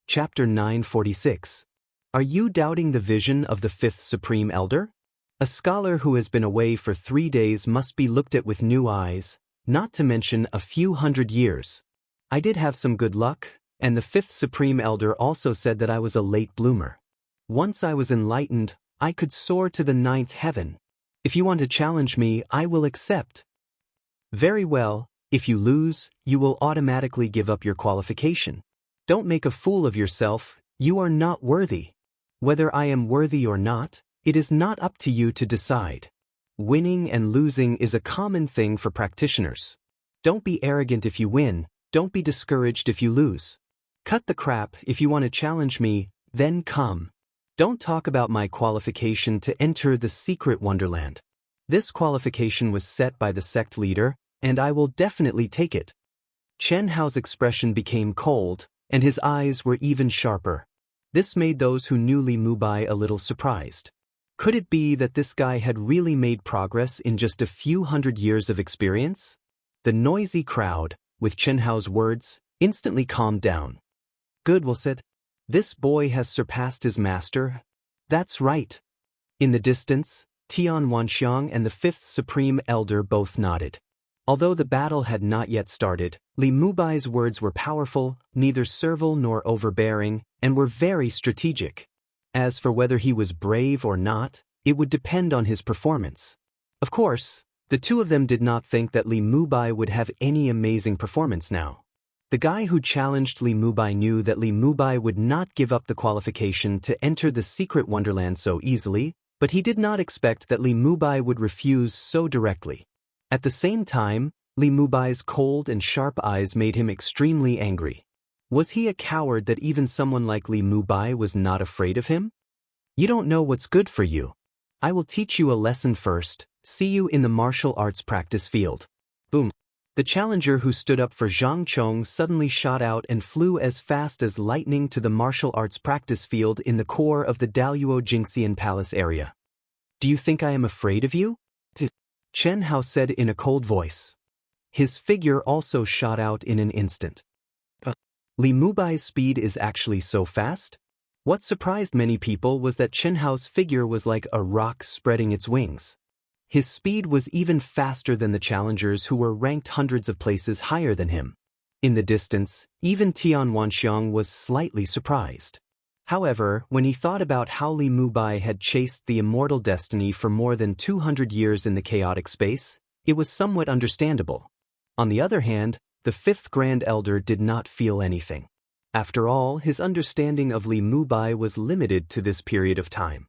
Chapter 946. Are you doubting the vision of the fifth Supreme Elder? A scholar who has been away for 3 days must be looked at with new eyes, not to mention a few hundred years. I did have some good luck, and the fifth Supreme Elder also said that I was a late bloomer. Once I was enlightened, I could soar to the 9th heaven. If you want to challenge me, I will accept. Very well, if you lose, you will automatically give up your qualification. Don't make a fool of yourself, you are not worthy. Whether I am worthy or not, it is not up to you to decide. Winning and losing is a common thing for practitioners. Don't be arrogant if you win, don't be discouraged if you lose. Cut the crap. If you want to challenge me, then come. Don't talk about my qualification to enter the secret wonderland. This qualification was set by the sect leader, and I will definitely take it. Chen Hao's expression became cold, and his eyes were even sharper. This made those who knew Li Mubai a little surprised. Could it be that this guy had really made progress in just a few hundred years of experience? The noisy crowd, with Chen Hao's words, instantly calmed down. Good, well said. This boy has surpassed his master. That's right. In the distance, Tian Wanxiang and the fifth Supreme Elder both nodded. Although the battle had not yet started, Li Mubai's words were powerful, neither servile nor overbearing, and were very strategic. As for whether he was brave or not, it would depend on his performance. Of course, the two of them did not think that Li Mubai would have any amazing performance now. The guy who challenged Li Mubai knew that Li Mubai would not give up the qualification to enter the secret wonderland so easily, but he did not expect that Li Mubai would refuse so directly. At the same time, Li Mubai's cold and sharp eyes made him extremely angry. Was he a coward that even someone like Li Mubai was not afraid of him? You don't know what's good for you. I will teach you a lesson first. See you in the martial arts practice field. Boom. The challenger who stood up for Zhang Chong suddenly shot out and flew as fast as lightning to the martial arts practice field in the core of the Daoist Jingxian Palace area. Do you think I am afraid of you? Chen Hao said in a cold voice. His figure also shot out in an instant. Li Mubai's speed is actually so fast? What surprised many people was that Chen Hao's figure was like a rock spreading its wings. His speed was even faster than the challengers who were ranked hundreds of places higher than him. In the distance, even Tian Wanxiang was slightly surprised. However, when he thought about how Li Mubai had chased the immortal destiny for more than 200 years in the chaotic space, it was somewhat understandable. On the other hand, the fifth Grand Elder did not feel anything. After all, his understanding of Li Mubai was limited to this period of time.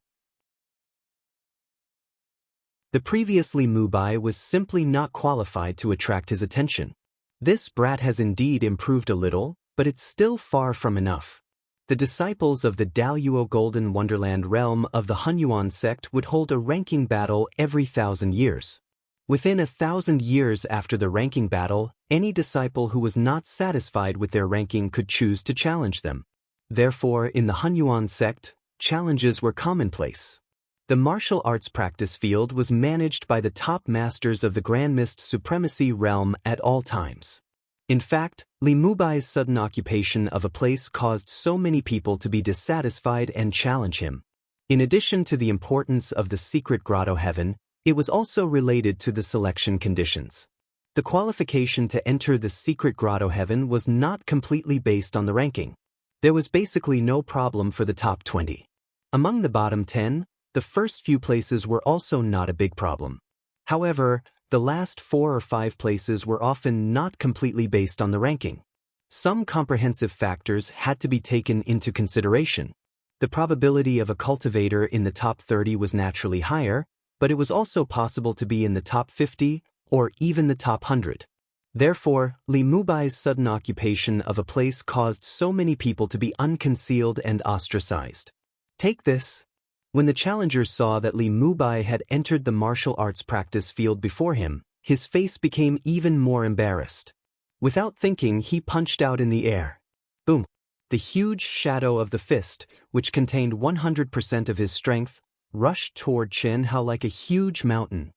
The previous Li Mubai was simply not qualified to attract his attention. This brat has indeed improved a little, but it's still far from enough. The disciples of the Daoist Golden Wonderland realm of the Hunyuan sect would hold a ranking battle every 1,000 years. Within 1,000 years after the ranking battle, any disciple who was not satisfied with their ranking could choose to challenge them. Therefore, in the Hunyuan sect, challenges were commonplace. The martial arts practice field was managed by the top masters of the Grand Mist Supremacy realm at all times. In fact, Li Mubai's sudden occupation of a place caused so many people to be dissatisfied and challenge him. In addition to the importance of the secret grotto heaven, it was also related to the selection conditions. The qualification to enter the secret grotto heaven was not completely based on the ranking. There was basically no problem for the top 20. Among the bottom 10, the first few places were also not a big problem. However, the last 4 or 5 places were often not completely based on the ranking. Some comprehensive factors had to be taken into consideration. The probability of a cultivator in the top 30 was naturally higher, but it was also possible to be in the top 50 or even the top 100. Therefore, Li Mubai's sudden occupation of a place caused so many people to be unconcealed and ostracized. Take this. When the challengers saw that Li Mubai had entered the martial arts practice field before him, his face became even more embarrassed. Without thinking, he punched out in the air. Boom! The huge shadow of the fist, which contained 100% of his strength, rushed toward Chen Hao like a huge mountain.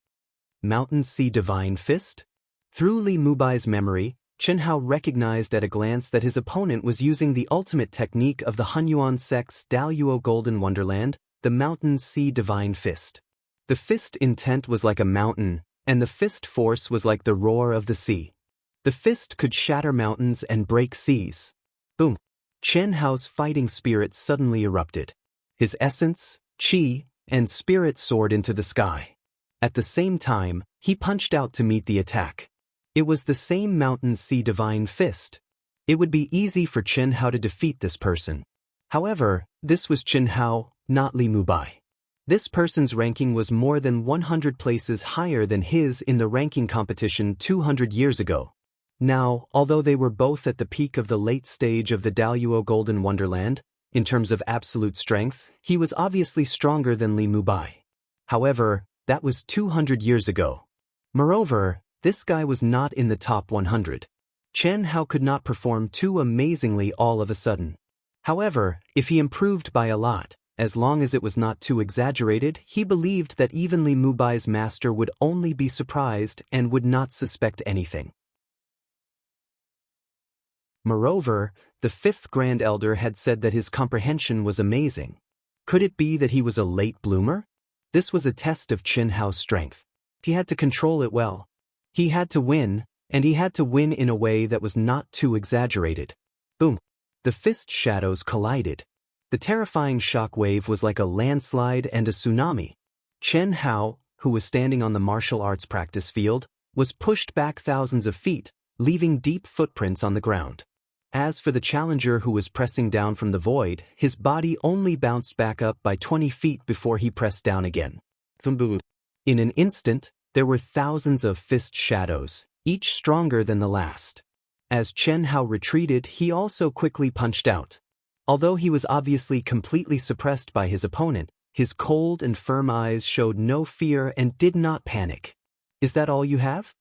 Mountain Sea Divine Fist? Through Li Mubai's memory, Chen Hao recognized at a glance that his opponent was using the ultimate technique of the Hunyuan sect's Daoist Golden Wonderland, the Mountain Sea Divine Fist. The fist intent was like a mountain, and the fist force was like the roar of the sea. The fist could shatter mountains and break seas. Boom! Chen Hao's fighting spirit suddenly erupted. His essence, qi, and spirit soared into the sky. At the same time, he punched out to meet the attack. It was the same Mountain Sea Divine Fist. It would be easy for Chen Hao to defeat this person. However, this was Chen Hao, not Li Mubai. This person's ranking was more than 100 places higher than his in the ranking competition 200 years ago. Now, although they were both at the peak of the late stage of the Daoist Golden Wonderland, in terms of absolute strength, he was obviously stronger than Li Mubai. However, that was 200 years ago. Moreover, this guy was not in the top 100. Chen Hao could not perform too amazingly all of a sudden. However, if he improved by a lot, as long as it was not too exaggerated, he believed that even Li Mubai's master would only be surprised and would not suspect anything. Moreover, the 5th Grand Elder had said that his comprehension was amazing. Could it be that he was a late bloomer? This was a test of Chen Hao's strength. He had to control it well. He had to win, and he had to win in a way that was not too exaggerated. Boom! The fist shadows collided. The terrifying shock wave was like a landslide and a tsunami. Chen Hao, who was standing on the martial arts practice field, was pushed back thousands of feet, leaving deep footprints on the ground. As for the challenger who was pressing down from the void, his body only bounced back up by 20 feet before he pressed down again. In an instant, there were thousands of fist shadows, each stronger than the last. As Chen Hao retreated, he also quickly punched out. Although he was obviously completely suppressed by his opponent, his cold and firm eyes showed no fear and did not panic. Is that all you have?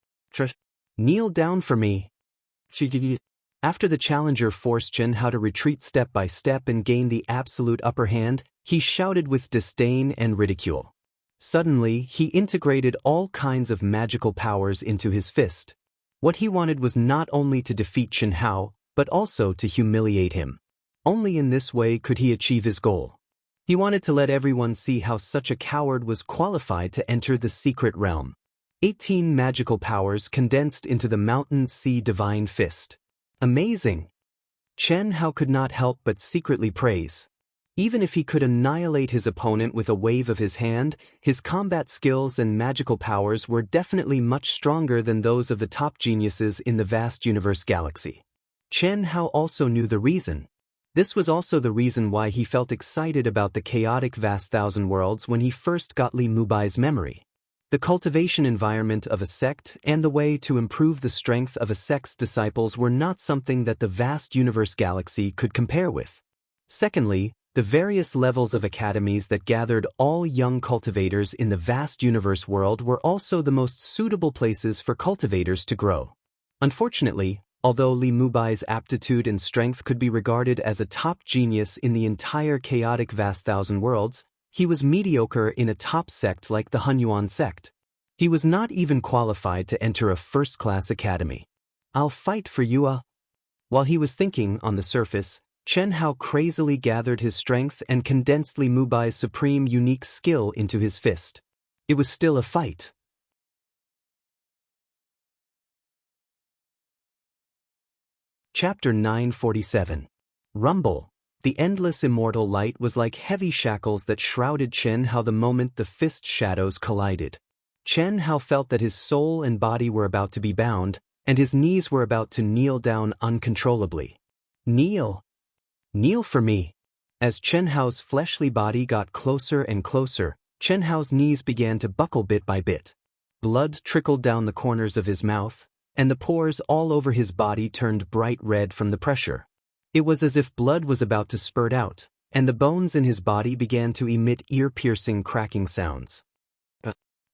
Kneel down for me. After the challenger forced Chen Hao to retreat step by step and gain the absolute upper hand, he shouted with disdain and ridicule. Suddenly, he integrated all kinds of magical powers into his fist. What he wanted was not only to defeat Chen Hao, but also to humiliate him. Only in this way could he achieve his goal. He wanted to let everyone see how such a coward was qualified to enter the secret realm. 18 magical powers condensed into the Mountain Sea Divine Fist. Amazing! Chen Hao could not help but secretly praise. Even if he could annihilate his opponent with a wave of his hand, his combat skills and magical powers were definitely much stronger than those of the top geniuses in the vast universe galaxy. Chen Hao also knew the reason. This was also the reason why he felt excited about the chaotic vast thousand worlds when he first got Li Mubai's memory. The cultivation environment of a sect and the way to improve the strength of a sect's disciples were not something that the vast universe galaxy could compare with. Secondly, the various levels of academies that gathered all young cultivators in the vast universe world were also the most suitable places for cultivators to grow. Unfortunately, Although Li Mubai's aptitude and strength could be regarded as a top genius in the entire chaotic vast thousand worlds, he was mediocre in a top sect like the Hunyuan sect. He was not even qualified to enter a first-class academy. I'll fight for you. While he was thinking on the surface, Chen Hao crazily gathered his strength and condensed Li Mubai's supreme unique skill into his fist. It was still a fight. Chapter 947. Rumble. The endless immortal light was like heavy shackles that shrouded Chen Hao the moment the fist shadows collided. Chen Hao felt that his soul and body were about to be bound, and his knees were about to kneel down uncontrollably. Kneel. Kneel for me. As Chen Hao's fleshly body got closer and closer, Chen Hao's knees began to buckle bit by bit. Blood trickled down the corners of his mouth, and the pores all over his body turned bright red from the pressure. It was as if blood was about to spurt out, and the bones in his body began to emit ear-piercing cracking sounds.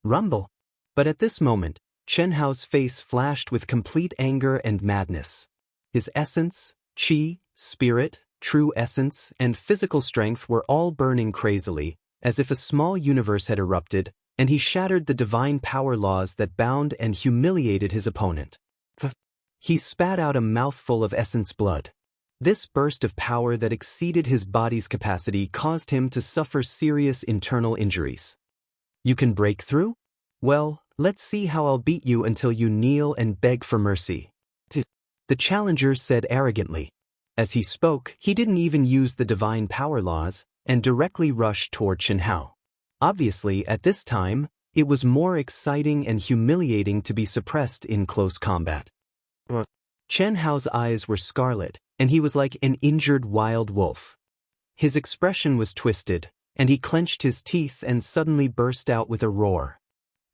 Rumble. But at this moment, Chen Hao's face flashed with complete anger and madness. His essence, qi, spirit, true essence, and physical strength were all burning crazily, as if a small universe had erupted, and he shattered the divine power laws that bound and humiliated his opponent. He spat out a mouthful of essence blood. This burst of power that exceeded his body's capacity caused him to suffer serious internal injuries. You can break through? Well, let's see how I'll beat you until you kneel and beg for mercy. The challenger said arrogantly. As he spoke, he didn't even use the divine power laws, and directly rushed toward Chen Hao. Obviously, at this time, it was more exciting and humiliating to be suppressed in close combat. Chen Hao's eyes were scarlet, and he was like an injured wild wolf. His expression was twisted, and he clenched his teeth and suddenly burst out with a roar.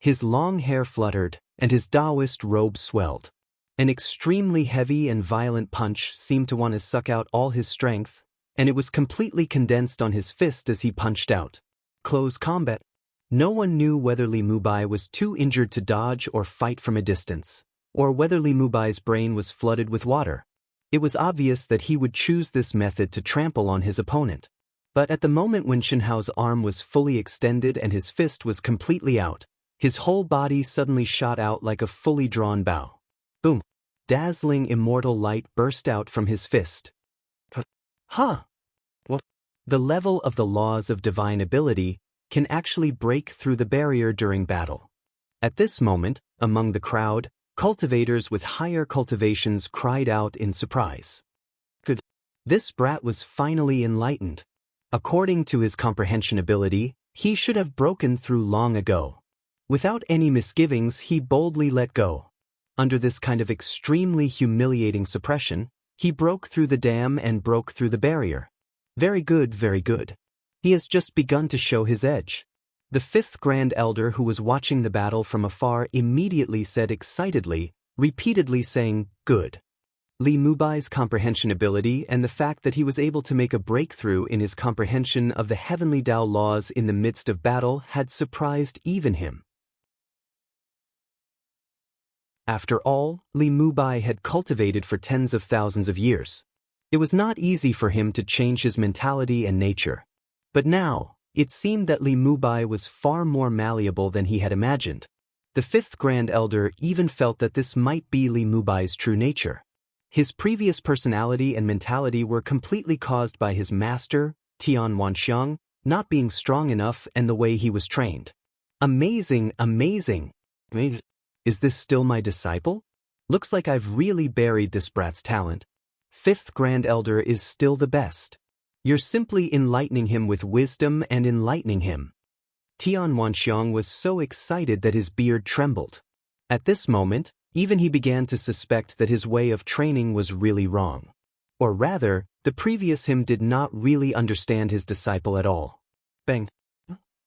His long hair fluttered, and his Daoist robe swelled. An extremely heavy and violent punch seemed to want to suck out all his strength, and it was completely condensed on his fist as he punched out. Close combat. No one knew whether Li Mubai was too injured to dodge or fight from a distance, or whether Li Mubai's brain was flooded with water. It was obvious that he would choose this method to trample on his opponent. But at the moment when Chen Hao's arm was fully extended and his fist was completely out, his whole body suddenly shot out like a fully drawn bow. Boom! Dazzling immortal light burst out from his fist. Huh! What? The level of the laws of divine ability can actually break through the barrier during battle. At this moment, among the crowd, cultivators with higher cultivations cried out in surprise. Good. This brat was finally enlightened. According to his comprehension ability, he should have broken through long ago. Without any misgivings, he boldly let go. Under this kind of extremely humiliating suppression, he broke through the dam and broke through the barrier. Very good, very good. He has just begun to show his edge. The fifth Grand Elder who was watching the battle from afar immediately said excitedly, repeatedly saying, good. Li Mubai's comprehension ability and the fact that he was able to make a breakthrough in his comprehension of the heavenly Tao laws in the midst of battle had surprised even him. After all, Li Mubai had cultivated for tens of thousands of years. It was not easy for him to change his mentality and nature. But now, it seemed that Li Mubai was far more malleable than he had imagined. The fifth Grand Elder even felt that this might be Li Mubai's true nature. His previous personality and mentality were completely caused by his master, Tian Wanxiang, not being strong enough and the way he was trained. Amazing, amazing. Is this still my disciple? Looks like I've really buried this brat's talent. Fifth Grand Elder is still the best. You're simply enlightening him with wisdom and enlightening him. Tian Wanxiang was so excited that his beard trembled. At this moment, even he began to suspect that his way of training was really wrong. Or rather, the previous him did not really understand his disciple at all. Bang.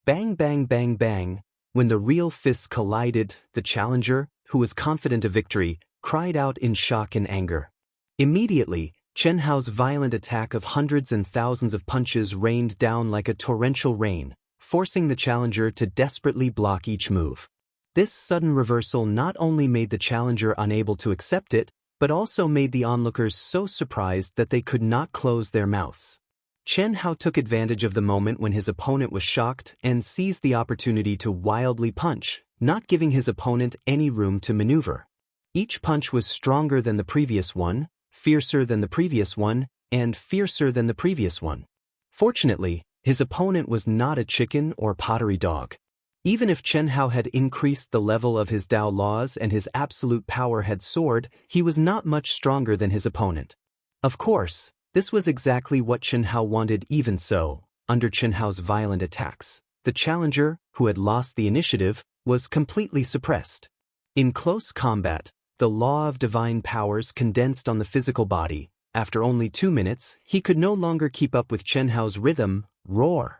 Bang, bang, bang, bang. When the real fists collided, the challenger, who was confident of victory, cried out in shock and anger. Immediately, Chen Hao's violent attack of hundreds and thousands of punches rained down like a torrential rain, forcing the challenger to desperately block each move. This sudden reversal not only made the challenger unable to accept it, but also made the onlookers so surprised that they could not close their mouths. Chen Hao took advantage of the moment when his opponent was shocked and seized the opportunity to wildly punch, not giving his opponent any room to maneuver. Each punch was stronger than the previous one, fiercer than the previous one, and fiercer than the previous one. Fortunately, his opponent was not a chicken or pottery dog. Even if Chen Hao had increased the level of his Dao laws and his absolute power had soared, he was not much stronger than his opponent. Of course, this was exactly what Chen Hao wanted. Even so, under Chen Hao's violent attacks, the challenger, who had lost the initiative, was completely suppressed. In close combat, the law of divine powers condensed on the physical body. After only 2 minutes, he could no longer keep up with Chen Hao's rhythm, roar.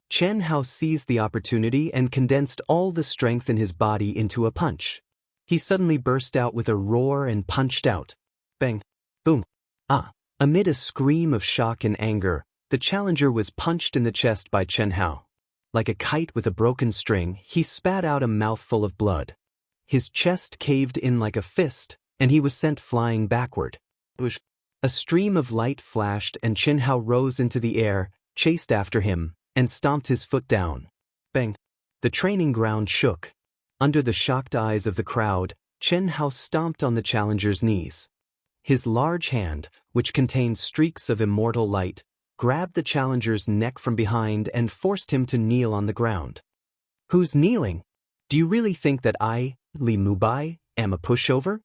Chen Hao seized the opportunity and condensed all the strength in his body into a punch. He suddenly burst out with a roar and punched out. Bang! Boom! Ah! Amid a scream of shock and anger, the challenger was punched in the chest by Chen Hao. Like a kite with a broken string, he spat out a mouthful of blood. His chest caved in like a fist, and he was sent flying backward. A stream of light flashed and Chen Hao rose into the air, chased after him, and stomped his foot down. Bang! The training ground shook. Under the shocked eyes of the crowd, Chen Hao stomped on the challenger's knees. His large hand, which contained streaks of immortal light, grabbed the challenger's neck from behind and forced him to kneel on the ground. Who's kneeling? Do you really think that I, Li Mubai, am a pushover?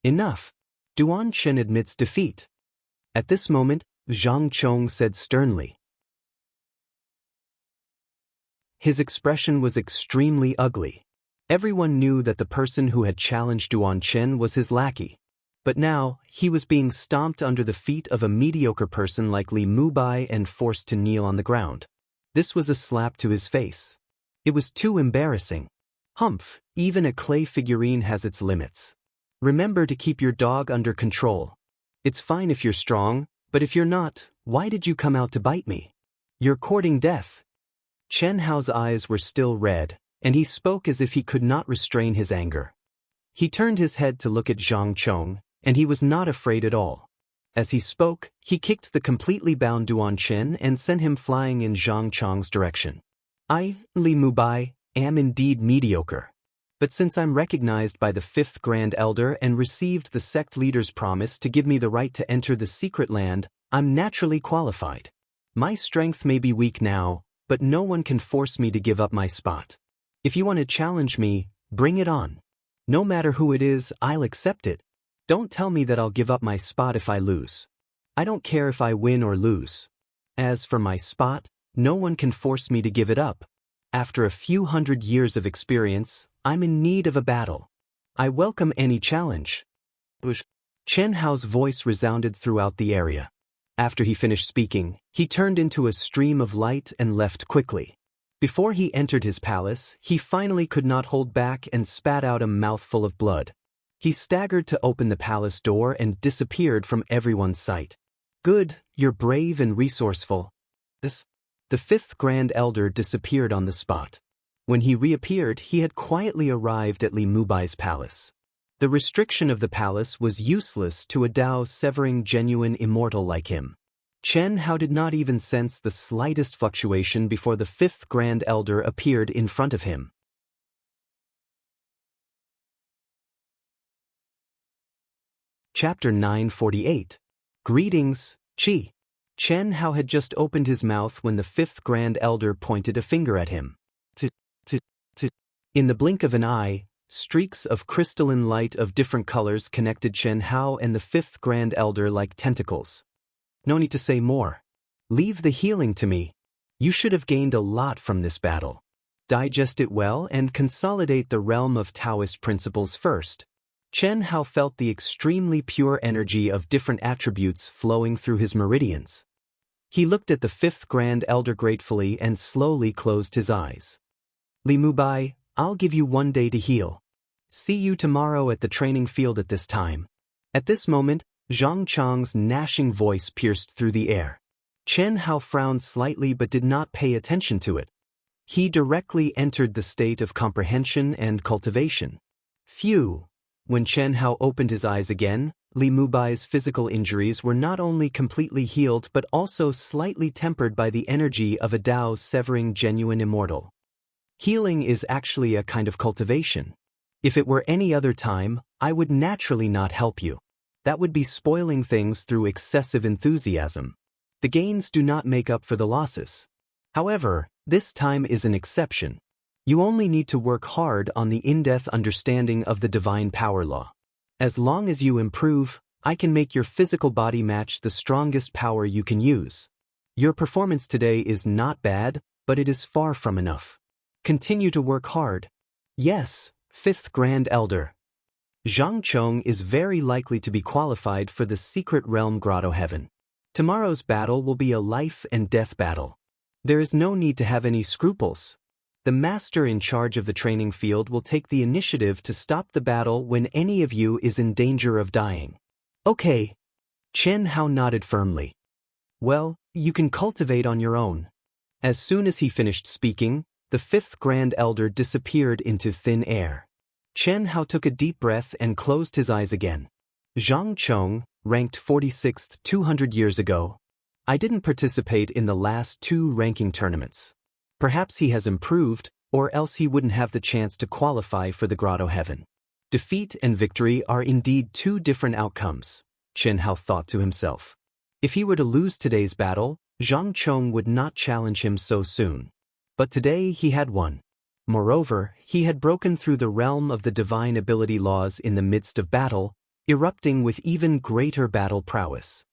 Enough. Duan Chen admits defeat. At this moment, Zhang Chong said sternly. His expression was extremely ugly. Everyone knew that the person who had challenged Duan Chen was his lackey. But now, he was being stomped under the feet of a mediocre person like Li Mubai and forced to kneel on the ground. This was a slap to his face. It was too embarrassing. Humph, even a clay figurine has its limits. Remember to keep your dog under control. It's fine if you're strong, but if you're not, why did you come out to bite me? You're courting death. Chen Hao's eyes were still red, and he spoke as if he could not restrain his anger. He turned his head to look at Zhang Chong, and he was not afraid at all. As he spoke, he kicked the completely bound Duan Chen and sent him flying in Zhang Chong's direction. I, Li Mubai, am indeed mediocre. But since I'm recognized by the 5th Grand Elder and received the sect leader's promise to give me the right to enter the secret land, I'm naturally qualified. My strength may be weak now, but no one can force me to give up my spot. If you want to challenge me, bring it on. No matter who it is, I'll accept it. Don't tell me that I'll give up my spot if I lose. I don't care if I win or lose. As for my spot, no one can force me to give it up. After a few hundred years of experience, I'm in need of a battle. I welcome any challenge. Chen Hao's voice resounded throughout the area. After he finished speaking, he turned into a stream of light and left quickly. Before he entered his palace, he finally could not hold back and spat out a mouthful of blood. He staggered to open the palace door and disappeared from everyone's sight. Good, you're brave and resourceful. The 5th Grand Elder disappeared on the spot. When he reappeared, he had quietly arrived at Li Mubai's palace. The restriction of the palace was useless to a Dao-severing genuine immortal like him. Chen Hao did not even sense the slightest fluctuation before the 5th Grand Elder appeared in front of him. Chapter 948. Greetings, Qi. Chen Hao had just opened his mouth when the 5th Grand Elder pointed a finger at him. In the blink of an eye, streaks of crystalline light of different colors connected Chen Hao and the 5th Grand Elder like tentacles. No need to say more. Leave the healing to me. You should have gained a lot from this battle. Digest it well and consolidate the realm of Daoist principles first. Chen Hao felt the extremely pure energy of different attributes flowing through his meridians. He looked at the 5th Grand Elder gratefully and slowly closed his eyes. Li Mubai, I'll give you 1 day to heal. See you tomorrow at the training field at this time. At this moment, Zhang Chong's gnashing voice pierced through the air. Chen Hao frowned slightly but did not pay attention to it. He directly entered the state of comprehension and cultivation. Phew! When Chen Hao opened his eyes again, Li Mubai's physical injuries were not only completely healed but also slightly tempered by the energy of a Dao's severing genuine immortal. Healing is actually a kind of cultivation. If it were any other time, I would naturally not help you. That would be spoiling things through excessive enthusiasm. The gains do not make up for the losses. However, this time is an exception. You only need to work hard on the in-depth understanding of the divine power law. As long as you improve, I can make your physical body match the strongest power you can use. Your performance today is not bad, but it is far from enough. Continue to work hard. Yes, Fifth Grand Elder. Zhang Chong is very likely to be qualified for the Secret Realm Grotto Heaven. Tomorrow's battle will be a life and death battle. There is no need to have any scruples. The master in charge of the training field will take the initiative to stop the battle when any of you is in danger of dying. Okay. Chen Hao nodded firmly. Well, you can cultivate on your own. As soon as he finished speaking, the fifth Grand Elder disappeared into thin air. Chen Hao took a deep breath and closed his eyes again. Zhang Chong, ranked 46th 200 years ago. I didn't participate in the last 2 ranking tournaments. Perhaps he has improved, or else he wouldn't have the chance to qualify for the Grotto Heaven. Defeat and victory are indeed 2 different outcomes, Chen Hao thought to himself. If he were to lose today's battle, Zhang Chong would not challenge him so soon. But today he had won. Moreover, he had broken through the realm of the divine ability laws in the midst of battle, erupting with even greater battle prowess.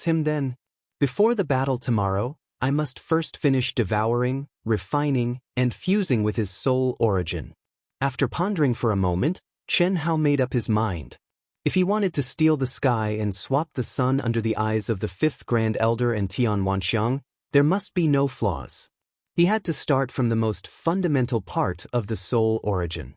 Him then. Before the battle tomorrow, I must first finish devouring, refining, and fusing with his soul origin. After pondering for a moment, Chen Hao made up his mind. If he wanted to steal the sky and swap the sun under the eyes of the fifth Grand Elder and Tian Wanxiang, there must be no flaws. He had to start from the most fundamental part of the soul origin.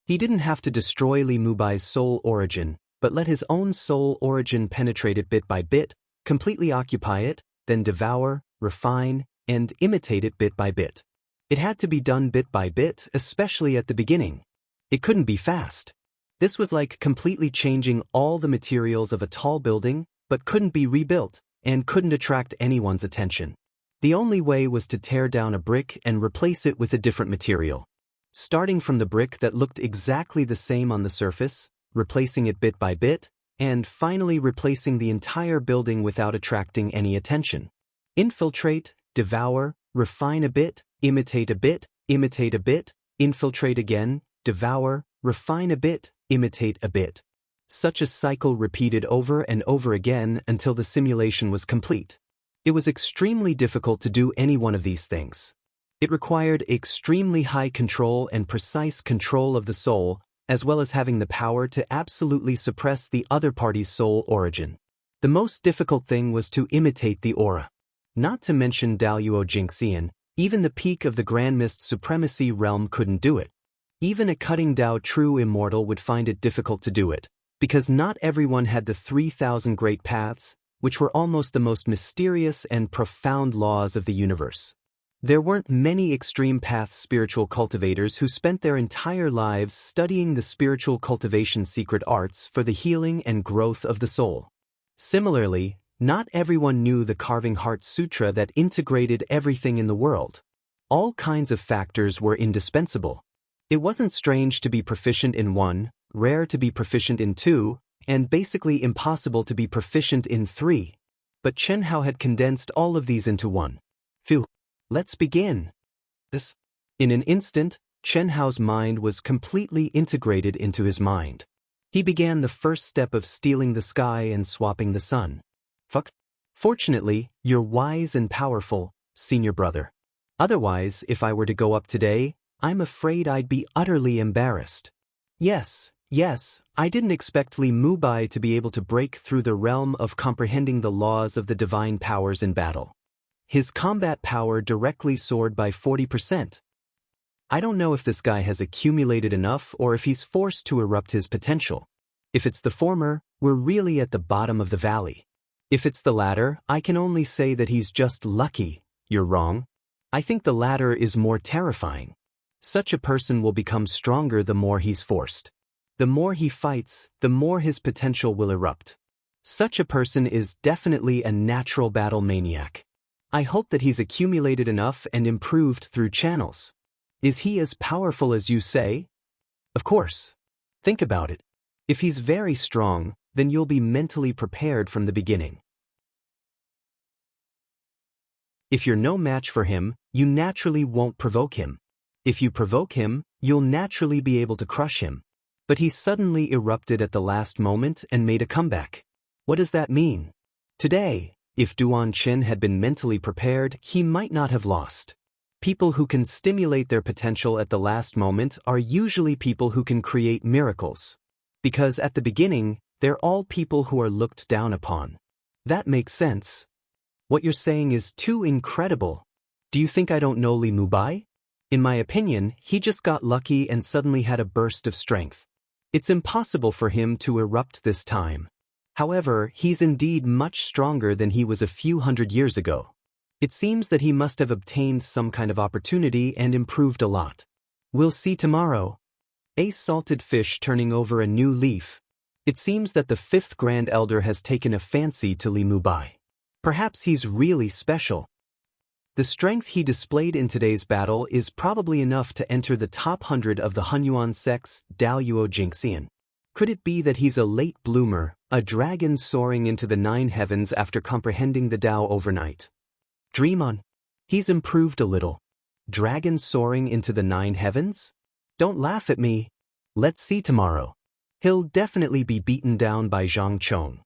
He didn't have to destroy Li Mubai's soul origin, but let his own soul origin penetrate it bit by bit, completely occupy it, then devour, refine, and imitate it bit by bit. It had to be done bit by bit, especially at the beginning. It couldn't be fast. This was like completely changing all the materials of a tall building, but couldn't be rebuilt, and couldn't attract anyone's attention. The only way was to tear down a brick and replace it with a different material. Starting from the brick that looked exactly the same on the surface, replacing it bit by bit, and finally replacing the entire building without attracting any attention. Infiltrate, devour, refine a bit, imitate a bit, infiltrate again, devour, refine a bit, imitate a bit. Such a cycle repeated over and over again until the simulation was complete. It was extremely difficult to do any one of these things. It required extremely high control and precise control of the soul, as well as having the power to absolutely suppress the other party's soul origin. The most difficult thing was to imitate the aura. Not to mention Daoist Jingxian, even the peak of the Grand Mist Supremacy realm couldn't do it. Even a cutting Dao true immortal would find it difficult to do it, because not everyone had the 3,000 great paths, which were almost the most mysterious and profound laws of the universe. There weren't many extreme path spiritual cultivators who spent their entire lives studying the spiritual cultivation secret arts for the healing and growth of the soul. Similarly, not everyone knew the Carving Heart Sutra that integrated everything in the world. All kinds of factors were indispensable. It wasn't strange to be proficient in one, rare to be proficient in two, and basically impossible to be proficient in three. But Chen Hao had condensed all of these into one. Phew. Let's begin. In an instant, Chen Hao's mind was completely integrated into his mind. He began the first step of stealing the sky and swapping the sun. Fortunately, you're wise and powerful, senior brother. Otherwise, if I were to go up today, I'm afraid I'd be utterly embarrassed. Yes, I didn't expect Li Mubai to be able to break through the realm of comprehending the laws of the divine powers in battle. His combat power directly soared by 40%. I don't know if this guy has accumulated enough or if he's forced to erupt his potential. If it's the former, we're really at the bottom of the valley. If it's the latter, I can only say that he's just lucky. You're wrong. I think the latter is more terrifying. Such a person will become stronger the more he's forced. The more he fights, the more his potential will erupt. Such a person is definitely a natural battle maniac. I hope that he's accumulated enough and improved through channels. Is he as powerful as you say? Of course. Think about it. If he's very strong, then you'll be mentally prepared from the beginning. If you're no match for him, you naturally won't provoke him. If you provoke him, you'll naturally be able to crush him. But he suddenly erupted at the last moment and made a comeback. What does that mean? Today, if Duan Qin had been mentally prepared, he might not have lost. People who can stimulate their potential at the last moment are usually people who can create miracles. Because at the beginning, they're all people who are looked down upon. That makes sense. What you're saying is too incredible. Do you think I don't know Li Mubai? In my opinion, he just got lucky and suddenly had a burst of strength. It's impossible for him to erupt this time. However, he's indeed much stronger than he was a few hundred years ago. It seems that he must have obtained some kind of opportunity and improved a lot. We'll see tomorrow. A salted fish turning over a new leaf. It seems that the fifth Grand Elder has taken a fancy to Li Mubai. Perhaps he's really special. The strength he displayed in today's battle is probably enough to enter the top 100 of the Hunyuan sect's Daoist Jingxian. Could it be that he's a late bloomer, a dragon soaring into the 9 heavens after comprehending the Tao overnight? Dream on. He's improved a little. Dragon soaring into the 9 heavens? Don't laugh at me. Let's see tomorrow. He'll definitely be beaten down by Zhang Chong.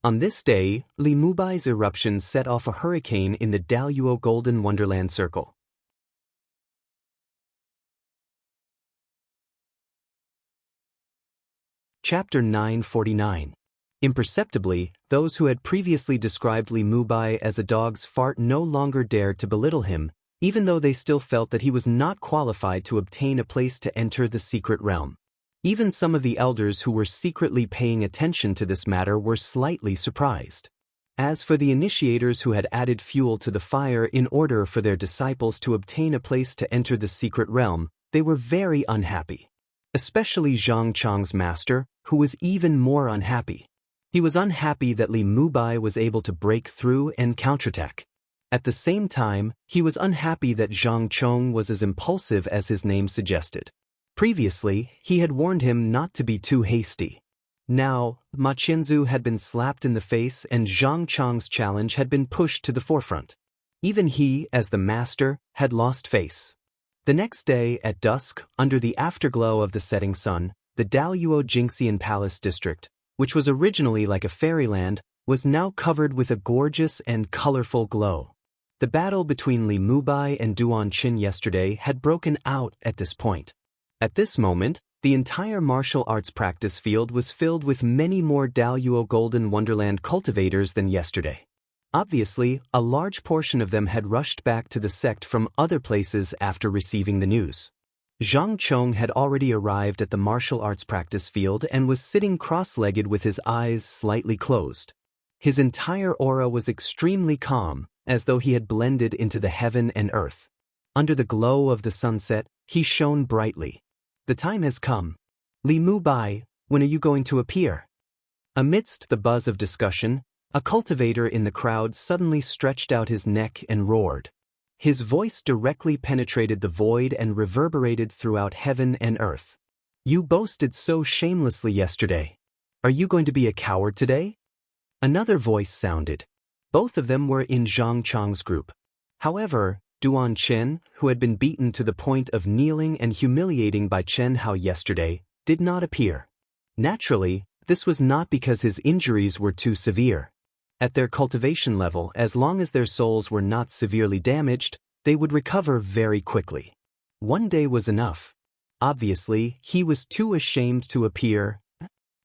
On this day, Li Mubai's eruption set off a hurricane in the Daoist Golden Wonderland Circle. Chapter 949. Imperceptibly, those who had previously described Li Mubai as a dog's fart no longer dared to belittle him, even though they still felt that he was not qualified to obtain a place to enter the secret realm. Even some of the elders who were secretly paying attention to this matter were slightly surprised. As for the initiators who had added fuel to the fire in order for their disciples to obtain a place to enter the secret realm, they were very unhappy. Especially Zhang Chong's master, who was even more unhappy. He was unhappy that Li Mubai was able to break through and counterattack. At the same time, he was unhappy that Zhang Chong was as impulsive as his name suggested. Previously, he had warned him not to be too hasty. Now, Ma Qianzu had been slapped in the face and Zhang Chong's challenge had been pushed to the forefront. Even he, as the master, had lost face. The next day, at dusk, under the afterglow of the setting sun, the Daoist Jingxian Palace district, which was originally like a fairyland, was now covered with a gorgeous and colorful glow. The battle between Li Mubai and Duan Qin yesterday had broken out at this point. At this moment, the entire martial arts practice field was filled with many more Daoist Golden Wonderland cultivators than yesterday. Obviously, a large portion of them had rushed back to the sect from other places after receiving the news. Zhang Chong had already arrived at the martial arts practice field and was sitting cross-legged with his eyes slightly closed. His entire aura was extremely calm, as though he had blended into the heaven and earth. Under the glow of the sunset, he shone brightly. The time has come. Li Mubai, when are you going to appear? Amidst the buzz of discussion, a cultivator in the crowd suddenly stretched out his neck and roared. His voice directly penetrated the void and reverberated throughout heaven and earth. You boasted so shamelessly yesterday. Are you going to be a coward today? Another voice sounded. Both of them were in Zhang Chong's group. However, Duan Qin, who had been beaten to the point of kneeling and humiliating by Chen Hao yesterday, did not appear. Naturally, this was not because his injuries were too severe. At their cultivation level, as long as their souls were not severely damaged, they would recover very quickly. One day was enough. Obviously, he was too ashamed to appear.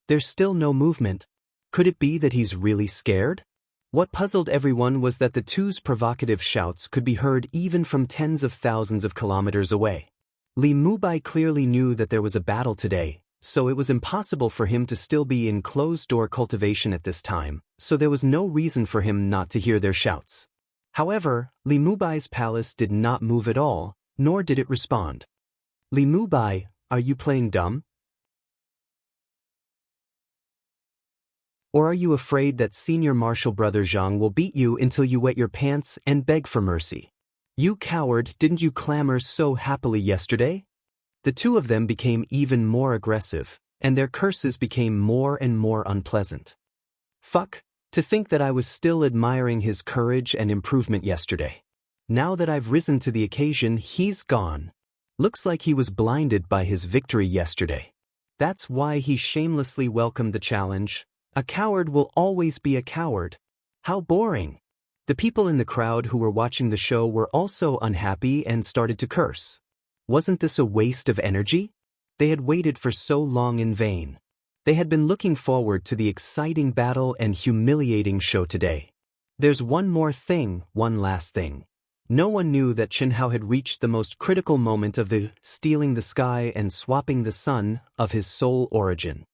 There's still no movement. Could it be that he's really scared? What puzzled everyone was that the two's provocative shouts could be heard even from tens of thousands of kilometers away. Li Mubai clearly knew that there was a battle today, so it was impossible for him to still be in closed-door cultivation at this time, so there was no reason for him not to hear their shouts. However, Li Mubai's palace did not move at all, nor did it respond. Li Mubai, are you playing dumb? Or are you afraid that senior martial brother Zhang will beat you until you wet your pants and beg for mercy? You coward, didn't you clamor so happily yesterday? The two of them became even more aggressive, and their curses became more and more unpleasant. Fuck, to think that I was still admiring his courage and improvement yesterday. Now that I've risen to the occasion, he's gone. Looks like he was blinded by his victory yesterday. That's why he shamelessly welcomed the challenge. A coward will always be a coward. How boring. The people in the crowd who were watching the show were also unhappy and started to curse. Wasn't this a waste of energy? They had waited for so long in vain. They had been looking forward to the exciting battle and humiliating show today. There's one last thing. No one knew that Xianxia had reached the most critical moment of the stealing the sky and swapping the sun of his soul origin.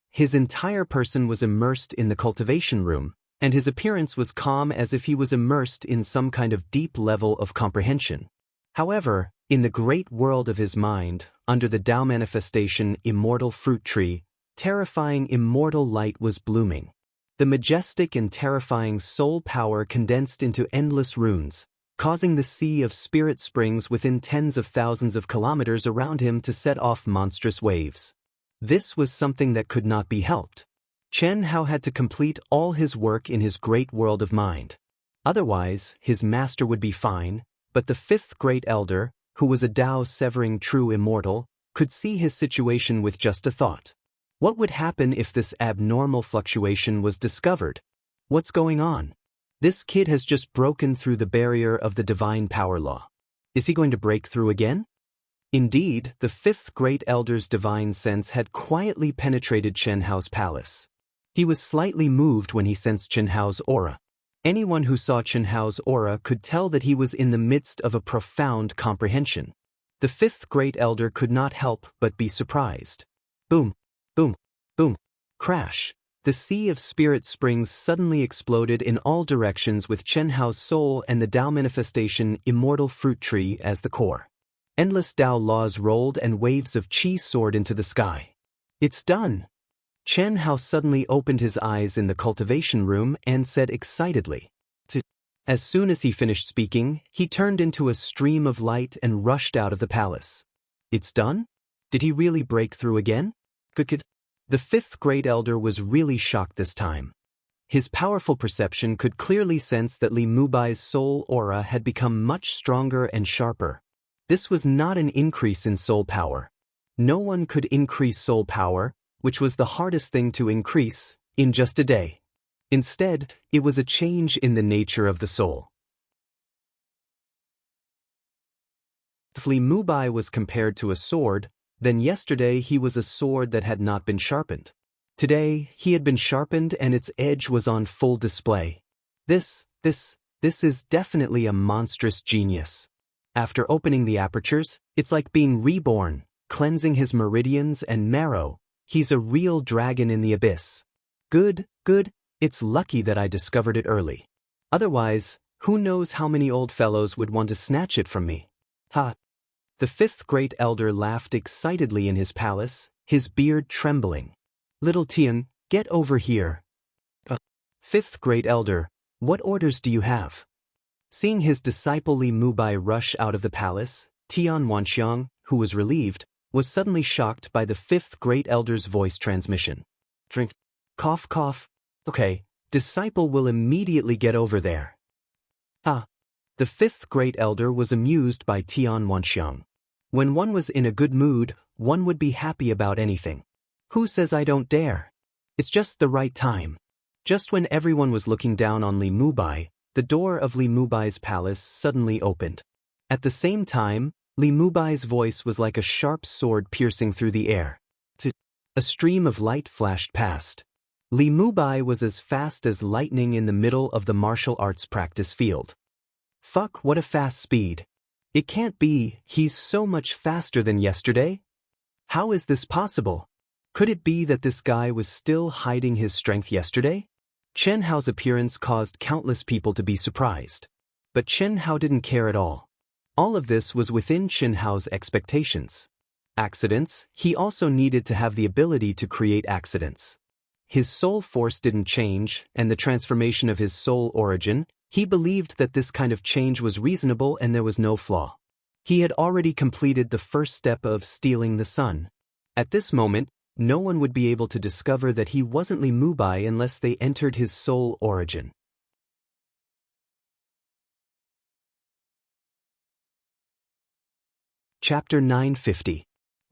His entire person was immersed in the cultivation room, and his appearance was calm as if he was immersed in some kind of deep level of comprehension. However, in the great world of his mind, under the Dao manifestation immortal fruit tree, terrifying immortal light was blooming. The majestic and terrifying soul power condensed into endless runes, causing the sea of spirit springs within tens of thousands of kilometers around him to set off monstrous waves. This was something that could not be helped. Xianxia had to complete all his work in his great world of mind. Otherwise, his master would be fine, but the fifth great elder, who was a Dao-severing true immortal, could see his situation with just a thought. What would happen if this abnormal fluctuation was discovered? What's going on? This kid has just broken through the barrier of the divine power law. Is he going to break through again? Indeed, the fifth great elder's divine sense had quietly penetrated Xianxia's palace. He was slightly moved when he sensed Xianxia's aura. Anyone who saw Xianxia's aura could tell that he was in the midst of a profound comprehension. The fifth great elder could not help but be surprised. Boom, boom, boom, crash. The sea of spirit springs suddenly exploded in all directions with Xianxia's soul and the Dao manifestation immortal fruit tree as the core. Endless Dao laws rolled and waves of qi soared into the sky. It's done! Xianxia suddenly opened his eyes in the cultivation room and said excitedly. As soon as he finished speaking, he turned into a stream of light and rushed out of the palace. It's done? Did he really break through again? The fifth great elder was really shocked this time. His powerful perception could clearly sense that Li Mubai's soul aura had become much stronger and sharper. This was not an increase in soul power. No one could increase soul power, which was the hardest thing to increase, in just a day. Instead, it was a change in the nature of the soul. If Li Mubai was compared to a sword, then yesterday he was a sword that had not been sharpened. Today, he had been sharpened and its edge was on full display. This is definitely a monstrous genius. After opening the apertures, it's like being reborn, cleansing his meridians and marrow. He's a real dragon in the abyss. Good, it's lucky that I discovered it early. Otherwise, who knows how many old fellows would want to snatch it from me. Ha! The fifth great elder laughed excitedly in his palace, his beard trembling. Little Tian, get over here. Fifth great elder, what orders do you have? Seeing his disciple Li Mubai rush out of the palace, Tian Wanxiang, who was relieved, was suddenly shocked by the fifth great elder's voice transmission. Drink. Cough, cough. Okay, disciple will immediately get over there. The fifth great elder was amused by Tian Wanxiang. When one was in a good mood, one would be happy about anything. Who says I don't dare? It's just the right time. Just when everyone was looking down on Li Mubai, the door of Li Mubai's palace suddenly opened. At the same time, Li Mubai's voice was like a sharp sword piercing through the air. A stream of light flashed past. Li Mubai was as fast as lightning in the middle of the martial arts practice field. Fuck, what a fast speed. It can't be, he's so much faster than yesterday? How is this possible? Could it be that this guy was still hiding his strength yesterday? Xianxia's appearance caused countless people to be surprised. But Xianxia didn't care at all. All of this was within Xianxia's expectations. Accidents, he also needed to have the ability to create accidents. his soul force didn't change, and the transformation of his soul origin, he believed that this kind of change was reasonable and there was no flaw. He had already completed the first step of stealing the sun. At this moment, no one would be able to discover that he wasn't Li Mubai unless they entered his soul origin. Chapter 950.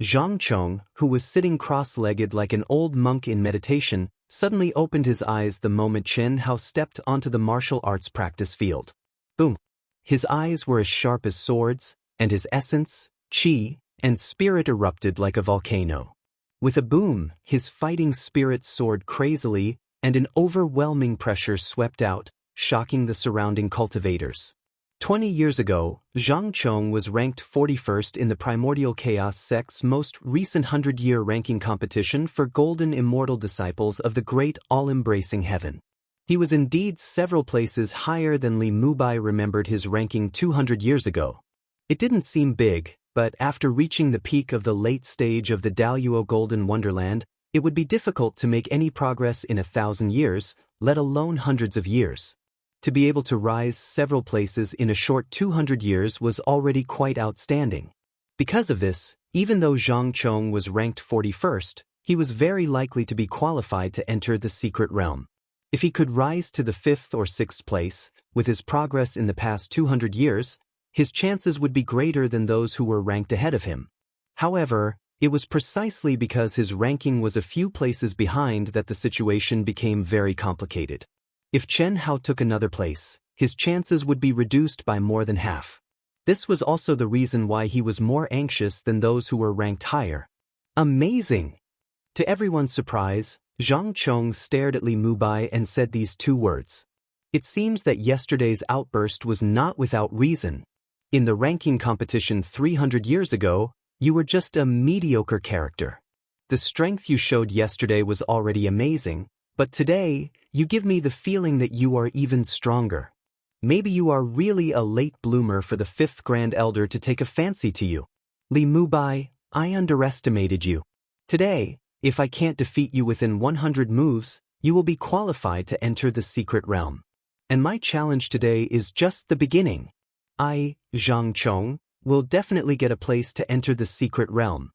Zhang Chong, who was sitting cross-legged like an old monk in meditation, suddenly opened his eyes the moment Chen Hao stepped onto the martial arts practice field. Boom! His eyes were as sharp as swords, and his essence, qi, and spirit erupted like a volcano. With a boom, his fighting spirit soared crazily, and an overwhelming pressure swept out, shocking the surrounding cultivators. 20 years ago, Zhang Chong was ranked 41st in the Primordial Chaos sect's most recent 100-year ranking competition for golden immortal disciples of the great all-embracing heaven. He was indeed several places higher than Li Mubai remembered his ranking 200 years ago. It didn't seem big, but after reaching the peak of the late stage of the Daoist Golden Wonderland, it would be difficult to make any progress in 1,000 years, let alone hundreds of years. To be able to rise several places in a short 200 years was already quite outstanding. Because of this, even though Zhang Chong was ranked 41st, he was very likely to be qualified to enter the secret realm. If he could rise to the 5th or 6th place, with his progress in the past 200 years, his chances would be greater than those who were ranked ahead of him. However, it was precisely because his ranking was a few places behind that the situation became very complicated. If Chen Hao took another place, his chances would be reduced by more than half. This was also the reason why he was more anxious than those who were ranked higher. Amazing! To everyone's surprise, Zhang Chong stared at Li Mubai and said these two words. It seems that yesterday's outburst was not without reason. In the ranking competition 300 years ago, you were just a mediocre character. The strength you showed yesterday was already amazing, but today, you give me the feeling that you are even stronger. Maybe you are really a late bloomer for the 5th Grand Elder to take a fancy to you. Li Mubai, I underestimated you. Today, if I can't defeat you within 100 moves, you will be qualified to enter the secret realm. And my challenge today is just the beginning. I, Zhang Chong, will definitely get a place to enter the secret realm.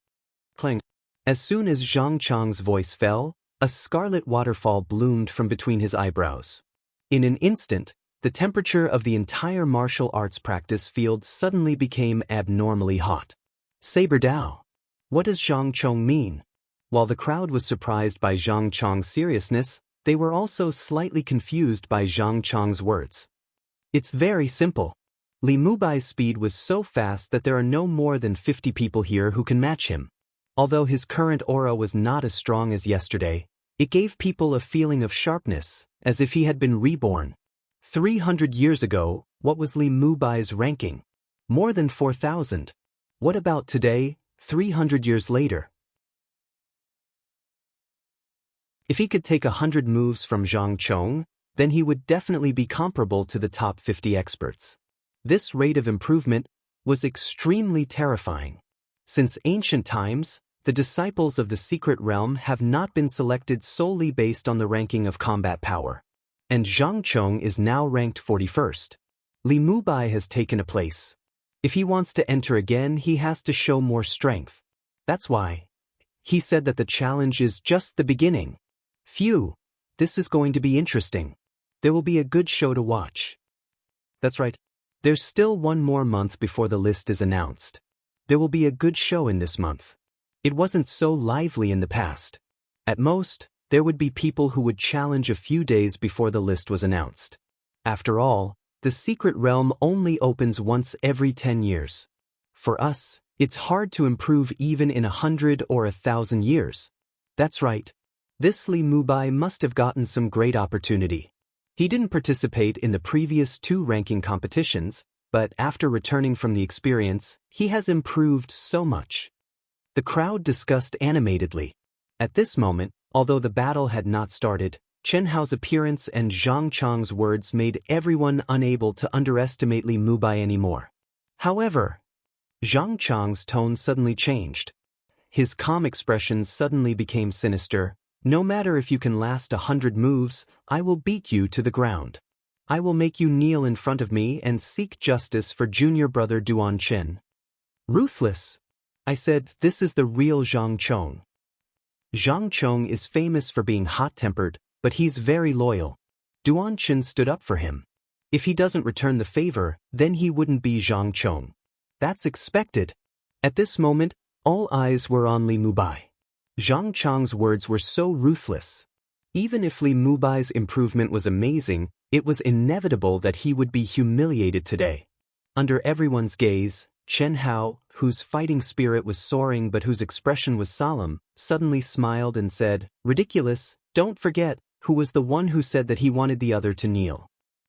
Clang. As soon as Zhang Chong's voice fell, a scarlet waterfall bloomed from between his eyebrows. In an instant, the temperature of the entire martial arts practice field suddenly became abnormally hot. Saber Dao. What does Zhang Chong mean? While the crowd was surprised by Zhang Chong's seriousness, they were also slightly confused by Zhang Chong's words. It's very simple. Li Mubai's speed was so fast that there are no more than 50 people here who can match him. Although his current aura was not as strong as yesterday, it gave people a feeling of sharpness, as if he had been reborn. 300 years ago, what was Li Mubai's ranking? More than 4,000. What about today, 300 years later? If he could take 100 moves from Zhang Chong, then he would definitely be comparable to the top 50 experts. This rate of improvement was extremely terrifying. Since ancient times, the disciples of the secret realm have not been selected solely based on the ranking of combat power. And Zhang Chong is now ranked 41st. Li Mubai has taken a place. If he wants to enter again, he has to show more strength. That's why. He said that the challenge is just the beginning. Phew, this is going to be interesting. There will be a good show to watch. That's right. There's still one more month before the list is announced. There will be a good show in this month. It wasn't so lively in the past. At most, there would be people who would challenge a few days before the list was announced. After all, the secret realm only opens once every 10 years. For us, it's hard to improve even in 100 or 1,000 years. That's right. This Li Mubai must have gotten some great opportunity. He didn't participate in the previous 2 ranking competitions, but after returning from the experience, he has improved so much. The crowd discussed animatedly. At this moment, although the battle had not started, Chen Hao's appearance and Zhang Chong's words made everyone unable to underestimate Li Mubai anymore. However, Zhang Chong's tone suddenly changed. His calm expression suddenly became sinister, No matter if you can last 100 moves, I will beat you to the ground. I will make you kneel in front of me and seek justice for junior brother Duan Chen. Ruthless. I said, this is the real Zhang Chong. Zhang Chong is famous for being hot-tempered, but he's very loyal. Duan Chen stood up for him. If he doesn't return the favor, then he wouldn't be Zhang Chong. That's expected. At this moment, all eyes were on Li Mubai. Zhang Chong's words were so ruthless. Even if Li Mubai's improvement was amazing, it was inevitable that he would be humiliated today. Under everyone's gaze, Chen Hao, whose fighting spirit was soaring but whose expression was solemn, suddenly smiled and said, "Ridiculous, don't forget, who was the one who said that he wanted the other to kneel.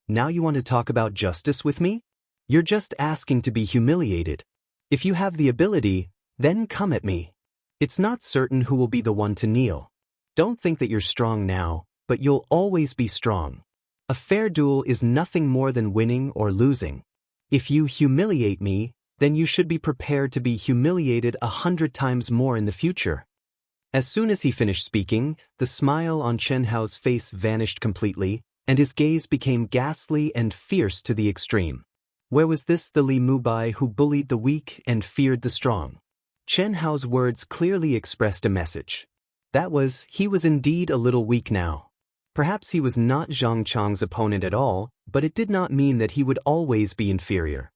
Now you want to talk about justice with me? You're just asking to be humiliated. If you have the ability, then come at me. It's not certain who will be the one to kneel. Don't think that you're strong now, but you'll always be strong. A fair duel is nothing more than winning or losing. If you humiliate me, then you should be prepared to be humiliated 100 times more in the future." As soon as he finished speaking, the smile on Chen Hao's face vanished completely, and his gaze became ghastly and fierce to the extreme. Where was this the Li Mubai who bullied the weak and feared the strong? Chen Hao's words clearly expressed a message. That was, he was indeed a little weak now. Perhaps he was not Zhang Chong's opponent at all, but it did not mean that he would always be inferior.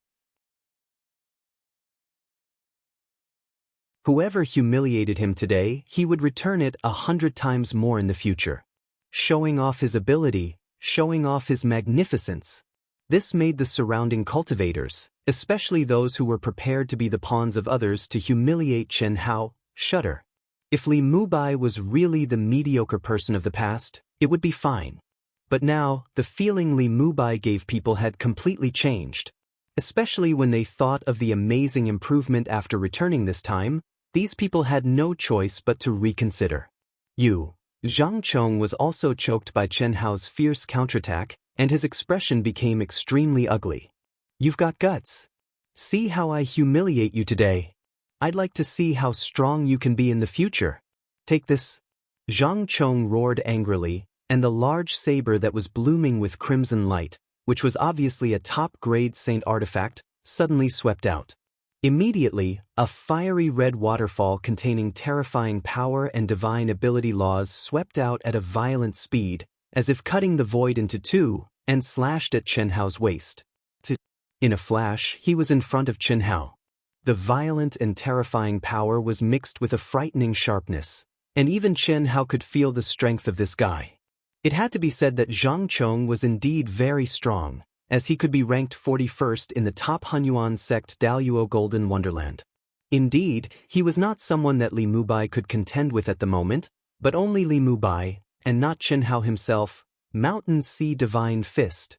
Whoever humiliated him today, he would return it 100 times more in the future. Showing off his ability, showing off his magnificence. This made the surrounding cultivators, especially those who were prepared to be the pawns of others to humiliate Chen Hao, shudder. If Li Mubai was really the mediocre person of the past, it would be fine. But now, the feeling Li Mubai gave people had completely changed. Especially when they thought of the amazing improvement after returning this time, these people had no choice but to reconsider. Zhang Chong was also choked by Chen Hao's fierce counterattack, and his expression became extremely ugly. "You've got guts. See how I humiliate you today. I'd like to see how strong you can be in the future. Take this." Zhang Chong roared angrily, and the large saber that was blooming with crimson light, which was obviously a top-grade saint artifact, suddenly swept out. Immediately, a fiery red waterfall containing terrifying power and divine ability laws swept out at a violent speed, as if cutting the void into two, and slashed at Chen Hao's waist. In a flash, he was in front of Chen Hao. The violent and terrifying power was mixed with a frightening sharpness, and even Chen Hao could feel the strength of this guy. It had to be said that Zhang Chong was indeed very strong, as he could be ranked 41st in the top Hunyuan sect Daoist Golden Wonderland. Indeed, he was not someone that Li Mubai could contend with at the moment, but only Li Mubai, and not Chen Hao himself. Mountain Sea Divine Fist.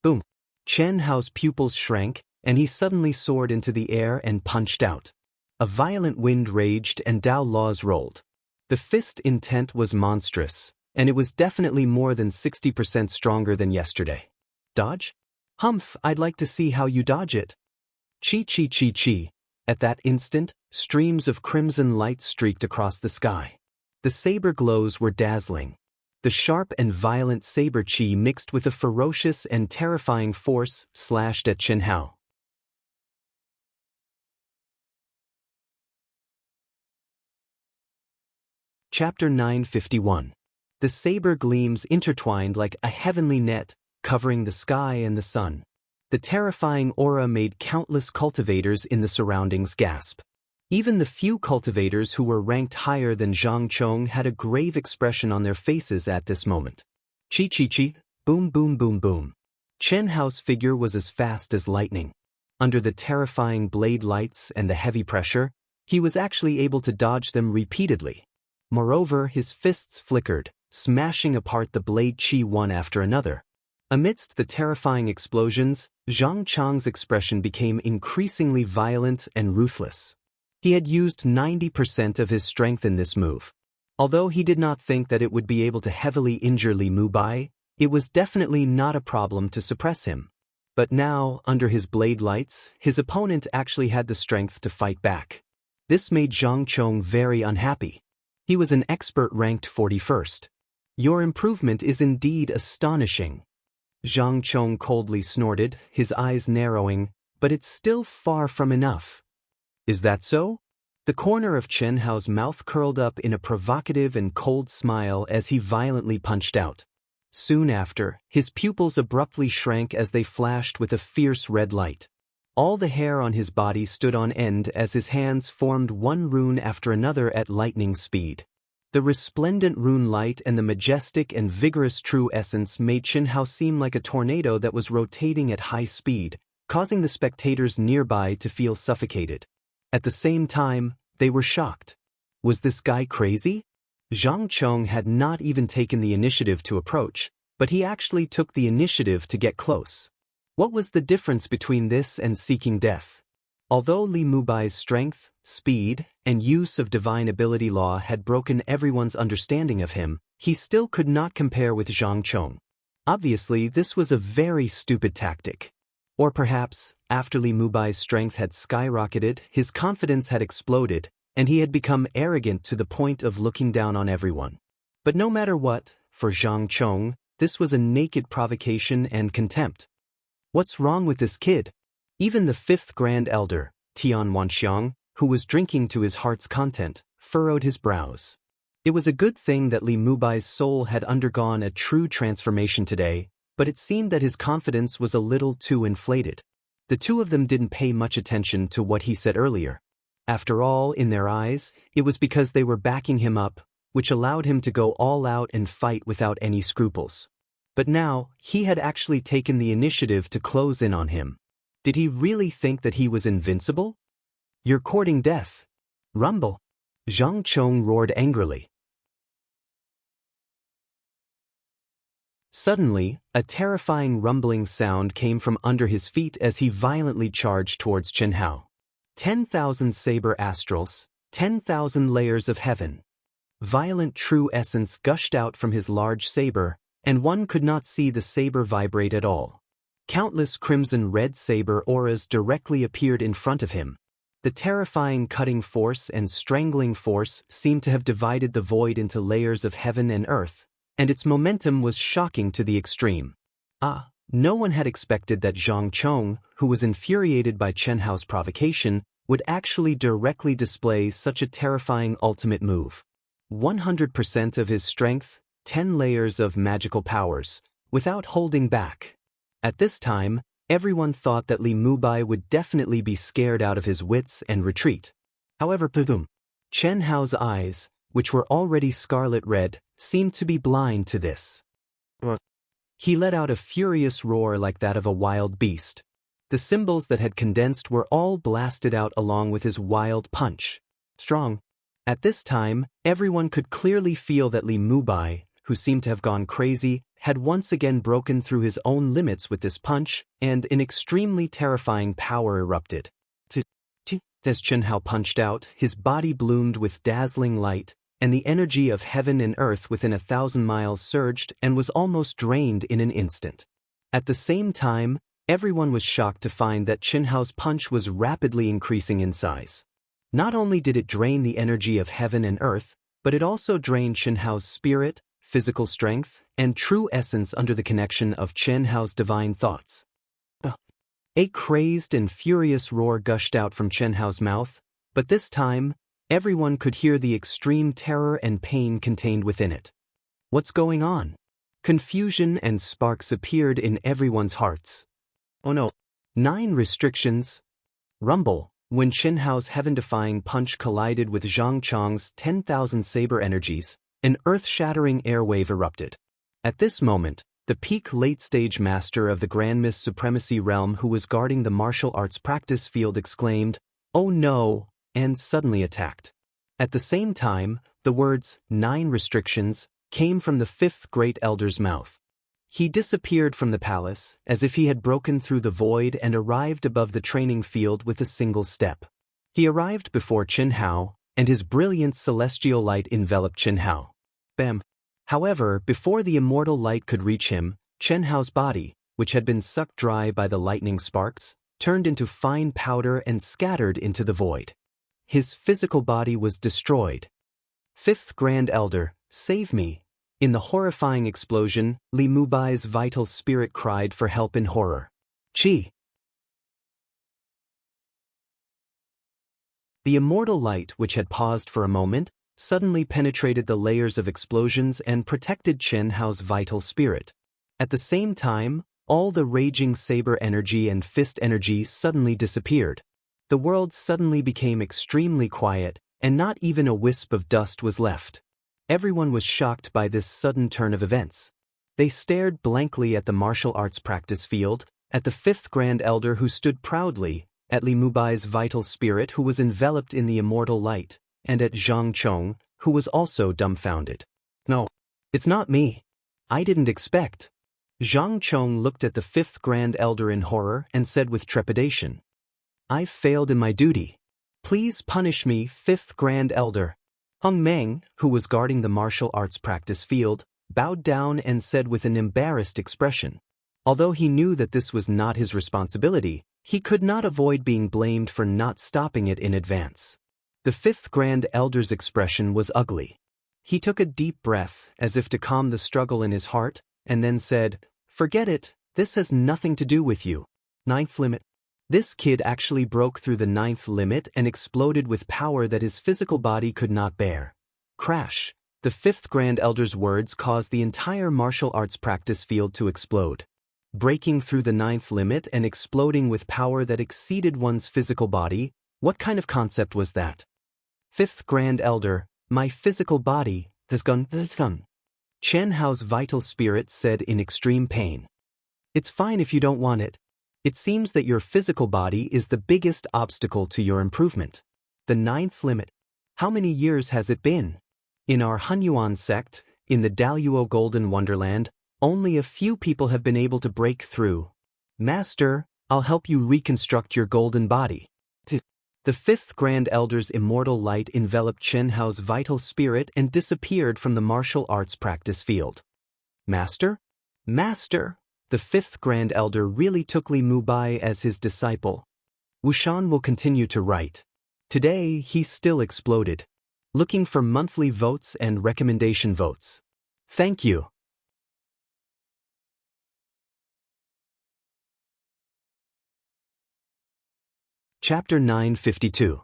Boom! Chen Hao's pupils shrank, and he suddenly soared into the air and punched out. A violent wind raged and Dao laws rolled. The fist intent was monstrous, and it was definitely more than 60% stronger than yesterday. Dodge? Humph, I'd like to see how you dodge it. Chi chi chi chi. At that instant, streams of crimson light streaked across the sky. The saber glows were dazzling. The sharp and violent saber chi mixed with a ferocious and terrifying force slashed at Chen Hao. Chapter 951. The saber gleams intertwined like a heavenly net, covering the sky and the sun. The terrifying aura made countless cultivators in the surroundings gasp. Even the few cultivators who were ranked higher than Zhang Chong had a grave expression on their faces at this moment. Chi chi chi, boom boom boom boom. Chen Hao's figure was as fast as lightning. Under the terrifying blade lights and the heavy pressure, he was actually able to dodge them repeatedly. Moreover, his fists flickered, smashing apart the blade chi one after another. Amidst the terrifying explosions, Zhang Chong's expression became increasingly violent and ruthless. He had used 90% of his strength in this move. Although he did not think that it would be able to heavily injure Li Mubai, it was definitely not a problem to suppress him. But now, under his blade lights, his opponent actually had the strength to fight back. This made Zhang Chong very unhappy. He was an expert ranked 41st. Your improvement is indeed astonishing. Zhang Chong coldly snorted, his eyes narrowing, but it's still far from enough. Is that so? The corner of Chen Hao's mouth curled up in a provocative and cold smile as he violently punched out. Soon after, his pupils abruptly shrank as they flashed with a fierce red light. All the hair on his body stood on end as his hands formed one rune after another at lightning speed. The resplendent rune light and the majestic and vigorous true essence made Chen Hao seem like a tornado that was rotating at high speed, causing the spectators nearby to feel suffocated. At the same time, they were shocked. Was this guy crazy? Zhang Chong had not even taken the initiative to approach, but he actually took the initiative to get close. What was the difference between this and seeking death? Although Li Mubai's strength, speed, and use of divine ability law had broken everyone's understanding of him, he still could not compare with Zhang Chong. Obviously, this was a very stupid tactic. Or perhaps, after Li Mubai's strength had skyrocketed, his confidence had exploded, and he had become arrogant to the point of looking down on everyone. But no matter what, for Zhang Chong, this was a naked provocation and contempt. What's wrong with this kid? Even the fifth Grand Elder, Tian Wanxiang, who was drinking to his heart's content, furrowed his brows. It was a good thing that Li Mubai's soul had undergone a true transformation today, but it seemed that his confidence was a little too inflated. The two of them didn't pay much attention to what he said earlier. After all, in their eyes, it was because they were backing him up, which allowed him to go all out and fight without any scruples. But now, he had actually taken the initiative to close in on him. Did he really think that he was invincible? You're courting death. Rumble. Zhang Chong roared angrily. Suddenly, a terrifying rumbling sound came from under his feet as he violently charged towards Chen Hao. 10,000 saber astrals, 10,000 layers of heaven. Violent true essence gushed out from his large saber, and one could not see the saber vibrate at all. Countless crimson-red saber auras directly appeared in front of him. The terrifying cutting force and strangling force seemed to have divided the void into layers of heaven and earth, and its momentum was shocking to the extreme. No one had expected that Zhang Chong, who was infuriated by Chen Hao's provocation, would actually directly display such a terrifying ultimate move. 100% of his strength, 10 layers of magical powers, without holding back. At this time, everyone thought that Li Mubai would definitely be scared out of his wits and retreat. However, Chen Hao's eyes, which were already scarlet red, seemed to be blind to this. He let out a furious roar like that of a wild beast. The symbols that had condensed were all blasted out along with his wild punch. Strong. At this time, everyone could clearly feel that Li Mubai, who seemed to have gone crazy, had once again broken through his own limits with this punch, and an extremely terrifying power erupted. As Chen Hao punched out, his body bloomed with dazzling light, and the energy of heaven and earth within 1,000 miles surged and was almost drained in an instant. At the same time, everyone was shocked to find that Chen Hao's punch was rapidly increasing in size. Not only did it drain the energy of heaven and earth, but it also drained Chen Hao's spirit, physical strength, and true essence under the connection of Chen Hao's divine thoughts. A crazed and furious roar gushed out from Chen Hao's mouth, but this time, everyone could hear the extreme terror and pain contained within it. What's going on? Confusion and sparks appeared in everyone's hearts. Oh no. 9 restrictions. Rumble. When Chen Hao's heaven-defying punch collided with Zhang Chong's 10,000 saber energies, an earth-shattering airwave erupted. At this moment, the peak late-stage master of the Grand Mist Supremacy realm who was guarding the martial arts practice field exclaimed, "Oh no," and suddenly attacked. At the same time, the words, 9 restrictions, came from the 5th Great Elder's mouth. He disappeared from the palace, as if he had broken through the void and arrived above the training field with a single step. He arrived before Chen Hao, and his brilliant celestial light enveloped Chen Hao. Bam! However, before the immortal light could reach him, Chen Hao's body, which had been sucked dry by the lightning sparks, turned into fine powder and scattered into the void. His physical body was destroyed. Fifth Grand Elder, save me. In the horrifying explosion, Li Mubai's vital spirit cried for help in horror. Chi! The immortal light, which had paused for a moment, suddenly penetrated the layers of explosions and protected Chen Hao's vital spirit. At the same time, all the raging saber energy and fist energy suddenly disappeared. The world suddenly became extremely quiet, and not even a wisp of dust was left. Everyone was shocked by this sudden turn of events. They stared blankly at the martial arts practice field, at the fifth Grand Elder who stood proudly, at Li Mubai's vital spirit who was enveloped in the immortal light, and at Zhang Chong, who was also dumbfounded. No, it's not me. I didn't expect. Zhang Chong looked at the fifth Grand Elder in horror and said with trepidation, I've failed in my duty. Please punish me, fifth Grand Elder. Hung Meng, who was guarding the martial arts practice field, bowed down and said with an embarrassed expression. Although he knew that this was not his responsibility, he could not avoid being blamed for not stopping it in advance. The fifth Grand Elder's expression was ugly. He took a deep breath, as if to calm the struggle in his heart, and then said, Forget it, this has nothing to do with you. Ninth limit. This kid actually broke through the ninth limit and exploded with power that his physical body could not bear. Crash! The fifth Grand Elder's words caused the entire martial arts practice field to explode. Breaking through the ninth limit and exploding with power that exceeded one's physical body, what kind of concept was that? Fifth Grand Elder, my physical body has gone. Chen Hao's vital spirit said in extreme pain. It's fine if you don't want it. It seems that your physical body is the biggest obstacle to your improvement. The ninth limit. How many years has it been? In our Hunyuan sect, in the Daoist Golden Wonderland, only a few people have been able to break through. Master, I'll help you reconstruct your golden body. The fifth Grand Elder's immortal light enveloped Chen Hao's vital spirit and disappeared from the martial arts practice field. Master? Master! The fifth Grand Elder really took Li Mubai as his disciple. Wuxian will continue to write. Today, he still exploded. Looking for monthly votes and recommendation votes. Thank you. Chapter 952.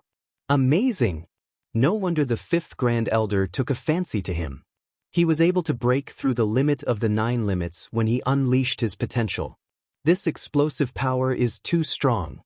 Amazing! No wonder the fifth Grand Elder took a fancy to him. He was able to break through the limit of the 9 limits when he unleashed his potential. This explosive power is too strong.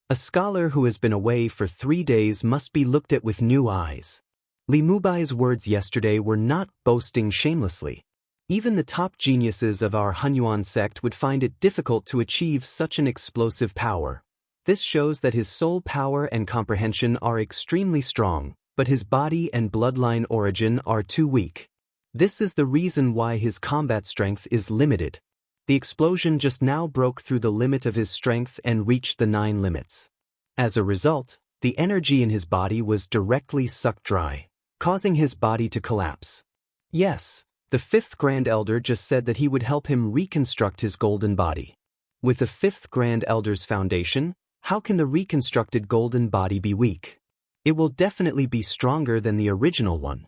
A scholar who has been away for 3 days must be looked at with new eyes. Li Mubai's words yesterday were not boasting shamelessly. Even the top geniuses of our Hunyuan sect would find it difficult to achieve such an explosive power. This shows that his soul power and comprehension are extremely strong, but his body and bloodline origin are too weak. This is the reason why his combat strength is limited. The explosion just now broke through the limit of his strength and reached the 9 limits. As a result, the energy in his body was directly sucked dry, causing his body to collapse. Yes, the fifth Grand Elder just said that he would help him reconstruct his golden body. With the fifth Grand Elder's foundation, how can the reconstructed golden body be weak? It will definitely be stronger than the original one.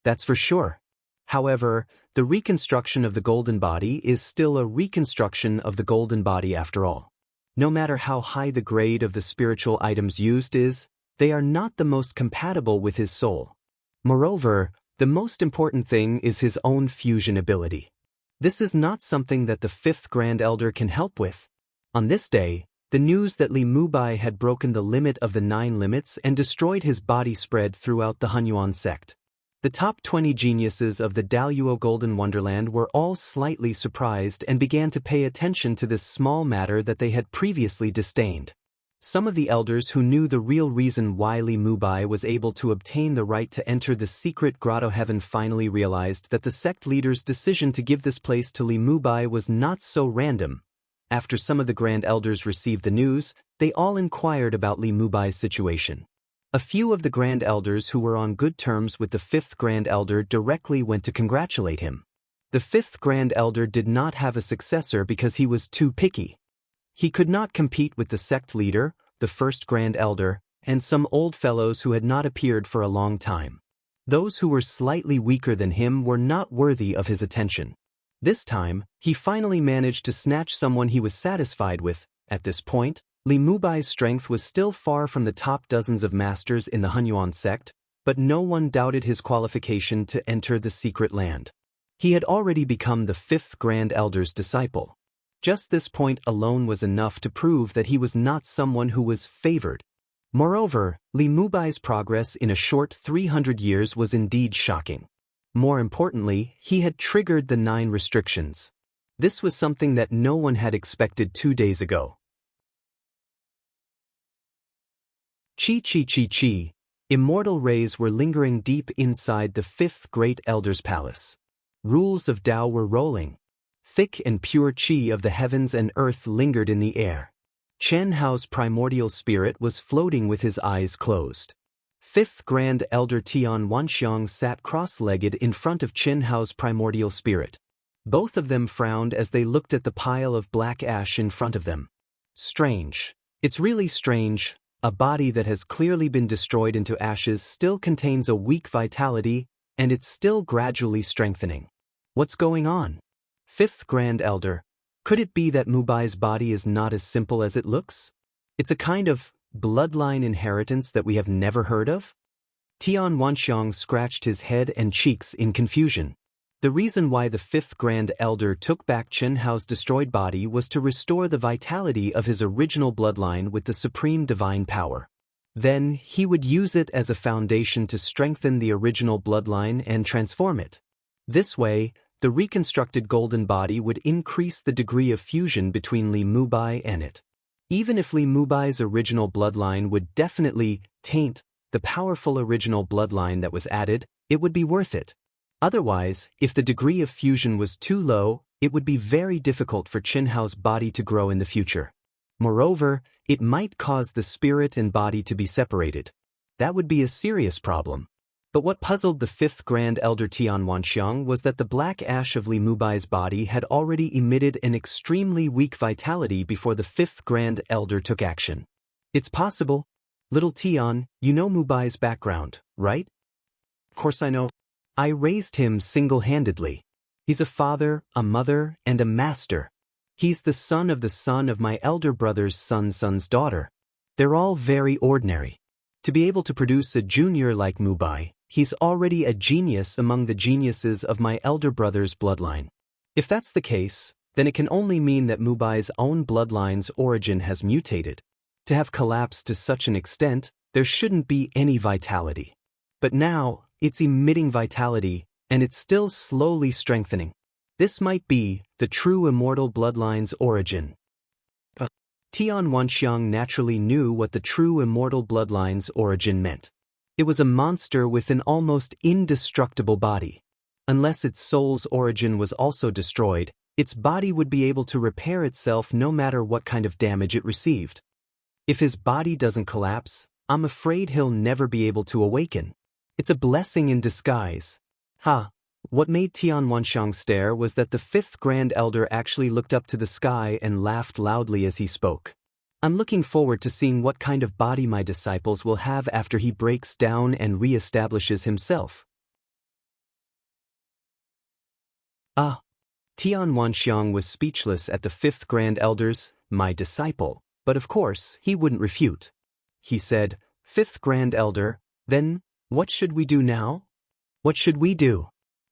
That's for sure. However, the reconstruction of the golden body is still a reconstruction of the golden body after all. No matter how high the grade of the spiritual items used is, they are not the most compatible with his soul. Moreover, the most important thing is his own fusion ability. This is not something that the fifth Grand Elder can help with. On this day, the news that Li Mubai had broken the limit of the 9 limits and destroyed his body spread throughout the Hunyuan sect. The top 20 geniuses of the Daoist Golden Wonderland were all slightly surprised and began to pay attention to this small matter that they had previously disdained. Some of the elders who knew the real reason why Li Mubai was able to obtain the right to enter the secret grotto heaven finally realized that the sect leader's decision to give this place to Li Mubai was not so random. After some of the Grand Elders received the news, they all inquired about Li Mubai's situation. A few of the Grand Elders who were on good terms with the fifth Grand Elder directly went to congratulate him. The fifth Grand Elder did not have a successor because he was too picky. He could not compete with the sect leader, the first Grand Elder, and some old fellows who had not appeared for a long time. Those who were slightly weaker than him were not worthy of his attention. This time, he finally managed to snatch someone he was satisfied with. At this point, Li Mubai's strength was still far from the top dozens of masters in the Hunyuan sect, but no one doubted his qualification to enter the secret land. He had already become the 5th Grand Elder's disciple. Just this point alone was enough to prove that he was not someone who was favored. Moreover, Li Mubai's progress in a short 300 years was indeed shocking. More importantly, he had triggered the 9 restrictions. This was something that no one had expected 2 days ago. Chi. Immortal rays were lingering deep inside the 5th Great Elder's palace. Rules of Tao were rolling. Thick and pure qi of the heavens and earth lingered in the air. Chen Hao's primordial spirit was floating with his eyes closed. 5th Grand Elder Tian Wanxiang sat cross-legged in front of Chen Hao's primordial spirit. Both of them frowned as they looked at the pile of black ash in front of them. Strange. It's really strange. A body that has clearly been destroyed into ashes still contains a weak vitality, and it's still gradually strengthening. What's going on? 5th Grand Elder, could it be that Mubai's body is not as simple as it looks? It's a kind of bloodline inheritance that we have never heard of? Tian Wanxiang scratched his head and cheeks in confusion. The reason why the 5th Grand Elder took back Chen Hao's destroyed body was to restore the vitality of his original bloodline with the supreme divine power. Then, he would use it as a foundation to strengthen the original bloodline and transform it. This way, the reconstructed golden body would increase the degree of fusion between Li Mubai and it. Even if Li Mubai's original bloodline would definitely taint the powerful original bloodline that was added, it would be worth it. Otherwise, if the degree of fusion was too low, it would be very difficult for Chen Hao's body to grow in the future. Moreover, it might cause the spirit and body to be separated. That would be a serious problem. But what puzzled the 5th Grand Elder Tian Wanxiang was that the black ash of Li Mubai's body had already emitted an extremely weak vitality before the 5th Grand Elder took action. It's possible. Little Tian, you know Mubai's background, right? Of course I know. I raised him single-handedly. He's a father, a mother, and a master. He's the son of my elder brother's son's daughter. They're all very ordinary. To be able to produce a junior like Mubai, he's already a genius among the geniuses of my elder brother's bloodline. If that's the case, then it can only mean that Mubai's own bloodline's origin has mutated. To have collapsed to such an extent, there shouldn't be any vitality. But now, it's emitting vitality, and it's still slowly strengthening. This might be the true immortal bloodline's origin. Tian Wanxiang naturally knew what the true immortal bloodline's origin meant. It was a monster with an almost indestructible body. Unless its soul's origin was also destroyed, its body would be able to repair itself no matter what kind of damage it received. If his body doesn't collapse, I'm afraid he'll never be able to awaken. It's a blessing in disguise. What made Tian Wanxiang stare was that the 5th Grand Elder actually looked up to the sky and laughed loudly as he spoke. I'm looking forward to seeing what kind of body my disciples will have after he breaks down and re-establishes himself. Tian Wanxiang was speechless at the 5th Grand Elder's, my disciple, but of course, he wouldn't refute. He said, 5th Grand Elder, then, what should we do now? What should we do?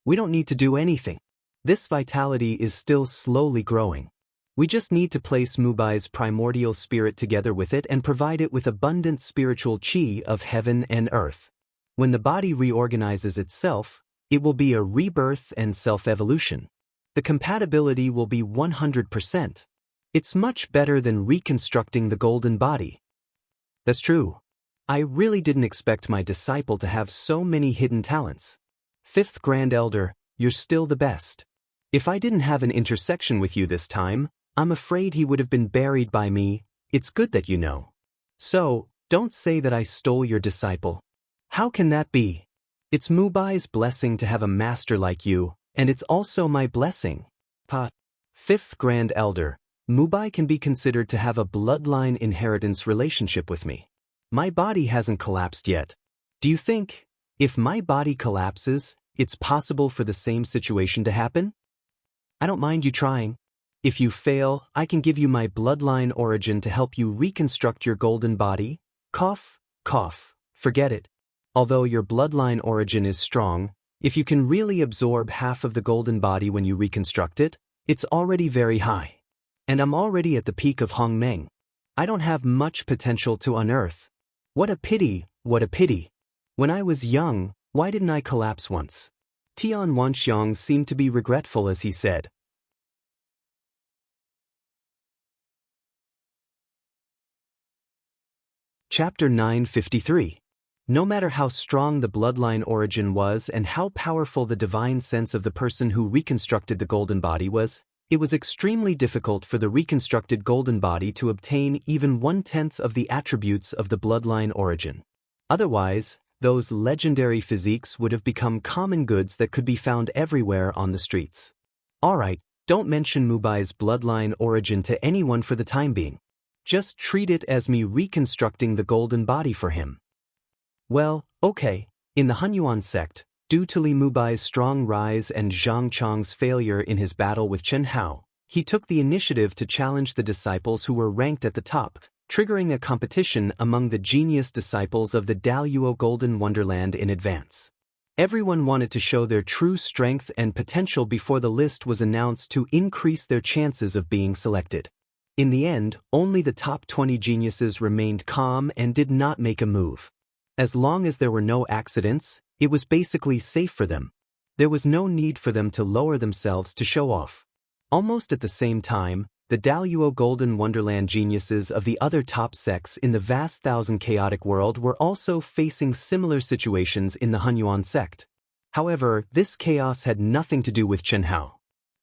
We don't need to do anything. This vitality is still slowly growing. We just need to place Mubai's primordial spirit together with it and provide it with abundant spiritual qi of heaven and earth. When the body reorganizes itself, it will be a rebirth and self-evolution. The compatibility will be 100%. It's much better than reconstructing the golden body. That's true. I really didn't expect my disciple to have so many hidden talents. 5th Grand Elder, you're still the best. If I didn't have an intersection with you this time, I'm afraid he would have been buried by me. It's good that you know. So, don't say that I stole your disciple. How can that be? It's Mubai's blessing to have a master like you, and it's also my blessing. 5th Grand Elder, Mubai can be considered to have a bloodline inheritance relationship with me. My body hasn't collapsed yet. Do you think If my body collapses, it's possible for the same situation to happen? I don't mind you trying. If you fail, I can give you my bloodline origin to help you reconstruct your golden body. Cough, cough, forget it. Although your bloodline origin is strong, if you can really absorb half of the golden body when you reconstruct it, it's already very high. And I'm already at the peak of Hongmeng. I don't have much potential to unearth. What a pity, what a pity. When I was young, why didn't I collapse once? Tian Wanxiang seemed to be regretful as he said. Chapter 953. No matter how strong the bloodline origin was and how powerful the divine sense of the person who reconstructed the golden body was, it was extremely difficult for the reconstructed golden body to obtain even 1/10 of the attributes of the bloodline origin. Otherwise, those legendary physiques would have become common goods that could be found everywhere on the streets. Alright, don't mention Mubai's bloodline origin to anyone for the time being. Just treat it as me reconstructing the golden body for him. Well, okay, in the Hunyuan sect, due to Li Mubai's strong rise and Zhang Chong's failure in his battle with Chen Hao, he took the initiative to challenge the disciples who were ranked at the top, triggering a competition among the genius disciples of the Daoist Golden Wonderland in advance. Everyone wanted to show their true strength and potential before the list was announced to increase their chances of being selected. In the end, only the top 20 geniuses remained calm and did not make a move. As long as there were no accidents, it was basically safe for them. There was no need for them to lower themselves to show off. Almost at the same time, the Daoist Golden Wonderland geniuses of the other top sects in the vast thousand chaotic world were also facing similar situations in the Hunyuan sect. However, this chaos had nothing to do with Chen Hao.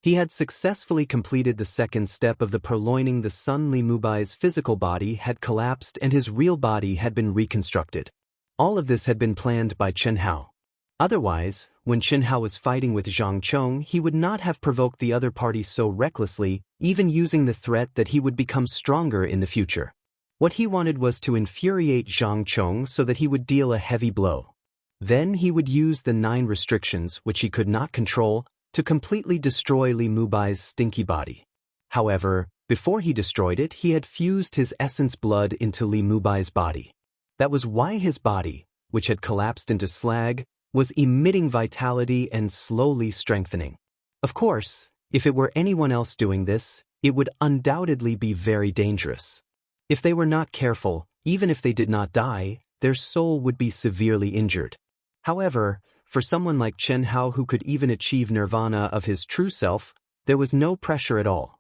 He had successfully completed the second step of the purloining the Sun. Li Mubai's physical body had collapsed and his real body had been reconstructed. All of this had been planned by Chen Hao. Otherwise, when Chen Hao was fighting with Zhang Chong, he would not have provoked the other party so recklessly, even using the threat that he would become stronger in the future. What he wanted was to infuriate Zhang Chong so that he would deal a heavy blow. Then he would use the 9 restrictions, which he could not control, to completely destroy Li Mubai's stinky body. However, before he destroyed it, he had fused his essence blood into Li Mubai's body. That was why his body, which had collapsed into slag, was emitting vitality and slowly strengthening. Of course, if it were anyone else doing this, it would undoubtedly be very dangerous. If they were not careful, even if they did not die, their soul would be severely injured. However, for someone like Chen Hao who could even achieve nirvana of his true self, there was no pressure at all.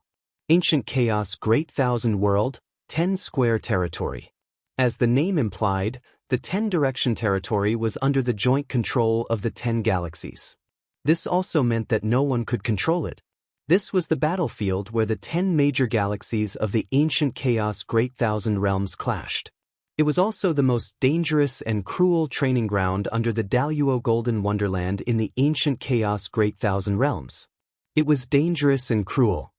Ancient Chaos Great Thousand World, 10 Square Territory. As the name implied, the 10-direction territory was under the joint control of the 10 galaxies. This also meant that no one could control it. This was the battlefield where the 10 major galaxies of the ancient Chaos Great Thousand Realms clashed. It was also the most dangerous and cruel training ground under the Daoist Golden Wonderland in the ancient Chaos Great Thousand Realms. It was dangerous and cruel.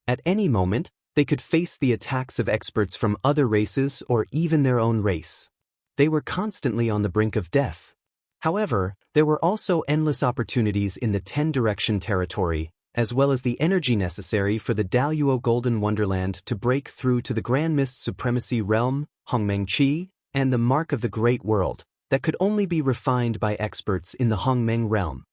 At any moment, they could face the attacks of experts from other races or even their own race. They were constantly on the brink of death. However, there were also endless opportunities in the 10-direction territory, as well as the energy necessary for the Daoist Golden Wonderland to break through to the Grand Mist Supremacy Realm, Hongmeng Qi, and the Mark of the Great World, that could only be refined by experts in the Hongmeng Realm.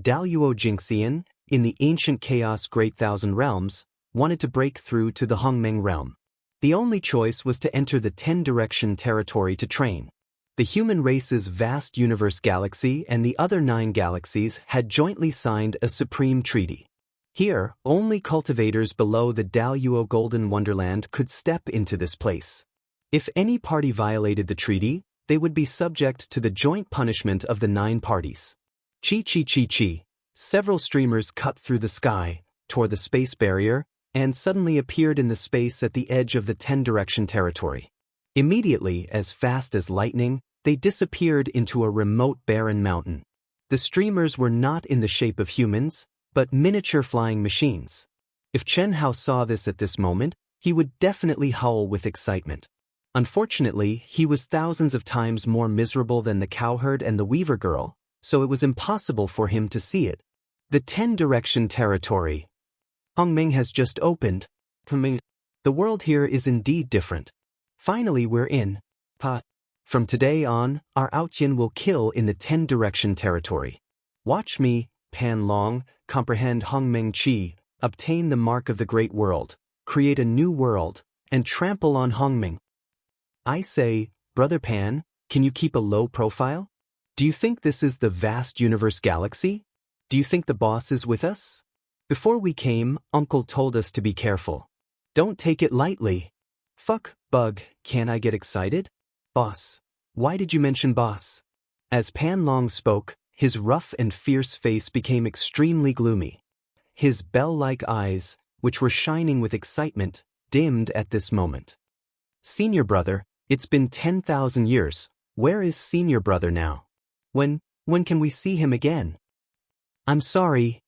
Daoist Jingxian, in the ancient Chaos Great Thousand Realms, wanted to break through to the Hongmeng Realm. The only choice was to enter the 10-direction territory to train. The human race's vast universe galaxy and the other 9 galaxies had jointly signed a supreme treaty. Here, only cultivators below the Daoist Golden Wonderland could step into this place. If any party violated the treaty, they would be subject to the joint punishment of the 9 parties. Chi chi chi chi. Several streamers cut through the sky, tore the space barrier, and suddenly appeared in the space at the edge of the 10-direction territory. Immediately, as fast as lightning, they disappeared into a remote barren mountain. The streamers were not in the shape of humans, but miniature flying machines. If Chen Hao saw this at this moment, he would definitely howl with excitement. Unfortunately, he was thousands of times more miserable than the cowherd and the weaver girl, so it was impossible for him to see it. The 10-direction territory. Hongming has just opened. The world here is indeed different. Finally we're in. From today on, our Outyin will kill in the 10-direction territory. Watch me, Pan Long, comprehend Hongmeng Qi, obtain the mark of the great world, create a new world, and trample on Hongming. I say, Brother Pan, can you keep a low profile? Do you think this is the vast universe galaxy? Do you think the boss is with us? Before we came, Uncle told us to be careful. Don't take it lightly. Fuck, bug, can't I get excited? Boss. Why did you mention boss? As Pan Long spoke, his rough and fierce face became extremely gloomy. His bell-like eyes, which were shining with excitement, dimmed at this moment. Senior brother, it's been 10,000 years. Where is senior brother now? When can we see him again? I'm sorry.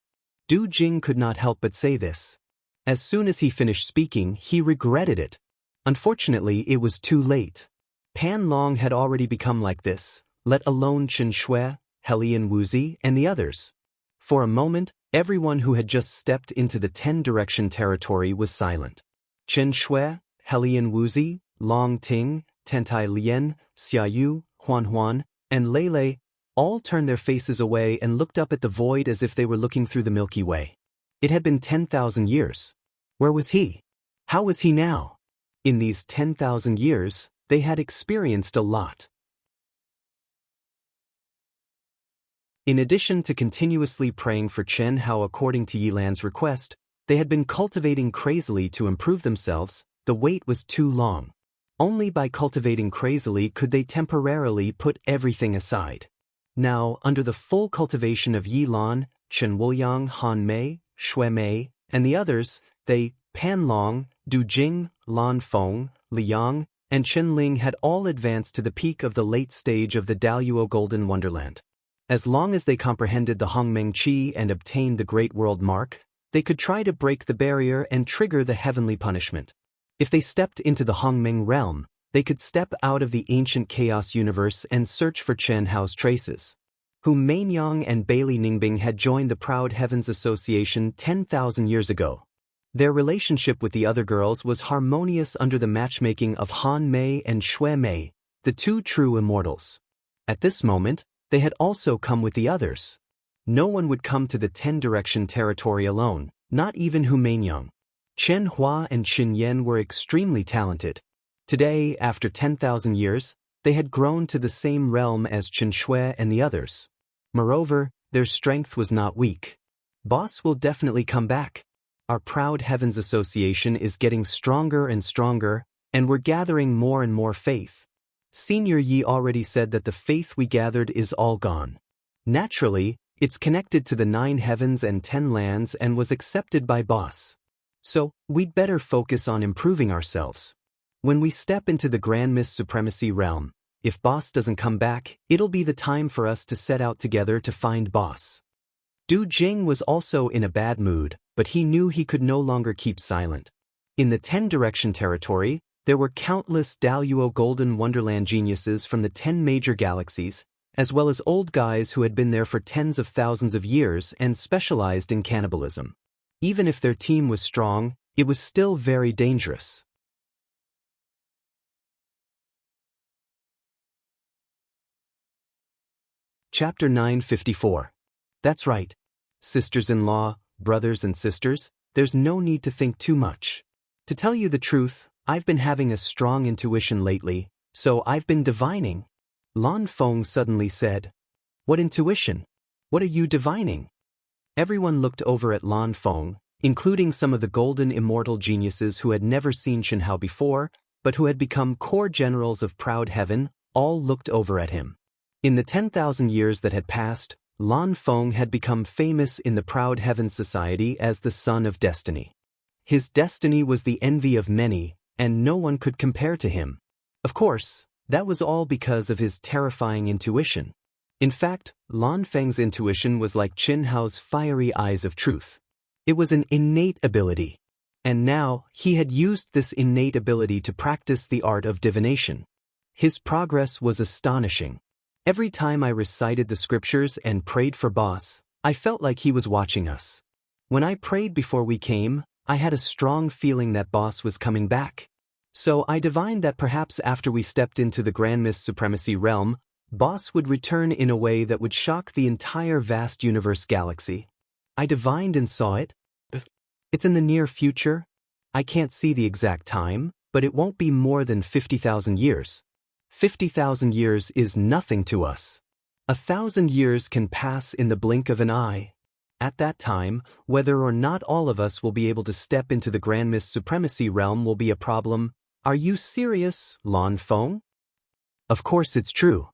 Du Jing could not help but say this. As soon as he finished speaking, he regretted it. Unfortunately, it was too late. Pan Long had already become like this, let alone Chen Shui, Helian Wuzi, and the others. For a moment, everyone who had just stepped into the 10-direction territory was silent. Chen Shui, Helian Wuzi, Long Ting, Tentai Lien, Xiaoyu, Huan, and Lei all turned their faces away and looked up at the void as if they were looking through the Milky Way. It had been 10,000 years. Where was he? How was he now? In these 10,000 years, they had experienced a lot. In addition to continuously praying for Chen Hao according to Yilan's request, they had been cultivating crazily to improve themselves. The wait was too long. Only by cultivating crazily could they temporarily put everything aside. Now, under the full cultivation of Yilan, Chen Wuliang, Han Mei, Shui Mei, and the others, they, Pan Long, Du Jing, Lan Feng, Liang, and Chen Ling had all advanced to the peak of the late stage of the Daoist Golden Wonderland. As long as they comprehended the Hongmeng Qi and obtained the Great World Mark, they could try to break the barrier and trigger the heavenly punishment. If they stepped into the Hongmeng realm, they could step out of the ancient chaos universe and search for Chen Hao's traces. Whom Mainyang and Bailey Ningbing had joined the Proud Heavens Association 10,000 years ago. Their relationship with the other girls was harmonious under the matchmaking of Han Mei and Shui Mei, the two true immortals. At this moment, they had also come with the others. No one would come to the 10-direction territory alone, not even Hu Mainyang. Chen Hua and Qin Yan were extremely talented. Today, after 10,000 years, they had grown to the same realm as Chen Shui and the others. Moreover, their strength was not weak. Boss will definitely come back. Our Proud Heavens Association is getting stronger and stronger, and we're gathering more and more faith. Senior Yi already said that the faith we gathered is all gone. Naturally, it's connected to the 9 heavens and 10 lands and was accepted by Boss. So, we'd better focus on improving ourselves. When we step into the Grand Mist Supremacy realm, if Boss doesn't come back, it'll be the time for us to set out together to find Boss. Du Jing was also in a bad mood, but he knew he could no longer keep silent. In the 10-direction territory, there were countless Daoist Golden Wonderland geniuses from the 10 major galaxies, as well as old guys who had been there for tens of thousands of years and specialized in cannibalism. Even if their team was strong, it was still very dangerous. Chapter 954. That's right. Sisters-in-law, brothers and sisters, there's no need to think too much. To tell you the truth, I've been having a strong intuition lately, so I've been divining. Lan Feng suddenly said. What intuition? What are you divining? Everyone looked over at Lan Feng, including some of the golden immortal geniuses who had never seen Chen Hao before, but who had become core generals of Proud Heaven, all looked over at him. In the 10,000 years that had passed, Lan Feng had become famous in the Proud Heaven Society as the Son of Destiny. His destiny was the envy of many, and no one could compare to him. Of course, that was all because of his terrifying intuition. In fact, Lan Feng's intuition was like Chen Hao's fiery eyes of truth. It was an innate ability. And now, he had used this innate ability to practice the art of divination. His progress was astonishing. Every time I recited the scriptures and prayed for boss, I felt like he was watching us. When I prayed before we came, I had a strong feeling that boss was coming back. So I divined that perhaps after we stepped into the Grand Mist Supremacy realm, boss would return in a way that would shock the entire vast universe galaxy. I divined and saw it. It's in the near future. I can't see the exact time, but it won't be more than 50,000 years. 50,000 years is nothing to us. 1,000 years can pass in the blink of an eye. At that time, whether or not all of us will be able to step into the Grand Mist Supremacy realm will be a problem. Are you serious, Lan Feng? Of course it's true.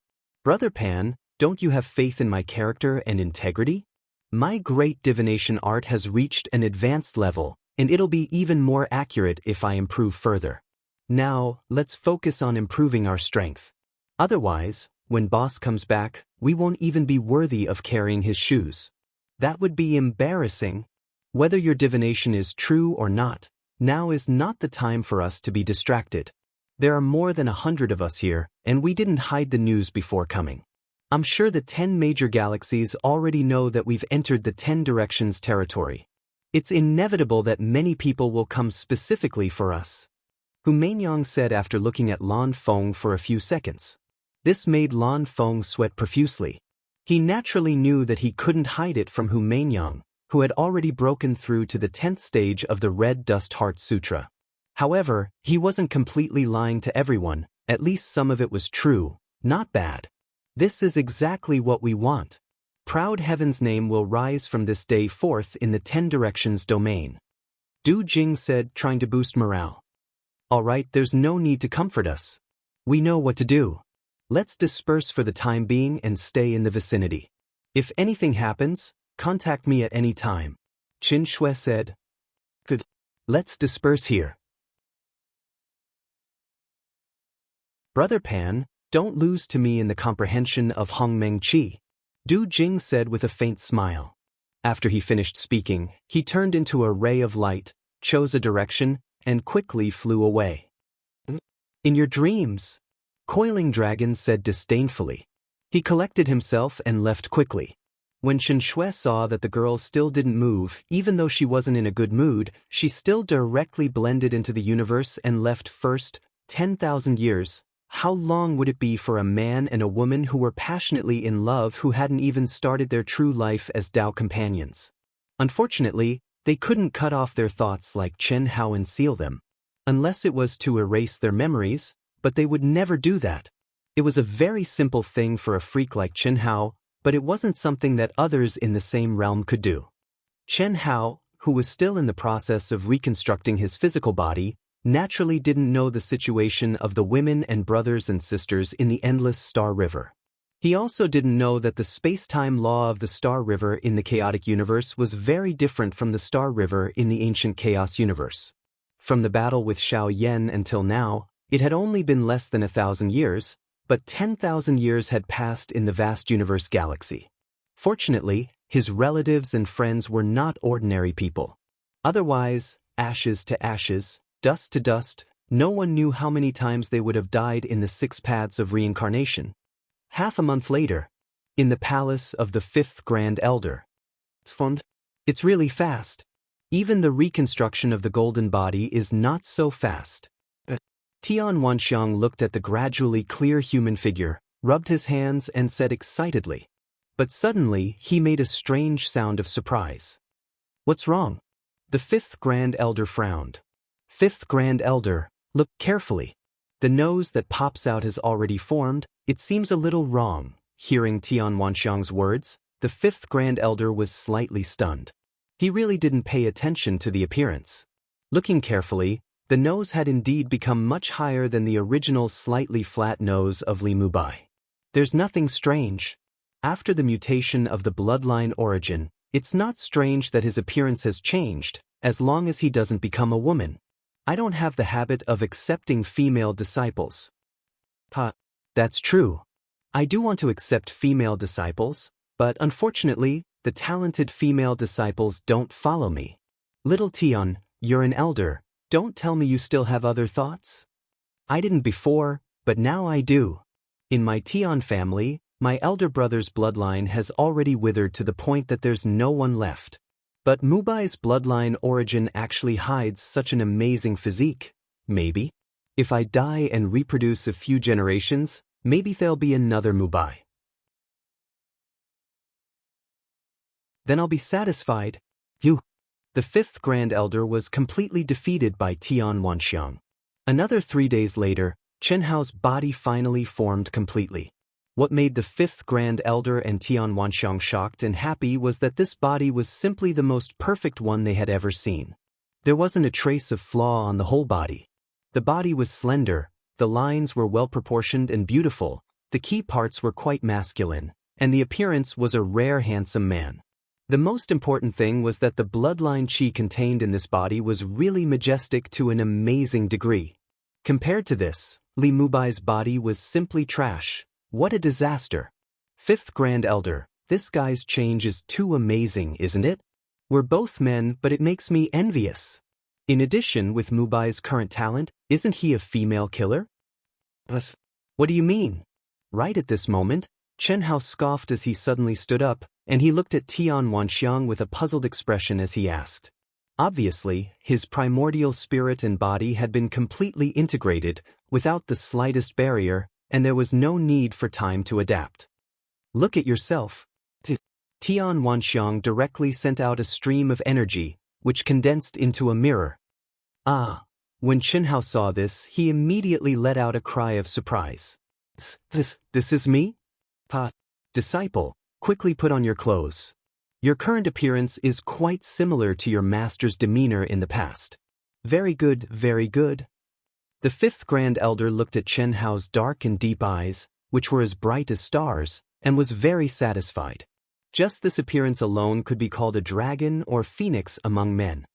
Brother Pan, don't you have faith in my character and integrity? My great divination art has reached an advanced level, and it'll be even more accurate if I improve further. Now, let's focus on improving our strength. Otherwise, when boss comes back, we won't even be worthy of carrying his shoes. That would be embarrassing. Whether your divination is true or not, now is not the time for us to be distracted. There are more than 100 of us here, and we didn't hide the news before coming. I'm sure the 10 major galaxies already know that we've entered the 10 directions territory. It's inevitable that many people will come specifically for us. Hu Mainyang said after looking at Lan Feng for a few seconds. This made Lan Feng sweat profusely. He naturally knew that he couldn't hide it from Hu Mainyang, who had already broken through to the 10th stage of the Red Dust Heart Sutra. However, he wasn't completely lying to everyone, at least some of it was true, not bad. This is exactly what we want. Proud Heaven's name will rise from this day forth in the 10 directions domain. Du Jing said, trying to boost morale. All right, there's no need to comfort us. We know what to do. Let's disperse for the time being and stay in the vicinity. If anything happens, contact me at any time. Qin Shui said. Good. Let's disperse here. Brother Pan, don't lose to me in the comprehension of Hongmeng Qi, Du Jing said with a faint smile. After he finished speaking, he turned into a ray of light, chose a direction, and quickly flew away. In your dreams, Coiling Dragon said disdainfully. He collected himself and left quickly. When Qin Shui saw that the girl still didn't move, even though she wasn't in a good mood, she still directly blended into the universe and left first. 10,000 years. How long would it be for a man and a woman who were passionately in love who hadn't even started their true life as Dao companions? Unfortunately, they couldn't cut off their thoughts like Chen Hao and seal them. Unless it was to erase their memories, but they would never do that. It was a very simple thing for a freak like Chen Hao, but it wasn't something that others in the same realm could do. Chen Hao, who was still in the process of reconstructing his physical body, naturally didn't know the situation of the women and brothers and sisters in the endless Star River. He also didn't know that the space-time law of the Star River in the chaotic universe was very different from the Star River in the ancient chaos universe. From the battle with Xiao Yan until now, it had only been less than 1,000 years, but 10,000 years had passed in the vast universe galaxy. Fortunately, his relatives and friends were not ordinary people. Otherwise, ashes to ashes, dust to dust, no one knew how many times they would have died in the 6 paths of reincarnation. Half a month later, in the palace of the 5th Grand Elder. It's really fast. Even the reconstruction of the golden body is not so fast. Tian Wanxiang looked at the gradually clear human figure, rubbed his hands and said excitedly. But suddenly, he made a strange sound of surprise. What's wrong? The 5th Grand Elder frowned. 5th Grand Elder, look carefully. The nose that pops out has already formed. It seems a little wrong. Hearing Tian Wanxiang's words, the 5th Grand Elder was slightly stunned. He really didn't pay attention to the appearance. Looking carefully, the nose had indeed become much higher than the original slightly flat nose of Li Mubai. There's nothing strange. After the mutation of the bloodline origin, it's not strange that his appearance has changed, as long as he doesn't become a woman. I don't have the habit of accepting female disciples. That's true. I do want to accept female disciples, but unfortunately, the talented female disciples don't follow me. Little Tian, You're an elder, don't tell me you still have other thoughts? I didn't before, but now I do. In my Tian family, my elder brother's bloodline has already withered to the point that there's no one left. But Mubai's bloodline origin actually hides such an amazing physique. Maybe, if I die and reproduce a few generations, maybe there'll be another Mubai. Then I'll be satisfied. The fifth Grand Elder was completely defeated by Tian Wanxiang. Another 3 days later, Chen Hao's body finally formed completely. What made the fifth Grand Elder and Tian Wanxiang shocked and happy was that this body was simply the most perfect one they had ever seen. There wasn't a trace of flaw on the whole body. The body was slender, the lines were well-proportioned and beautiful, the key parts were quite masculine, and the appearance was a rare handsome man. The most important thing was that the bloodline qi contained in this body was really majestic to an amazing degree. Compared to this, Li Mubai's body was simply trash. What a disaster. Fifth Grand Elder, this guy's change is too amazing, isn't it? We're both men, but it makes me envious. In addition, with Mubai's current talent, isn't he a female killer? But what do you mean? Right at this moment, Chen Hao scoffed as he suddenly stood up, and he looked at Tian Wanxiang with a puzzled expression as he asked. Obviously, his primordial spirit and body had been completely integrated, without the slightest barrier, and there was no need for time to adapt. Look at yourself. Tian Wanxiang directly sent out a stream of energy, which condensed into a mirror. Ah! When Chen Hao saw this, he immediately let out a cry of surprise. This is me? Disciple, quickly put on your clothes. Your current appearance is quite similar to your master's demeanor in the past. Very good, very good. The fifth Grand Elder looked at Chen Hao's dark and deep eyes, which were as bright as stars, and was very satisfied. Just this appearance alone could be called a dragon or phoenix among men.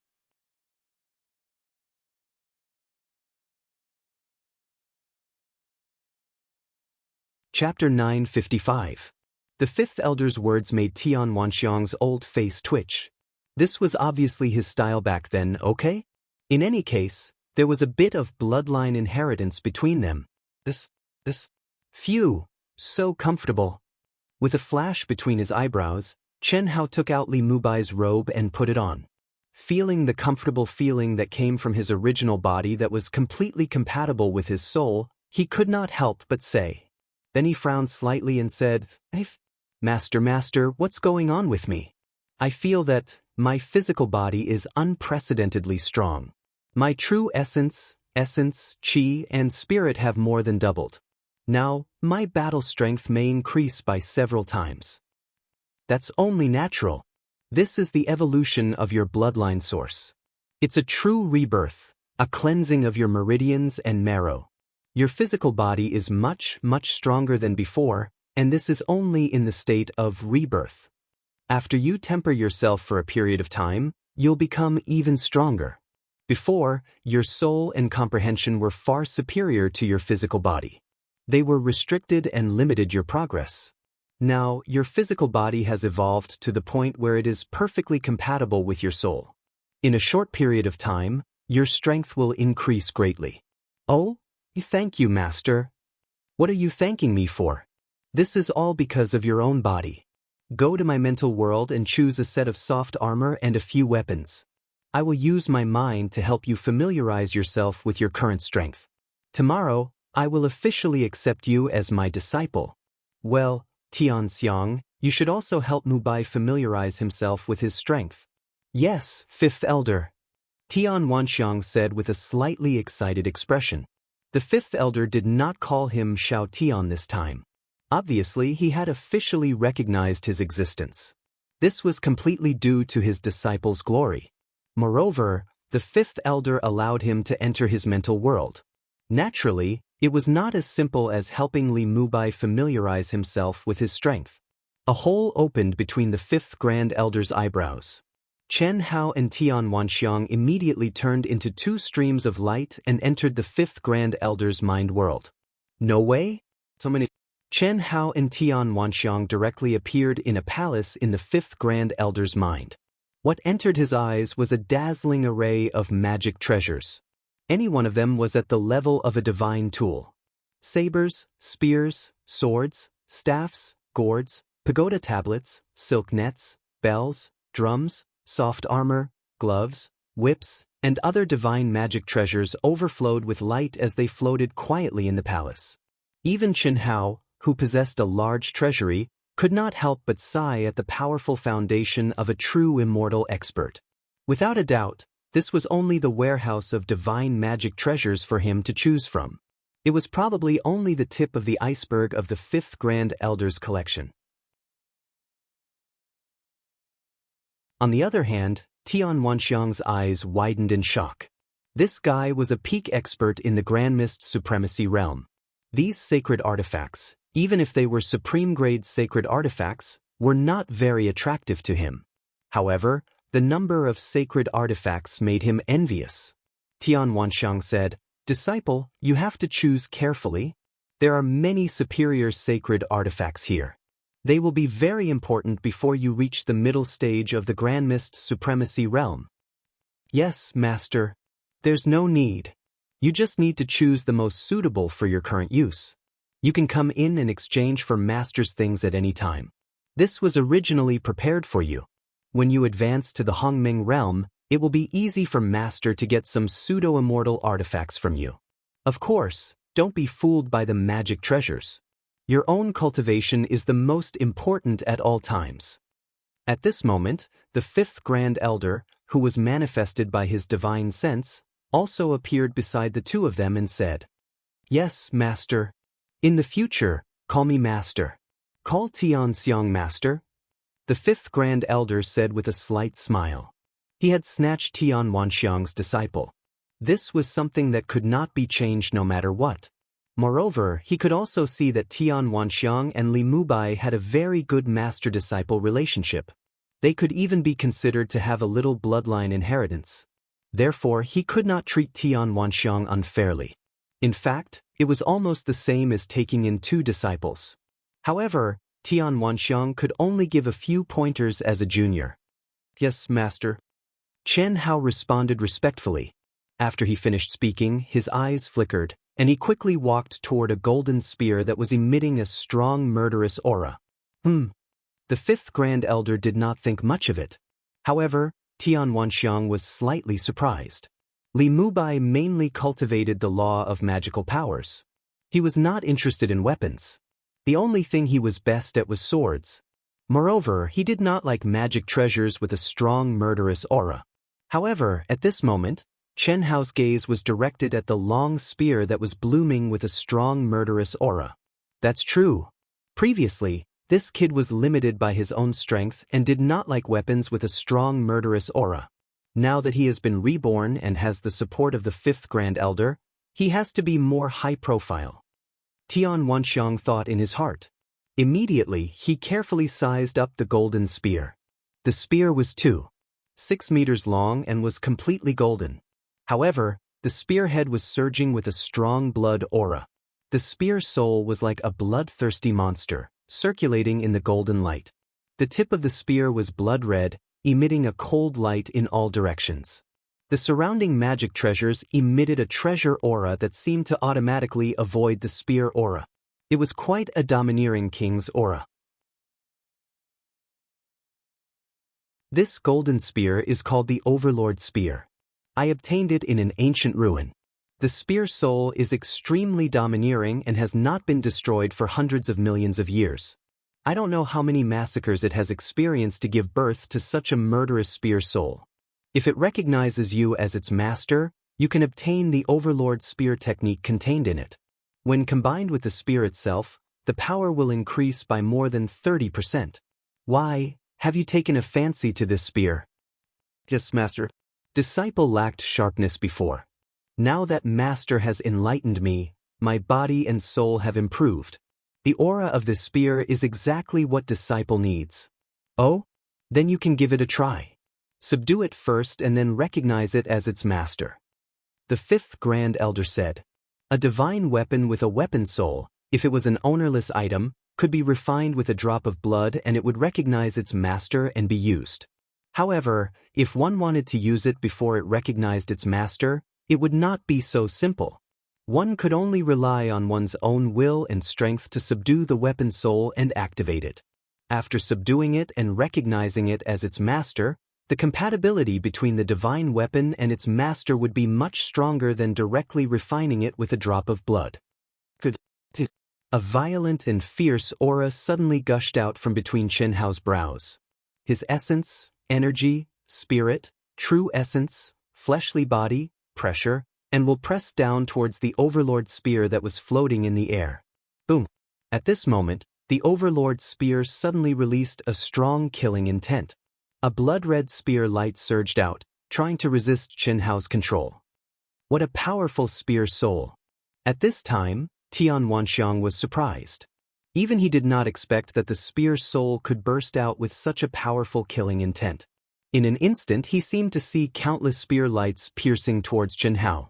Chapter 955. The fifth elder's words made Tian Wanxiang's old face twitch. This was obviously his style back then, okay? In any case, there was a bit of bloodline inheritance between them. Phew, so comfortable. With a flash between his eyebrows, Chen Hao took out Li Mubai's robe and put it on. Feeling the comfortable feeling that came from his original body that was completely compatible with his soul, he could not help but say. Then he frowned slightly and said, Master, what's going on with me? I feel that my physical body is unprecedentedly strong. My true essence, qi, and spirit have more than doubled. Now, my battle strength may increase by several times. That's only natural. This is the evolution of your bloodline source. It's a true rebirth, a cleansing of your meridians and marrow. Your physical body is much, much stronger than before, and this is only in the state of rebirth. After you temper yourself for a period of time, you'll become even stronger. Before, your soul and comprehension were far superior to your physical body. They were restricted and limited your progress. Now, your physical body has evolved to the point where it is perfectly compatible with your soul. In a short period of time, your strength will increase greatly. Oh, thank you, Master. What are you thanking me for? This is all because of your own body. Go to my mental world and choose a set of soft armor and a few weapons. I will use my mind to help you familiarize yourself with your current strength. Tomorrow, I will officially accept you as my disciple. Well, Tian Xiang, you should also help Mubai familiarize himself with his strength. Yes, fifth elder. Tian Wanxiang said with a slightly excited expression. The fifth elder did not call him Xiao Tian this time. Obviously, he had officially recognized his existence. This was completely due to his disciple's glory. Moreover, the fifth elder allowed him to enter his mental world. Naturally, it was not as simple as helping Li Mubai familiarize himself with his strength. A hole opened between the fifth Grand Elder's eyebrows. Chen Hao and Tian Wanxiang immediately turned into two streams of light and entered the fifth Grand Elder's mind world. No way? Chen Hao and Tian Wanxiang directly appeared in a palace in the fifth Grand Elder's mind. What entered his eyes was a dazzling array of magic treasures. Any one of them was at the level of a divine tool. Sabers, spears, swords, staffs, gourds, pagoda tablets, silk nets, bells, drums, soft armor, gloves, whips, and other divine magic treasures overflowed with light as they floated quietly in the palace. Even Chen Hao, who possessed a large treasury, could not help but sigh at the powerful foundation of a true immortal expert. Without a doubt, this was only the warehouse of divine magic treasures for him to choose from. It was probably only the tip of the iceberg of the fifth Grand Elder's collection. On the other hand, Tian Wanxiang's eyes widened in shock. This guy was a peak expert in the Grandmist Supremacy realm. These sacred artifacts, even if they were supreme-grade sacred artifacts, were not very attractive to him. However, the number of sacred artifacts made him envious. Tian Wanxiang said, "Disciple, you have to choose carefully. There are many superior sacred artifacts here. They will be very important before you reach the middle stage of the Grandmist Supremacy realm." "Yes, Master. There's no need. You just need to choose the most suitable for your current use. You can come in and exchange for Master's things at any time. This was originally prepared for you. When you advance to the Hongming realm, it will be easy for Master to get some pseudo-immortal artifacts from you. Of course, don't be fooled by the magic treasures. Your own cultivation is the most important at all times." At this moment, the fifth Grand Elder, who was manifested by his divine sense, also appeared beside the two of them and said, "Yes, Master. In the future, call me Master. Call Tian Xiang Master." The fifth Grand Elder said with a slight smile. He had snatched Tian Wanxiang's disciple. This was something that could not be changed no matter what. Moreover, he could also see that Tian Wanxiang and Li Mubai had a very good master-disciple relationship. They could even be considered to have a little bloodline inheritance. Therefore, he could not treat Tian Wanxiang unfairly. In fact, it was almost the same as taking in two disciples. However, Tian Wanxiang could only give a few pointers as a junior. "Yes, Master." Chen Hao responded respectfully. After he finished speaking, his eyes flickered, and he quickly walked toward a golden spear that was emitting a strong murderous aura. The fifth Grand Elder did not think much of it. However, Tian Wanxiang was slightly surprised. Li Mubai mainly cultivated the law of magical powers. He was not interested in weapons. The only thing he was best at was swords. Moreover, he did not like magic treasures with a strong murderous aura. However, at this moment, Chen Hao's gaze was directed at the long spear that was blooming with a strong murderous aura. That's true. Previously, this kid was limited by his own strength and did not like weapons with a strong murderous aura. Now that he has been reborn and has the support of the fifth Grand Elder, he has to be more high-profile. Tian Wanxiang thought in his heart. Immediately, he carefully sized up the golden spear. The spear was 2.6 meters long and was completely golden. However, the spearhead was surging with a strong blood aura. The spear soul was like a bloodthirsty monster, circulating in the golden light. The tip of the spear was blood red, emitting a cold light in all directions. The surrounding magic treasures emitted a treasure aura that seemed to automatically avoid the spear aura. It was quite a domineering king's aura. This golden spear is called the Overlord Spear. I obtained it in an ancient ruin. The spear soul is extremely domineering and has not been destroyed for hundreds of millions of years. I don't know how many massacres it has experienced to give birth to such a murderous spear soul. If it recognizes you as its master, you can obtain the Overlord Spear technique contained in it. When combined with the spear itself, the power will increase by more than 30%. Why, have you taken a fancy to this spear? Yes, Master. Disciple lacked sharpness before. Now that Master has enlightened me, my body and soul have improved. The aura of this spear is exactly what Disciple needs. Oh? Then you can give it a try. Subdue it first and then recognize it as its master. The fifth Grand Elder said, a divine weapon with a weapon soul, if it was an ownerless item, could be refined with a drop of blood and it would recognize its master and be used. However, if one wanted to use it before it recognized its master, it would not be so simple. One could only rely on one's own will and strength to subdue the weapon soul and activate it. After subduing it and recognizing it as its master, the compatibility between the divine weapon and its master would be much stronger than directly refining it with a drop of blood. A violent and fierce aura suddenly gushed out from between Qianhao's brows. His essence, energy, spirit, true essence, fleshly body, pressure, and will press down towards the Overlord spear that was floating in the air. Boom! At this moment, the Overlord spear suddenly released a strong killing intent. A blood-red spear light surged out, trying to resist Qianhao's control. What a powerful spear soul! At this time, Tian Wanxiang was surprised. Even he did not expect that the spear soul could burst out with such a powerful killing intent. In an instant he seemed to see countless spear lights piercing towards Qianhao.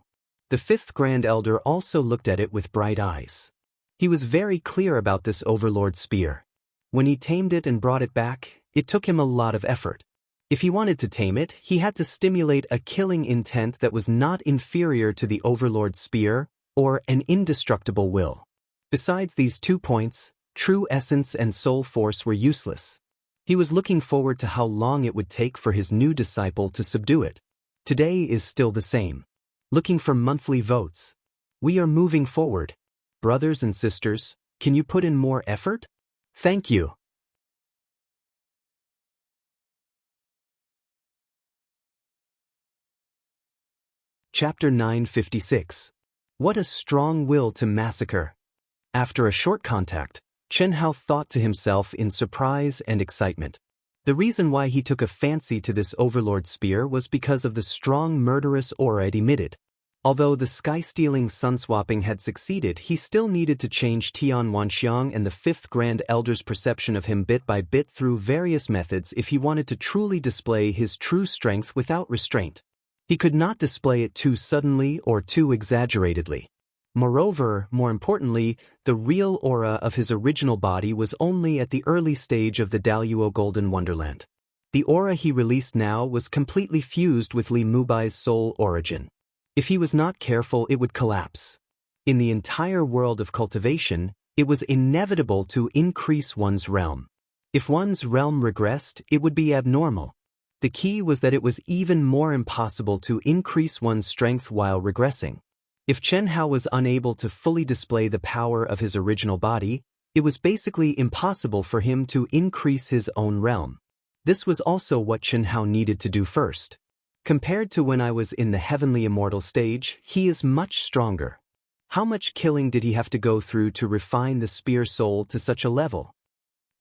The fifth Grand Elder also looked at it with bright eyes. He was very clear about this Overlord spear. When he tamed it and brought it back, it took him a lot of effort. If he wanted to tame it, he had to stimulate a killing intent that was not inferior to the Overlord spear, or an indestructible will. Besides these 2 points, true essence and soul force were useless. He was looking forward to how long it would take for his new disciple to subdue it. Today is still the same. Looking for monthly votes. We are moving forward. Brothers and sisters, can you put in more effort? Thank you. Chapter 956. What a strong will to massacre. After a short contact, Qianhao thought to himself in surprise and excitement. The reason why he took a fancy to this Overlord spear was because of the strong murderous aura it emitted. Although the sky-stealing sun-swapping had succeeded, he still needed to change Tian Wanxiang and the fifth Grand Elder's perception of him bit by bit through various methods if he wanted to truly display his true strength without restraint. He could not display it too suddenly or too exaggeratedly. Moreover, more importantly, the real aura of his original body was only at the early stage of the Daoist Golden Wonderland. The aura he released now was completely fused with Li Mubai's soul origin. If he was not careful, it would collapse. In the entire world of cultivation, it was inevitable to increase one's realm. If one's realm regressed, it would be abnormal. The key was that it was even more impossible to increase one's strength while regressing. If Qianhao was unable to fully display the power of his original body, it was basically impossible for him to increase his own realm. This was also what Qianhao needed to do first. Compared to when I was in the heavenly immortal stage, he is much stronger. How much killing did he have to go through to refine the spear soul to such a level?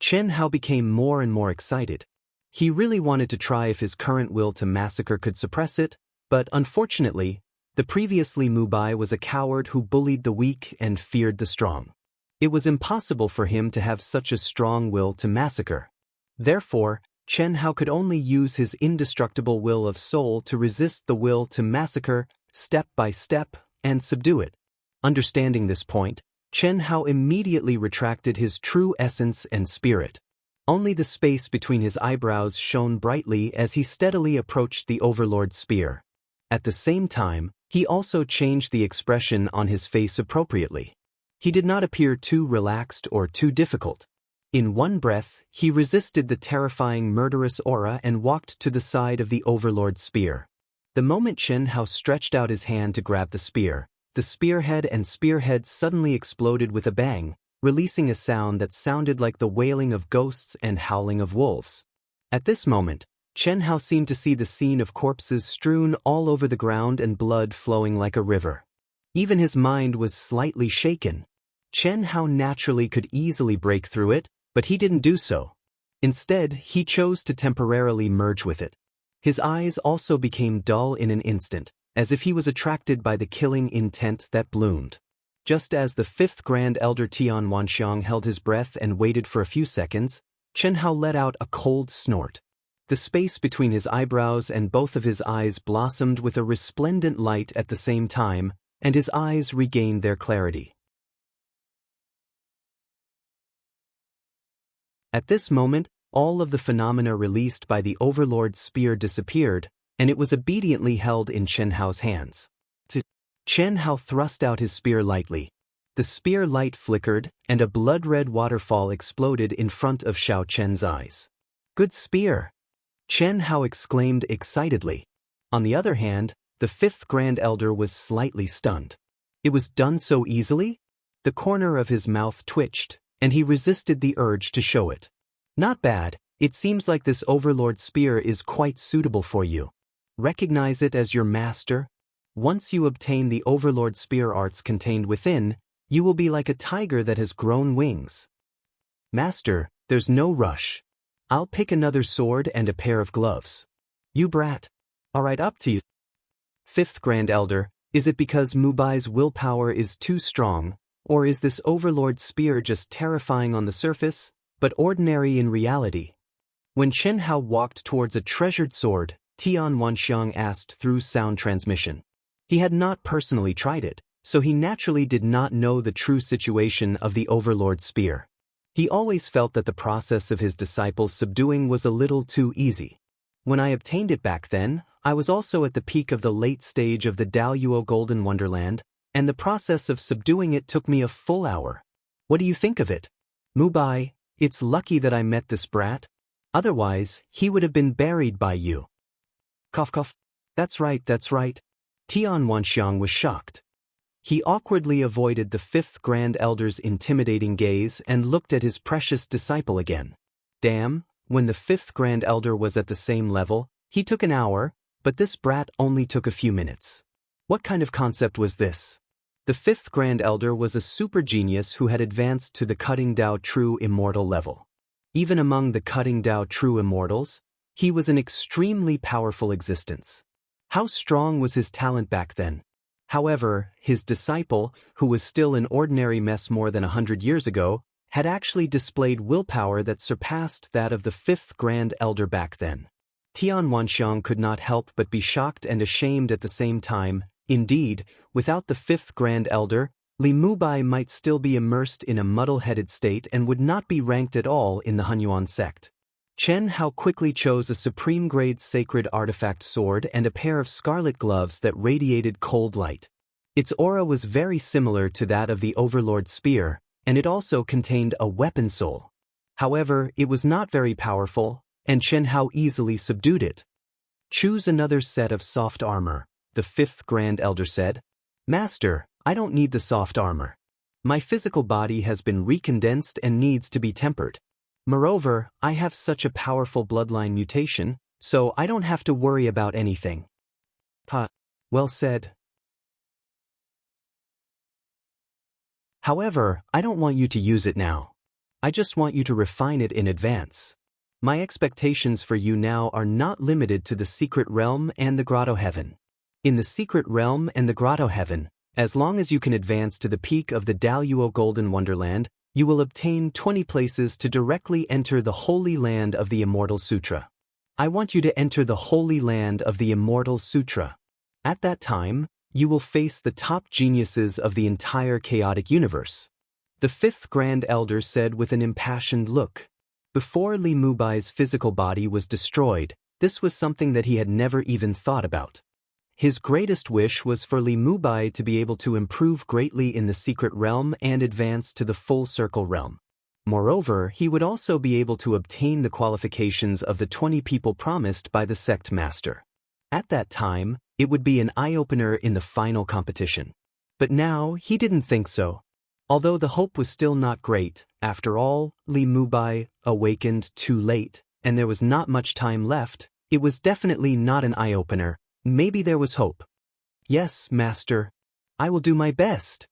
Qianhao became more and more excited. He really wanted to try if his current will to massacre could suppress it, but unfortunately, the previous Li Mubai was a coward who bullied the weak and feared the strong. It was impossible for him to have such a strong will to massacre. Therefore, Qianhao could only use his indestructible will of soul to resist the will to massacre, step by step, and subdue it. Understanding this point, Qianhao immediately retracted his true essence and spirit. Only the space between his eyebrows shone brightly as he steadily approached the Overlord spear. At the same time, he also changed the expression on his face appropriately. He did not appear too relaxed or too difficult. In one breath, he resisted the terrifying murderous aura and walked to the side of the Overlord spear. The moment Qianhao stretched out his hand to grab the spearhead and spearhead suddenly exploded with a bang, releasing a sound that sounded like the wailing of ghosts and howling of wolves. At this moment, Qianhao seemed to see the scene of corpses strewn all over the ground and blood flowing like a river. Even his mind was slightly shaken. Qianhao naturally could easily break through it, but he didn't do so. Instead, he chose to temporarily merge with it. His eyes also became dull in an instant, as if he was attracted by the killing intent that bloomed. Just as the fifth Grand Elder Tian Wanxiang held his breath and waited for a few seconds, Qianhao let out a cold snort. The space between his eyebrows and both of his eyes blossomed with a resplendent light at the same time, and his eyes regained their clarity. At this moment, all of the phenomena released by the Overlord's spear disappeared, and it was obediently held in Chen Hao's hands. Chen Hao thrust out his spear lightly. The spear light flickered, and a blood-red waterfall exploded in front of Xiao Chen's eyes. "Good spear!" Chen Hao exclaimed excitedly. On the other hand, the fifth Grand Elder was slightly stunned. It was done so easily? The corner of his mouth twitched, and he resisted the urge to show it. "Not bad. It seems like this Overlord spear is quite suitable for you. Recognize it as your master. Once you obtain the Overlord spear arts contained within, you will be like a tiger that has grown wings." "Master, there's no rush. I'll pick another sword and a pair of gloves." "You brat. All right, up to you." Fifth Grand Elder, is it because Mubai's willpower is too strong, or is this Overlord spear just terrifying on the surface, but ordinary in reality? When Chen Hao walked towards a treasured sword, Tian Wanxiang asked through sound transmission. He had not personally tried it, so he naturally did not know the true situation of the Overlord spear. He always felt that the process of his disciples subduing was a little too easy. "When I obtained it back then, I was also at the peak of the late stage of the Daoist Golden Wonderland, and the process of subduing it took me a full hour. What do you think of it? Mubai, it's lucky that I met this brat. Otherwise, he would have been buried by you." Cough cough. That's right, that's right. Tian Wanxiang was shocked. He awkwardly avoided the fifth Grand Elder's intimidating gaze and looked at his precious disciple again. Damn, when the fifth Grand Elder was at the same level, he took an hour, but this brat only took a few minutes. What kind of concept was this? The fifth Grand Elder was a super genius who had advanced to the Cutting Dao True Immortal level. Even among the Cutting Dao True Immortals, he was an extremely powerful existence. How strong was his talent back then? However, his disciple, who was still an ordinary mess more than 100 years ago, had actually displayed willpower that surpassed that of the fifth Grand Elder back then. Tian Wanxiang could not help but be shocked and ashamed at the same time. Indeed, without the fifth Grand Elder, Li Mubai might still be immersed in a muddle-headed state and would not be ranked at all in the Hunyuan sect. Chen Hao quickly chose a supreme-grade sacred artifact sword and a pair of scarlet gloves that radiated cold light. Its aura was very similar to that of the Overlord spear, and it also contained a weapon soul. However, it was not very powerful, and Chen Hao easily subdued it. "Choose another set of soft armor," the fifth Grand Elder said. "Master, I don't need the soft armor. My physical body has been recondensed and needs to be tempered. Moreover, I have such a powerful bloodline mutation, so I don't have to worry about anything." Well said. "However, I don't want you to use it now. I just want you to refine it in advance. My expectations for you now are not limited to the Secret Realm and the Grotto Heaven. In the Secret Realm and the Grotto Heaven, as long as you can advance to the peak of the Daoist Golden Wonderland, you will obtain 20 places to directly enter the Holy Land of the Immortal Sutra. I want you to enter the Holy Land of the Immortal Sutra. At that time, you will face the top geniuses of the entire chaotic universe," the fifth Grand Elder said with an impassioned look. Before Li Mubai's physical body was destroyed, this was something that he had never even thought about. His greatest wish was for Li Mubai to be able to improve greatly in the Secret Realm and advance to the Full Circle Realm. Moreover, he would also be able to obtain the qualifications of the 20 people promised by the sect master. At that time, it would be an eye-opener in the final competition. But now, he didn't think so. Although the hope was still not great, after all, Li Mubai awakened too late, and there was not much time left. It was definitely not an eye-opener. Maybe there was hope. "Yes, master. I will do my best."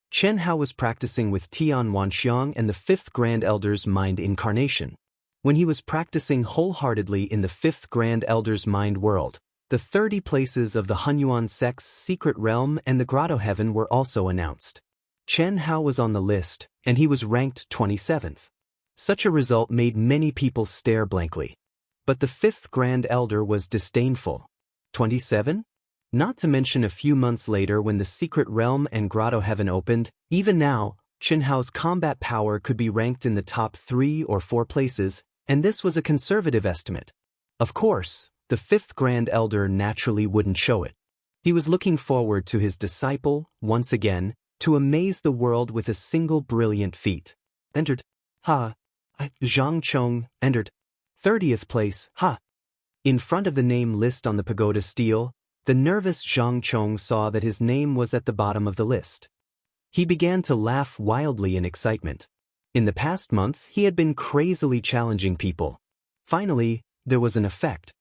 Chen Hao was practicing with Tian Wanxiang and the fifth Grand Elder's mind incarnation. When he was practicing wholeheartedly in the fifth Grand Elder's mind world, the 30 places of the Hunyuan sect's Secret Realm and the Grotto Heaven were also announced. Chen Hao was on the list, and he was ranked 27th. Such a result made many people stare blankly. But the fifth Grand Elder was disdainful. 27? Not to mention a few months later when the Secret Realm and Grotto Heaven opened, even now, Chen Hao's combat power could be ranked in the top 3 or 4 places, and this was a conservative estimate. Of course, the fifth Grand Elder naturally wouldn't show it. He was looking forward to his disciple, once again, to amaze the world with a single brilliant feat. Entered. Ha. Zhang Chong entered 30th place. Ha. In front of the name list on the pagoda stele, the nervous Zhang Chong saw that his name was at the bottom of the list. He began to laugh wildly in excitement. In the past month, he had been crazily challenging people. Finally, there was an effect.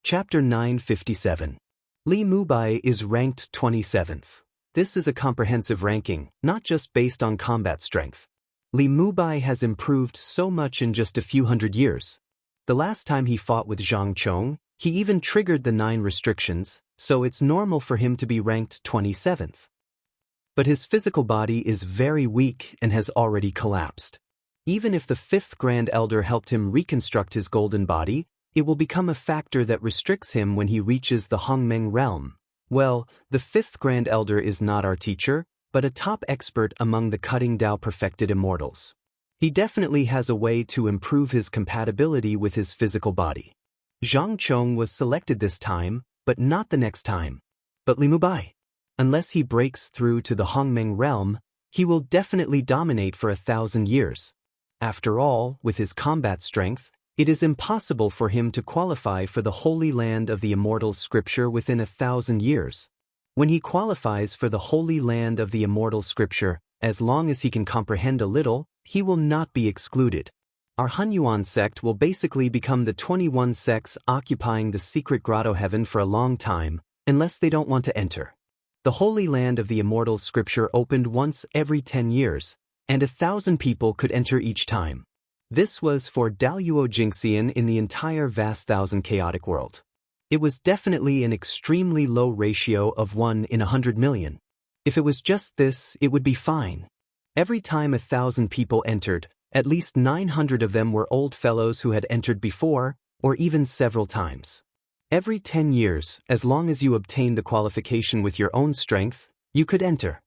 Chapter 957. Li Mubai is ranked 27th. This is a comprehensive ranking, not just based on combat strength. Li Mubai has improved so much in just a few hundred years. The last time he fought with Zhang Chong, he even triggered the 9 restrictions, so it's normal for him to be ranked 27th. But his physical body is very weak and has already collapsed. Even if the 5th Grand Elder helped him reconstruct his golden body, it will become a factor that restricts him when he reaches the Hongmeng realm. Well, the 5th Grand Elder is not our teacher, but a top expert among the cutting Dao perfected immortals. He definitely has a way to improve his compatibility with his physical body. Zhang Chong was selected this time, but not the next time. But Li Mubai, unless he breaks through to the Hongmeng realm, he will definitely dominate for 1,000 years. After all, with his combat strength, it is impossible for him to qualify for the Holy Land of the Immortal Scripture within 1,000 years. When he qualifies for the Holy Land of the Immortal Scripture, as long as he can comprehend a little, he will not be excluded. Our Hunyuan sect will basically become the 21 sects occupying the secret grotto heaven for a long time, unless they don't want to enter. The Holy Land of the Immortal Scripture opened once every 10 years, and 1,000 people could enter each time. This was for Daoist Jingxian in the entire vast thousand chaotic world. It was definitely an extremely low ratio of 1 in 100 million. If it was just this, it would be fine. Every time 1,000 people entered, at least 900 of them were old fellows who had entered before, or even several times. Every 10 years, as long as you obtained the qualification with your own strength, you could enter.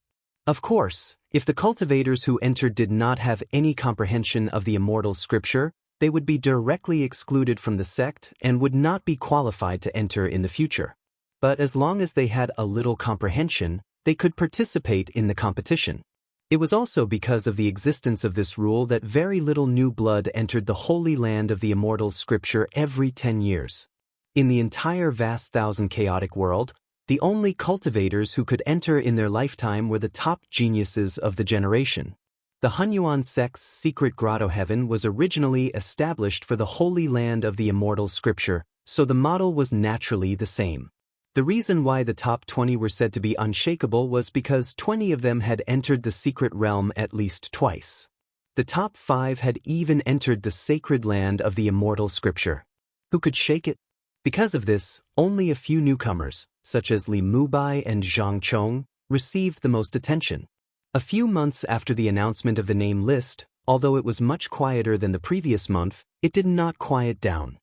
Of course, if the cultivators who entered did not have any comprehension of the immortal scripture, they would be directly excluded from the sect and would not be qualified to enter in the future. But as long as they had a little comprehension, they could participate in the competition. It was also because of the existence of this rule that very little new blood entered the Holy Land of the Immortal Scripture every 10 years. In the entire vast thousand chaotic world, the only cultivators who could enter in their lifetime were the top geniuses of the generation. The Hunyuan sect's secret grotto heaven was originally established for the Holy Land of the Immortal Scripture, so the model was naturally the same. The reason why the top 20 were said to be unshakable was because 20 of them had entered the secret realm at least twice. The top 5 had even entered the sacred land of the Immortal Scripture. Who could shake it? Because of this, only a few newcomers, such as Li Mubai and Zhang Chong, received the most attention. A few months after the announcement of the name list, although it was much quieter than the previous month, it did not quiet down.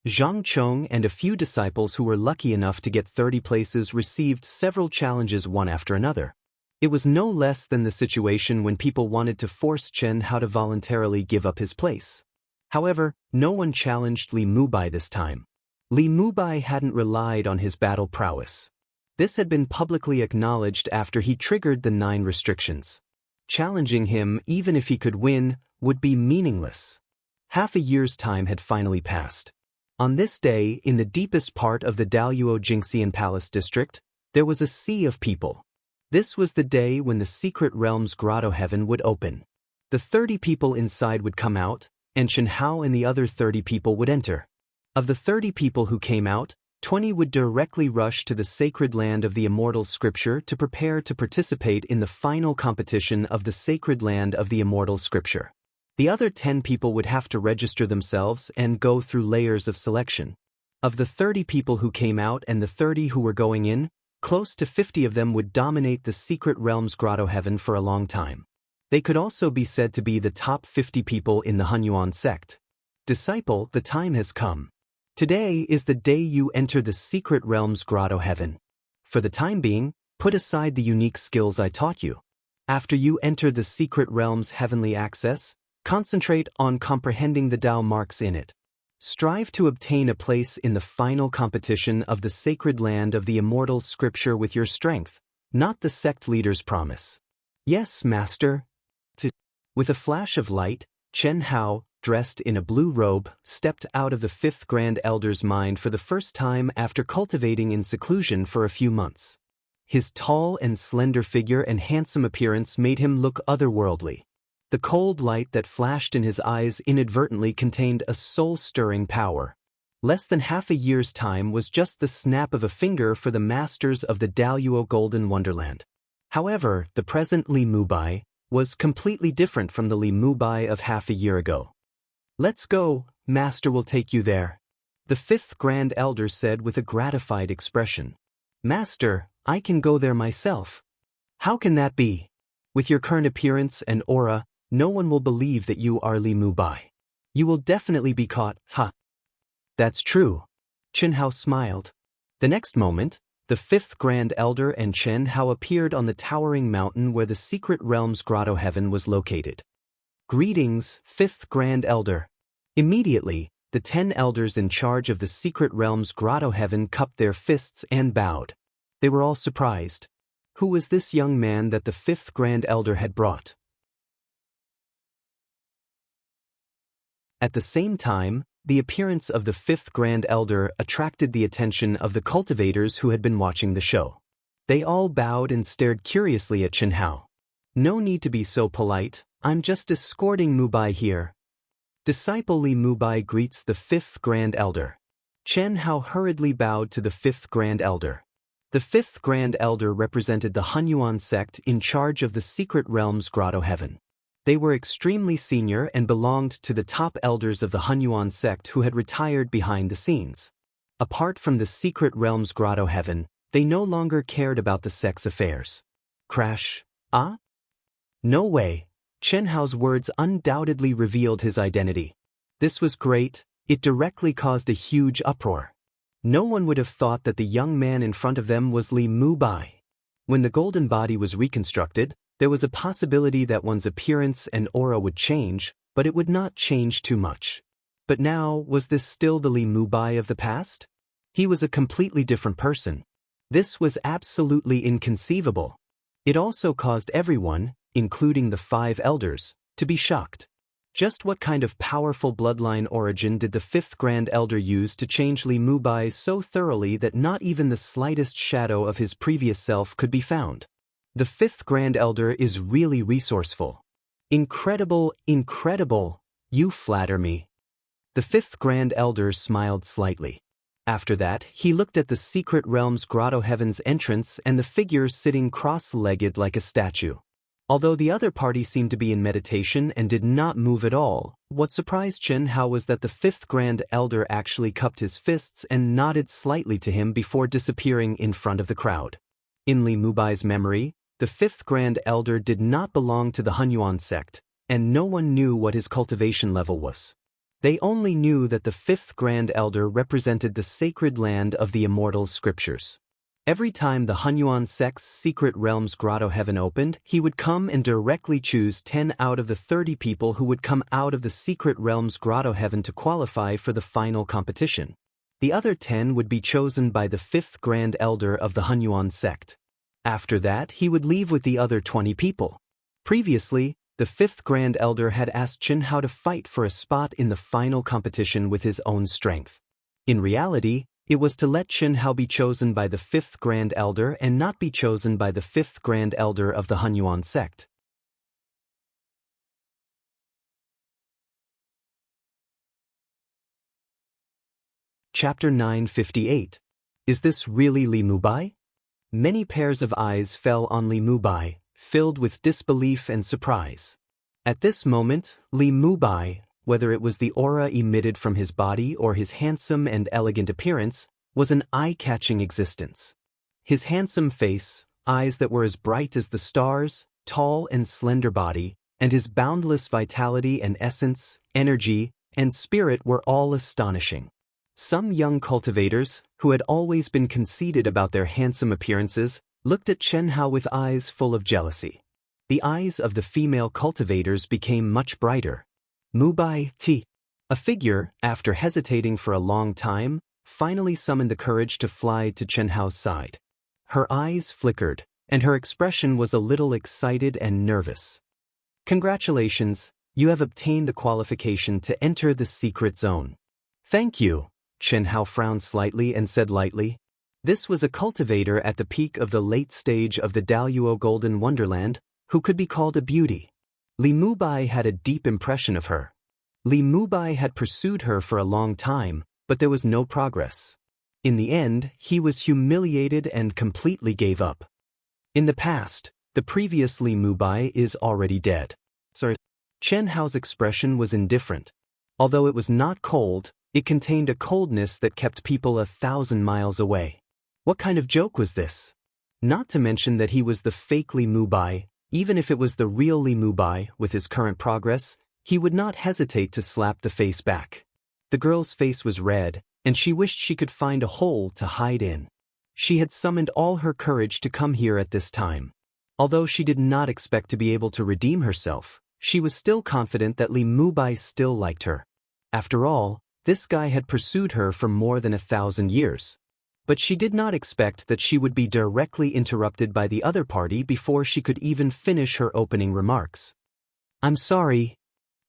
Zhang Chong and a few disciples who were lucky enough to get 30 places received several challenges one after another. It was no less than the situation when people wanted to force Chen Hao to voluntarily give up his place. However, no one challenged Li Mubai this time. Li Mubai hadn't relied on his battle prowess. This had been publicly acknowledged after he triggered the 9 restrictions. Challenging him, even if he could win, would be meaningless. Half a year's time had finally passed. On this day, in the deepest part of the Daoist Jingxian Palace district, there was a sea of people. This was the day when the secret realm's grotto heaven would open. The 30 people inside would come out, and Chen Hao and the other 30 people would enter. Of the 30 people who came out, 20 would directly rush to the sacred land of the Immortal Scripture to prepare to participate in the final competition of the sacred land of the Immortal Scripture. The other 10 people would have to register themselves and go through layers of selection. Of the 30 people who came out and the 30 who were going in, close to 50 of them would dominate the secret realm's grotto heaven for a long time. They could also be said to be the top 50 people in the Hunyuan sect. Disciple, the time has come. Today is the day you enter the secret realm's grotto heaven. For the time being, put aside the unique skills I taught you. After you enter the secret realm's heavenly access, concentrate on comprehending the Tao marks in it. Strive to obtain a place in the final competition of the sacred land of the immortal scripture with your strength, not the sect leader's promise. Yes, master. With a flash of light, Chen Hao, dressed in a blue robe, stepped out of the fifth Grand Elder's mind for the first time after cultivating in seclusion for a few months. His tall and slender figure and handsome appearance made him look otherworldly. The cold light that flashed in his eyes inadvertently contained a soul-stirring power. Less than half a year's time was just the snap of a finger for the masters of the Daoist Golden Wonderland. However, the present Li Mubai was completely different from the Li Mubai of half a year ago. Let's go, Master will take you there. The fifth Grand Elder said with a gratified expression. Master, I can go there myself. How can that be? With your current appearance and aura, no one will believe that you are Li Mubai. You will definitely be caught, ha. That's true. Chen Hao smiled. The next moment, the fifth Grand Elder and Chen Hao appeared on the towering mountain where the secret realm's grotto heaven was located. Greetings, fifth Grand Elder. Immediately, the 10 elders in charge of the secret realm's grotto heaven cupped their fists and bowed. They were all surprised. Who was this young man that the fifth Grand Elder had brought? At the same time, the appearance of the fifth Grand Elder attracted the attention of the cultivators who had been watching the show. They all bowed and stared curiously at Chen Hao. No need to be so polite, I'm just escorting Mubai here. Disciple Li Mubai greets the fifth Grand Elder. Chen Hao hurriedly bowed to the fifth Grand Elder. The fifth Grand Elder represented the Hunyuan sect in charge of the secret realm's grotto heaven. They were extremely senior and belonged to the top elders of the Hunyuan sect who had retired behind the scenes. Apart from the secret realm's grotto heaven, they no longer cared about the sect's affairs. Crash? Ah? No way. Chen Hao's words undoubtedly revealed his identity. This was great, it directly caused a huge uproar. No one would have thought that the young man in front of them was Li Mubai. When the golden body was reconstructed, there was a possibility that one's appearance and aura would change, but it would not change too much. But now, was this still the Li Mubai of the past? He was a completely different person. This was absolutely inconceivable. It also caused everyone, including the 5 elders, to be shocked. Just what kind of powerful bloodline origin did the fifth Grand Elder use to change Li Mubai so thoroughly that not even the slightest shadow of his previous self could be found? The fifth Grand Elder is really resourceful. Incredible, incredible, you flatter me. The fifth Grand Elder smiled slightly. After that, he looked at the secret realm's grotto heaven's entrance and the figure sitting cross-legged like a statue. Although the other party seemed to be in meditation and did not move at all, what surprised Chen Hao was that the fifth Grand Elder actually cupped his fists and nodded slightly to him before disappearing in front of the crowd. In Li Mubai's memory, the fifth Grand Elder did not belong to the Hunyuan sect, and no one knew what his cultivation level was. They only knew that the fifth Grand Elder represented the sacred land of the immortal scriptures. Every time the Hunyuan sect's secret realm's grotto heaven opened, he would come and directly choose 10 out of the 30 people who would come out of the secret realm's grotto heaven to qualify for the final competition. The other 10 would be chosen by the fifth Grand Elder of the Hunyuan sect. After that, he would leave with the other 20 people. Previously, the fifth Grand Elder had asked Chen Hao to fight for a spot in the final competition with his own strength. In reality, it was to let Chen Hao be chosen by the fifth Grand Elder and not be chosen by the fifth Grand Elder of the Hunyuan sect. Chapter 958. Is this really Li Mubai? Many pairs of eyes fell on Li Mubai, filled with disbelief and surprise. At this moment, Li Mubai, whether it was the aura emitted from his body or his handsome and elegant appearance, was an eye-catching existence. His handsome face, eyes that were as bright as the stars, tall and slender body, and his boundless vitality and essence, energy, and spirit were all astonishing. Some young cultivators, who had always been conceited about their handsome appearances, looked at Chen Hao with eyes full of jealousy. The eyes of the female cultivators became much brighter. Mubai Ti. A figure, after hesitating for a long time, finally summoned the courage to fly to Chen Hao's side. Her eyes flickered, and her expression was a little excited and nervous. Congratulations, you have obtained the qualification to enter the secret zone. Thank you, Chen Hao frowned slightly and said lightly. This was a cultivator at the peak of the late stage of the Daoist Golden Wonderland, who could be called a beauty. Li Mubai had a deep impression of her. Li Mubai had pursued her for a long time, but there was no progress. In the end, he was humiliated and completely gave up. In the past, the previous Li Mubai is already dead. Chen Hao's expression was indifferent. Although it was not cold, it contained a coldness that kept people 1,000 miles away. What kind of joke was this? Not to mention that he was the fake Li Mubai. Even if it was the real Li Mubai, with his current progress, he would not hesitate to slap the face back. The girl's face was red, and she wished she could find a hole to hide in. She had summoned all her courage to come here at this time. Although she did not expect to be able to redeem herself, she was still confident that Li Mubai still liked her. After all, this guy had pursued her for more than 1,000 years. But she did not expect that she would be directly interrupted by the other party before she could even finish her opening remarks. I'm sorry.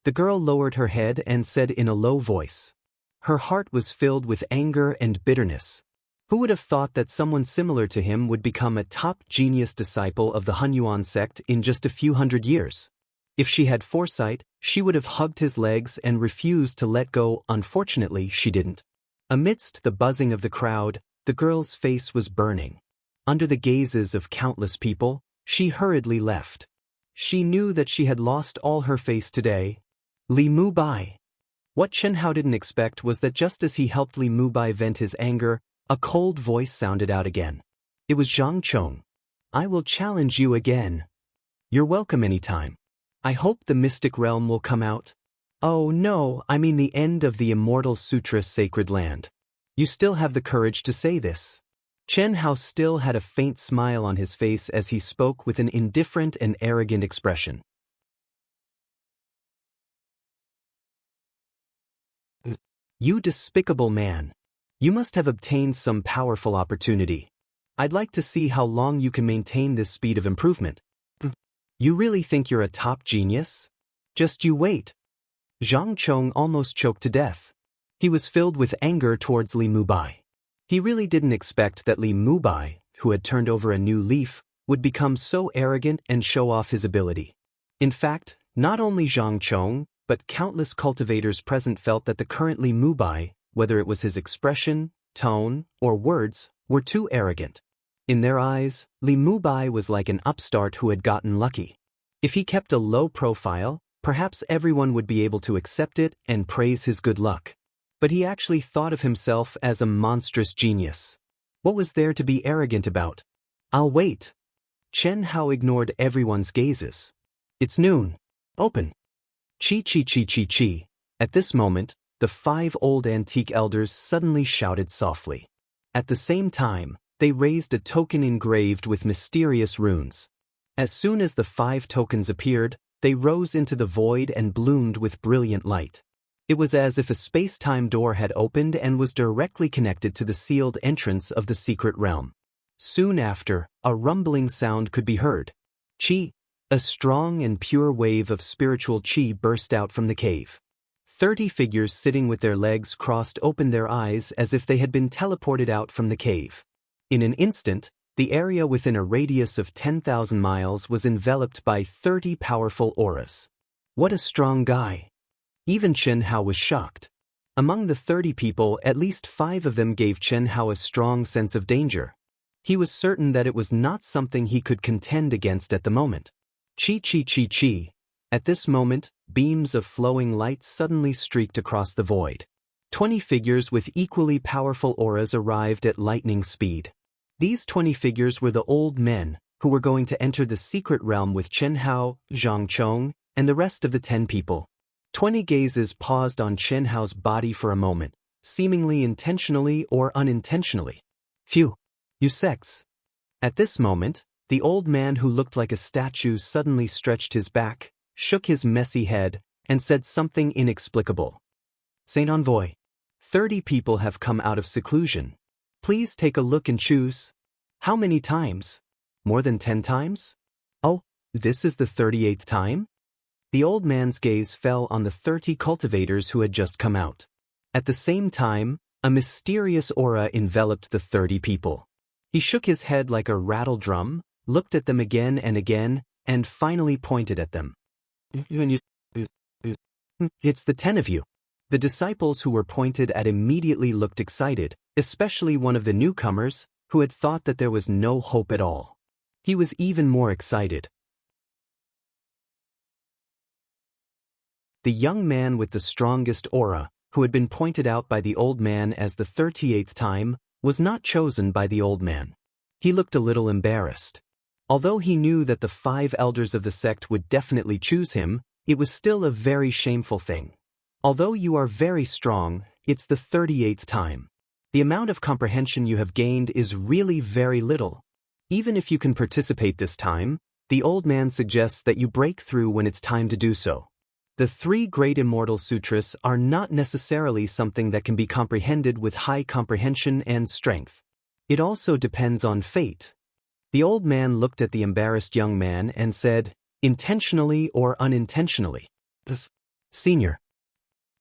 The girl lowered her head and said in a low voice. Her heart was filled with anger and bitterness. Who would have thought that someone similar to him would become a top genius disciple of the Hunyuan sect in just a few hundred years? If she had foresight, she would have hugged his legs and refused to let go. Unfortunately, she didn't. Amidst the buzzing of the crowd, the girl's face was burning. Under the gazes of countless people, she hurriedly left. She knew that she had lost all her face today. Li Mubai. What Chen Hao didn't expect was that just as he helped Li Mubai vent his anger, a cold voice sounded out again. It was Zhang Chong. I will challenge you again. You're welcome anytime. I hope the mystic realm will come out. Oh no, I mean the end of the Immortal Sutra sacred land. You still have the courage to say this. Chen Hao still had a faint smile on his face as he spoke with an indifferent and arrogant expression. You despicable man. You must have obtained some powerful opportunity. I'd like to see how long you can maintain this speed of improvement. You really think you're a top genius? Just you wait. Zhang Chong almost choked to death. He was filled with anger towards Li Mubai. He really didn't expect that Li Mubai, who had turned over a new leaf, would become so arrogant and show off his ability. In fact, not only Zhang Chong, but countless cultivators present felt that the current Li Mubai, whether it was his expression, tone, or words, were too arrogant. In their eyes, Li Mubai was like an upstart who had gotten lucky. If he kept a low profile, perhaps everyone would be able to accept it and praise his good luck. But he actually thought of himself as a monstrous genius. What was there to be arrogant about? I'll wait. Chen Hao ignored everyone's gazes. It's noon. Open. Chi chi chi chi chi. At this moment, the 5 old antique elders suddenly shouted softly. At the same time, they raised a token engraved with mysterious runes. As soon as the 5 tokens appeared, they rose into the void and bloomed with brilliant light. It was as if a space-time door had opened and was directly connected to the sealed entrance of the secret realm. Soon after, a rumbling sound could be heard. Qi, a strong and pure wave of spiritual qi burst out from the cave. 30 figures sitting with their legs crossed opened their eyes as if they had been teleported out from the cave. In an instant, the area within a radius of 10,000 miles was enveloped by 30 powerful auras. What a strong guy! Even Chen Hao was shocked. Among the 30 people, at least 5 of them gave Chen Hao a strong sense of danger. He was certain that it was not something he could contend against at the moment. Chi chi chi chi. At this moment, beams of flowing light suddenly streaked across the void. 20 figures with equally powerful auras arrived at lightning speed. These 20 figures were the old men, who were going to enter the secret realm with Chen Hao, Zhang Chong, and the rest of the 10 people. 20 gazes paused on Chen Hao's body for a moment, seemingly intentionally or unintentionally. Phew. You sex. At this moment, the old man who looked like a statue suddenly stretched his back, shook his messy head, and said something inexplicable. Saint Envoy. 30 people have come out of seclusion. Please take a look and choose. How many times? More than 10 times? Oh, this is the 38th time? The old man's gaze fell on the 30 cultivators who had just come out. At the same time, a mysterious aura enveloped the 30 people. He shook his head like a rattle drum, looked at them again, and finally pointed at them. It's the 10 of you. The disciples who were pointed at immediately looked excited, especially one of the newcomers, who had thought that there was no hope at all. He was even more excited. The young man with the strongest aura, who had been pointed out by the old man as the 38th time, was not chosen by the old man. He looked a little embarrassed. Although he knew that the 5 elders of the sect would definitely choose him, it was still a very shameful thing. Although you are very strong, it's the 38th time. The amount of comprehension you have gained is really very little. Even if you can participate this time, the old man suggests that you break through when it's time to do so. The 3 great immortal sutras are not necessarily something that can be comprehended with high comprehension and strength. It also depends on fate. The old man looked at the embarrassed young man and said, intentionally or unintentionally. Senior.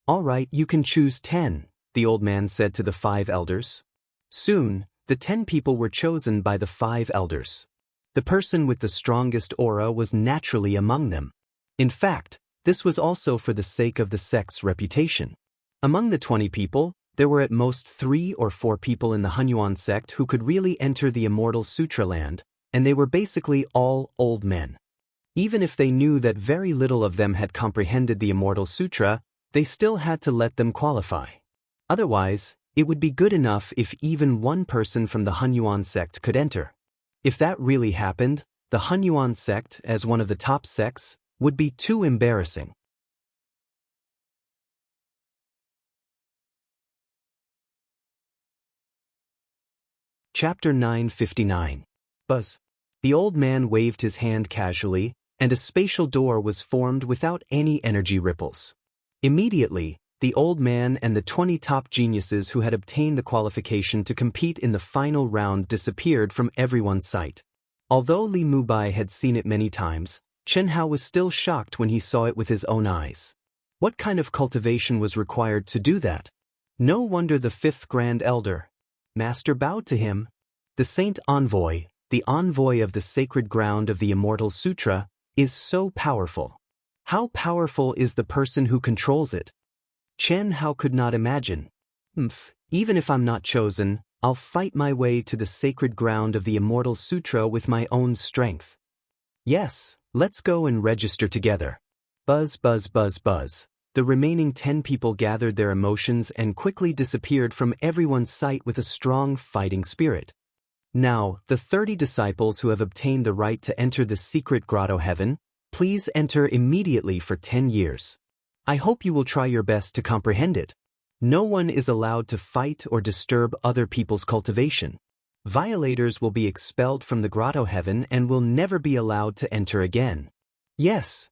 All right, you can choose 10, the old man said to the 5 elders. Soon, the 10 people were chosen by the 5 elders. The person with the strongest aura was naturally among them. In fact, this was also for the sake of the sect's reputation. Among the 20 people, there were at most 3 or 4 people in the Hunyuan sect who could really enter the Immortal Sutra land, and they were basically all old men. Even if they knew that very little of them had comprehended the Immortal Sutra, they still had to let them qualify. Otherwise, it would be good enough if even one person from the Hunyuan sect could enter. If that really happened, the Hunyuan sect, as one of the top sects, would be too embarrassing. Chapter 959. Buzz. The old man waved his hand casually, and a spatial door was formed without any energy ripples. Immediately, the old man and the 20 top geniuses who had obtained the qualification to compete in the final round disappeared from everyone's sight. Although Li Mubai had seen it many times, Chen Hao was still shocked when he saw it with his own eyes. What kind of cultivation was required to do that? No wonder the 5th Grand Elder Master bowed to him. The Saint Envoy, the envoy of the sacred ground of the Immortal Sutra, is so powerful. How powerful is the person who controls it? Chen Hao could not imagine. Even if I'm not chosen, I'll fight my way to the sacred ground of the Immortal Sutra with my own strength. Yes, let's go and register together. Buzz, buzz, buzz, buzz. The remaining 10 people gathered their emotions and quickly disappeared from everyone's sight with a strong fighting spirit. Now, the 30 disciples who have obtained the right to enter the secret grotto heaven, please enter immediately for 10 years. I hope you will try your best to comprehend it. No one is allowed to fight or disturb other people's cultivation. Violators will be expelled from the grotto heaven and will never be allowed to enter again. Yes.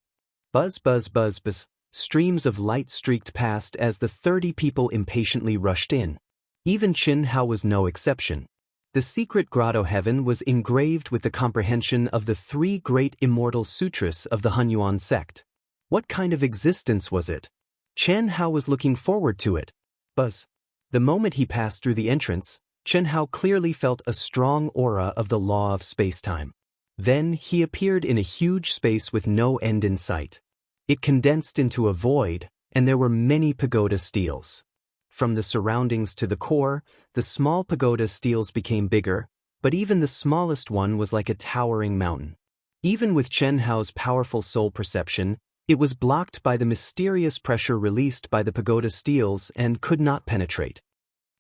Buzz, buzz, buzz, buzz. Streams of light streaked past as the 30 people impatiently rushed in. Even Chen Hao was no exception. The secret grotto heaven was engraved with the comprehension of the 3 great immortal sutras of the Hunyuan sect. What kind of existence was it? Chen Hao was looking forward to it. Buzz. The moment he passed through the entrance, Chen Hao clearly felt a strong aura of the law of space-time. Then he appeared in a huge space with no end in sight. It condensed into a void, and there were many pagoda steels. From the surroundings to the core, the small pagoda steels became bigger, but even the smallest one was like a towering mountain. Even with Chen Hao's powerful soul perception, it was blocked by the mysterious pressure released by the pagoda steels and could not penetrate.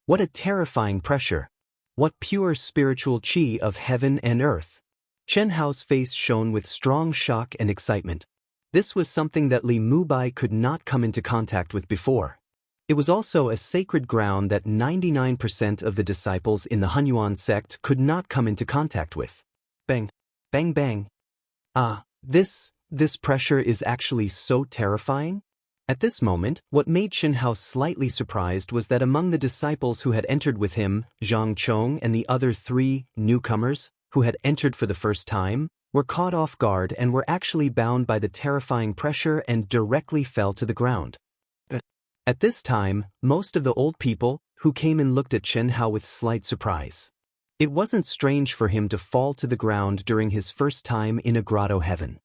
What a terrifying pressure! What pure spiritual qi of heaven and earth! Chen Hao's face shone with strong shock and excitement. This was something that Li Mubai could not come into contact with before. It was also a sacred ground that 99% of the disciples in the Hunyuan sect could not come into contact with. Bang, bang, bang. This pressure is actually so terrifying. At this moment, what made Xianxia slightly surprised was that among the disciples who had entered with him, Zhang Chong and the other 3 newcomers, who had entered for the first time, were caught off guard and were actually bound by the terrifying pressure and directly fell to the ground. At this time, most of the old people, who came and looked at Xianxia with slight surprise. It wasn't strange for him to fall to the ground during his first time in a grotto heaven.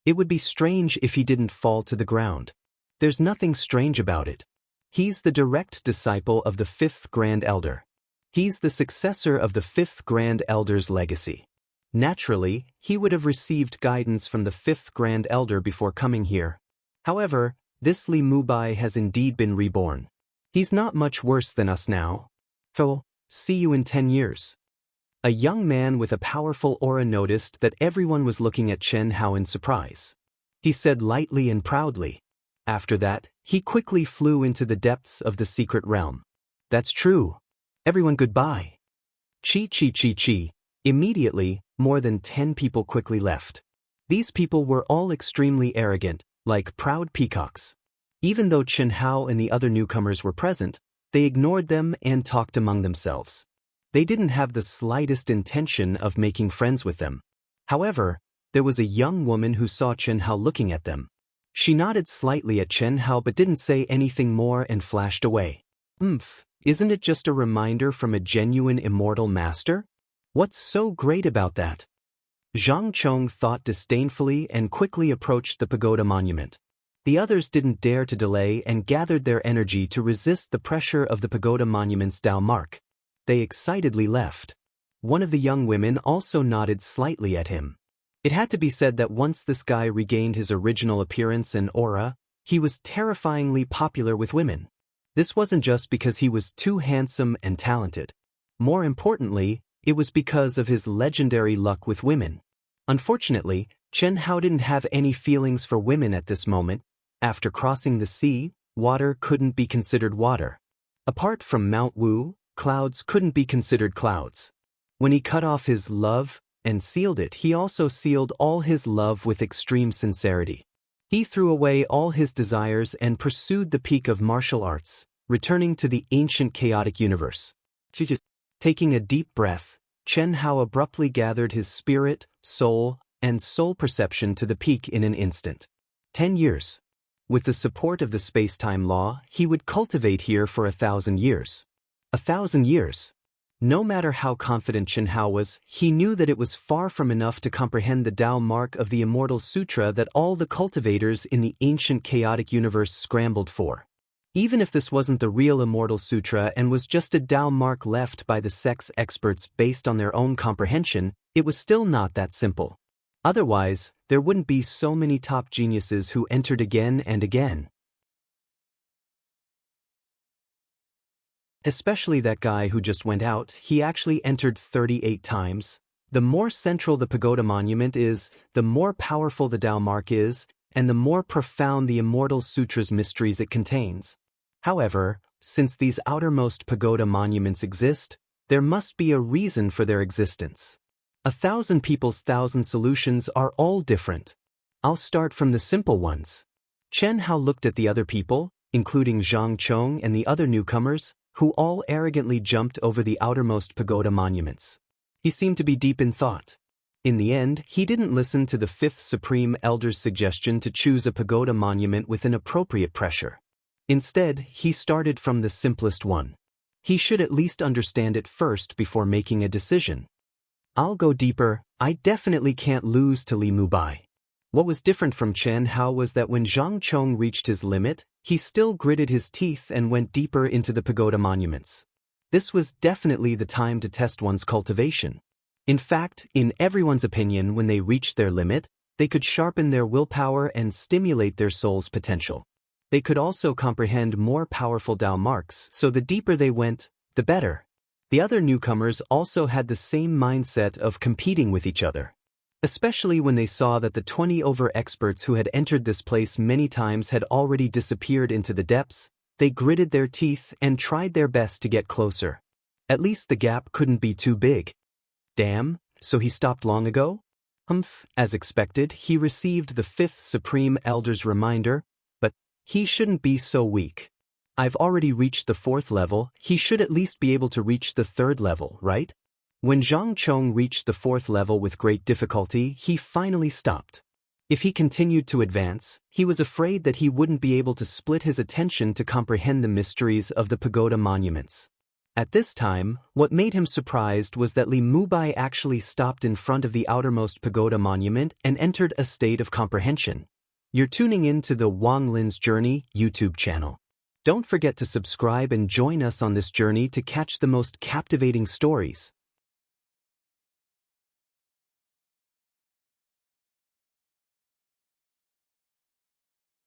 It would be strange if he didn't fall to the ground. There's nothing strange about it. He's the direct disciple of the 5th Grand Elder. He's the successor of the 5th Grand Elder's legacy. Naturally, he would have received guidance from the 5th Grand Elder before coming here. However, this Li Mubai has indeed been reborn. He's not much worse than us now. So, see you in 10 years. A young man with a powerful aura noticed that everyone was looking at Xianxia in surprise. He said lightly and proudly. After that, he quickly flew into the depths of the secret realm. That's true. Everyone goodbye. Chi. Immediately, more than 10 people quickly left. These people were all extremely arrogant, like proud peacocks. Even though Xianxia and the other newcomers were present, they ignored them and talked among themselves. They didn't have the slightest intention of making friends with them. However, there was a young woman who saw Xianxia looking at them. She nodded slightly at Xianxia but didn't say anything more and flashed away. Isn't it just a reminder from a genuine immortal master? What's so great about that? Zhang Chong thought disdainfully and quickly approached the pagoda monument. The others didn't dare to delay and gathered their energy to resist the pressure of the pagoda monument's Dao mark. They excitedly left. One of the young women also nodded slightly at him. It had to be said that once this guy regained his original appearance and aura, he was terrifyingly popular with women. This wasn't just because he was too handsome and talented. More importantly, it was because of his legendary luck with women. Unfortunately, Xianxia didn't have any feelings for women at this moment. After crossing the sea, water couldn't be considered water. Apart from Mount Wu, clouds couldn't be considered clouds. When he cut off his love and sealed it, he also sealed all his love with extreme sincerity. He threw away all his desires and pursued the peak of martial arts, returning to the ancient chaotic universe. Taking a deep breath, Xianxia abruptly gathered his spirit, soul, and soul perception to the peak in an instant. 10 years. With the support of the space-time law, he would cultivate here for 1,000 years. 1,000 years. No matter how confident Xianxia was, he knew that it was far from enough to comprehend the Dao mark of the Immortal Sutra that all the cultivators in the ancient chaotic universe scrambled for. Even if this wasn't the real Immortal Sutra and was just a Dao mark left by the sect's experts based on their own comprehension, it was still not that simple. Otherwise, there wouldn't be so many top geniuses who entered again and again. Especially that guy who just went out, he actually entered 38 times. The more central the pagoda monument is, the more powerful the Dao mark is, and the more profound the Immortal Sutra's mysteries it contains. However, since these outermost pagoda monuments exist, there must be a reason for their existence. 1,000 people's 1,000 solutions are all different. I'll start from the simple ones. Xianxia looked at the other people, including Zhang Chong and the other newcomers, who all arrogantly jumped over the outermost pagoda monuments. He seemed to be deep in thought. In the end, he didn't listen to the 5th Supreme Elder's suggestion to choose a pagoda monument with an appropriate pressure. Instead, he started from the simplest one. He should at least understand it first before making a decision. I'll go deeper. I definitely can't lose to Li Mubai. What was different from Xianxia was that when Zhang Chong reached his limit, he still gritted his teeth and went deeper into the pagoda monuments. This was definitely the time to test one's cultivation. In fact, in everyone's opinion, when they reached their limit, they could sharpen their willpower and stimulate their soul's potential. They could also comprehend more powerful Dao marks, so the deeper they went, the better. The other newcomers also had the same mindset of competing with each other. Especially when they saw that the 20 over-experts who had entered this place many times had already disappeared into the depths, they gritted their teeth and tried their best to get closer. At least the gap couldn't be too big. Damn, so he stopped long ago? As expected, he received the 5th Supreme Elder's reminder, but he shouldn't be so weak. I've already reached the 4th level, he should at least be able to reach the 3rd level, right? When Zhang Chong reached the 4th level with great difficulty, he finally stopped. If he continued to advance, he was afraid that he wouldn't be able to split his attention to comprehend the mysteries of the pagoda monuments. At this time, what made him surprised was that Li Mubai actually stopped in front of the outermost pagoda monument and entered a state of comprehension. You're tuning in to the Wang Lin's Journey YouTube channel. Don't forget to subscribe and join us on this journey to catch the most captivating stories.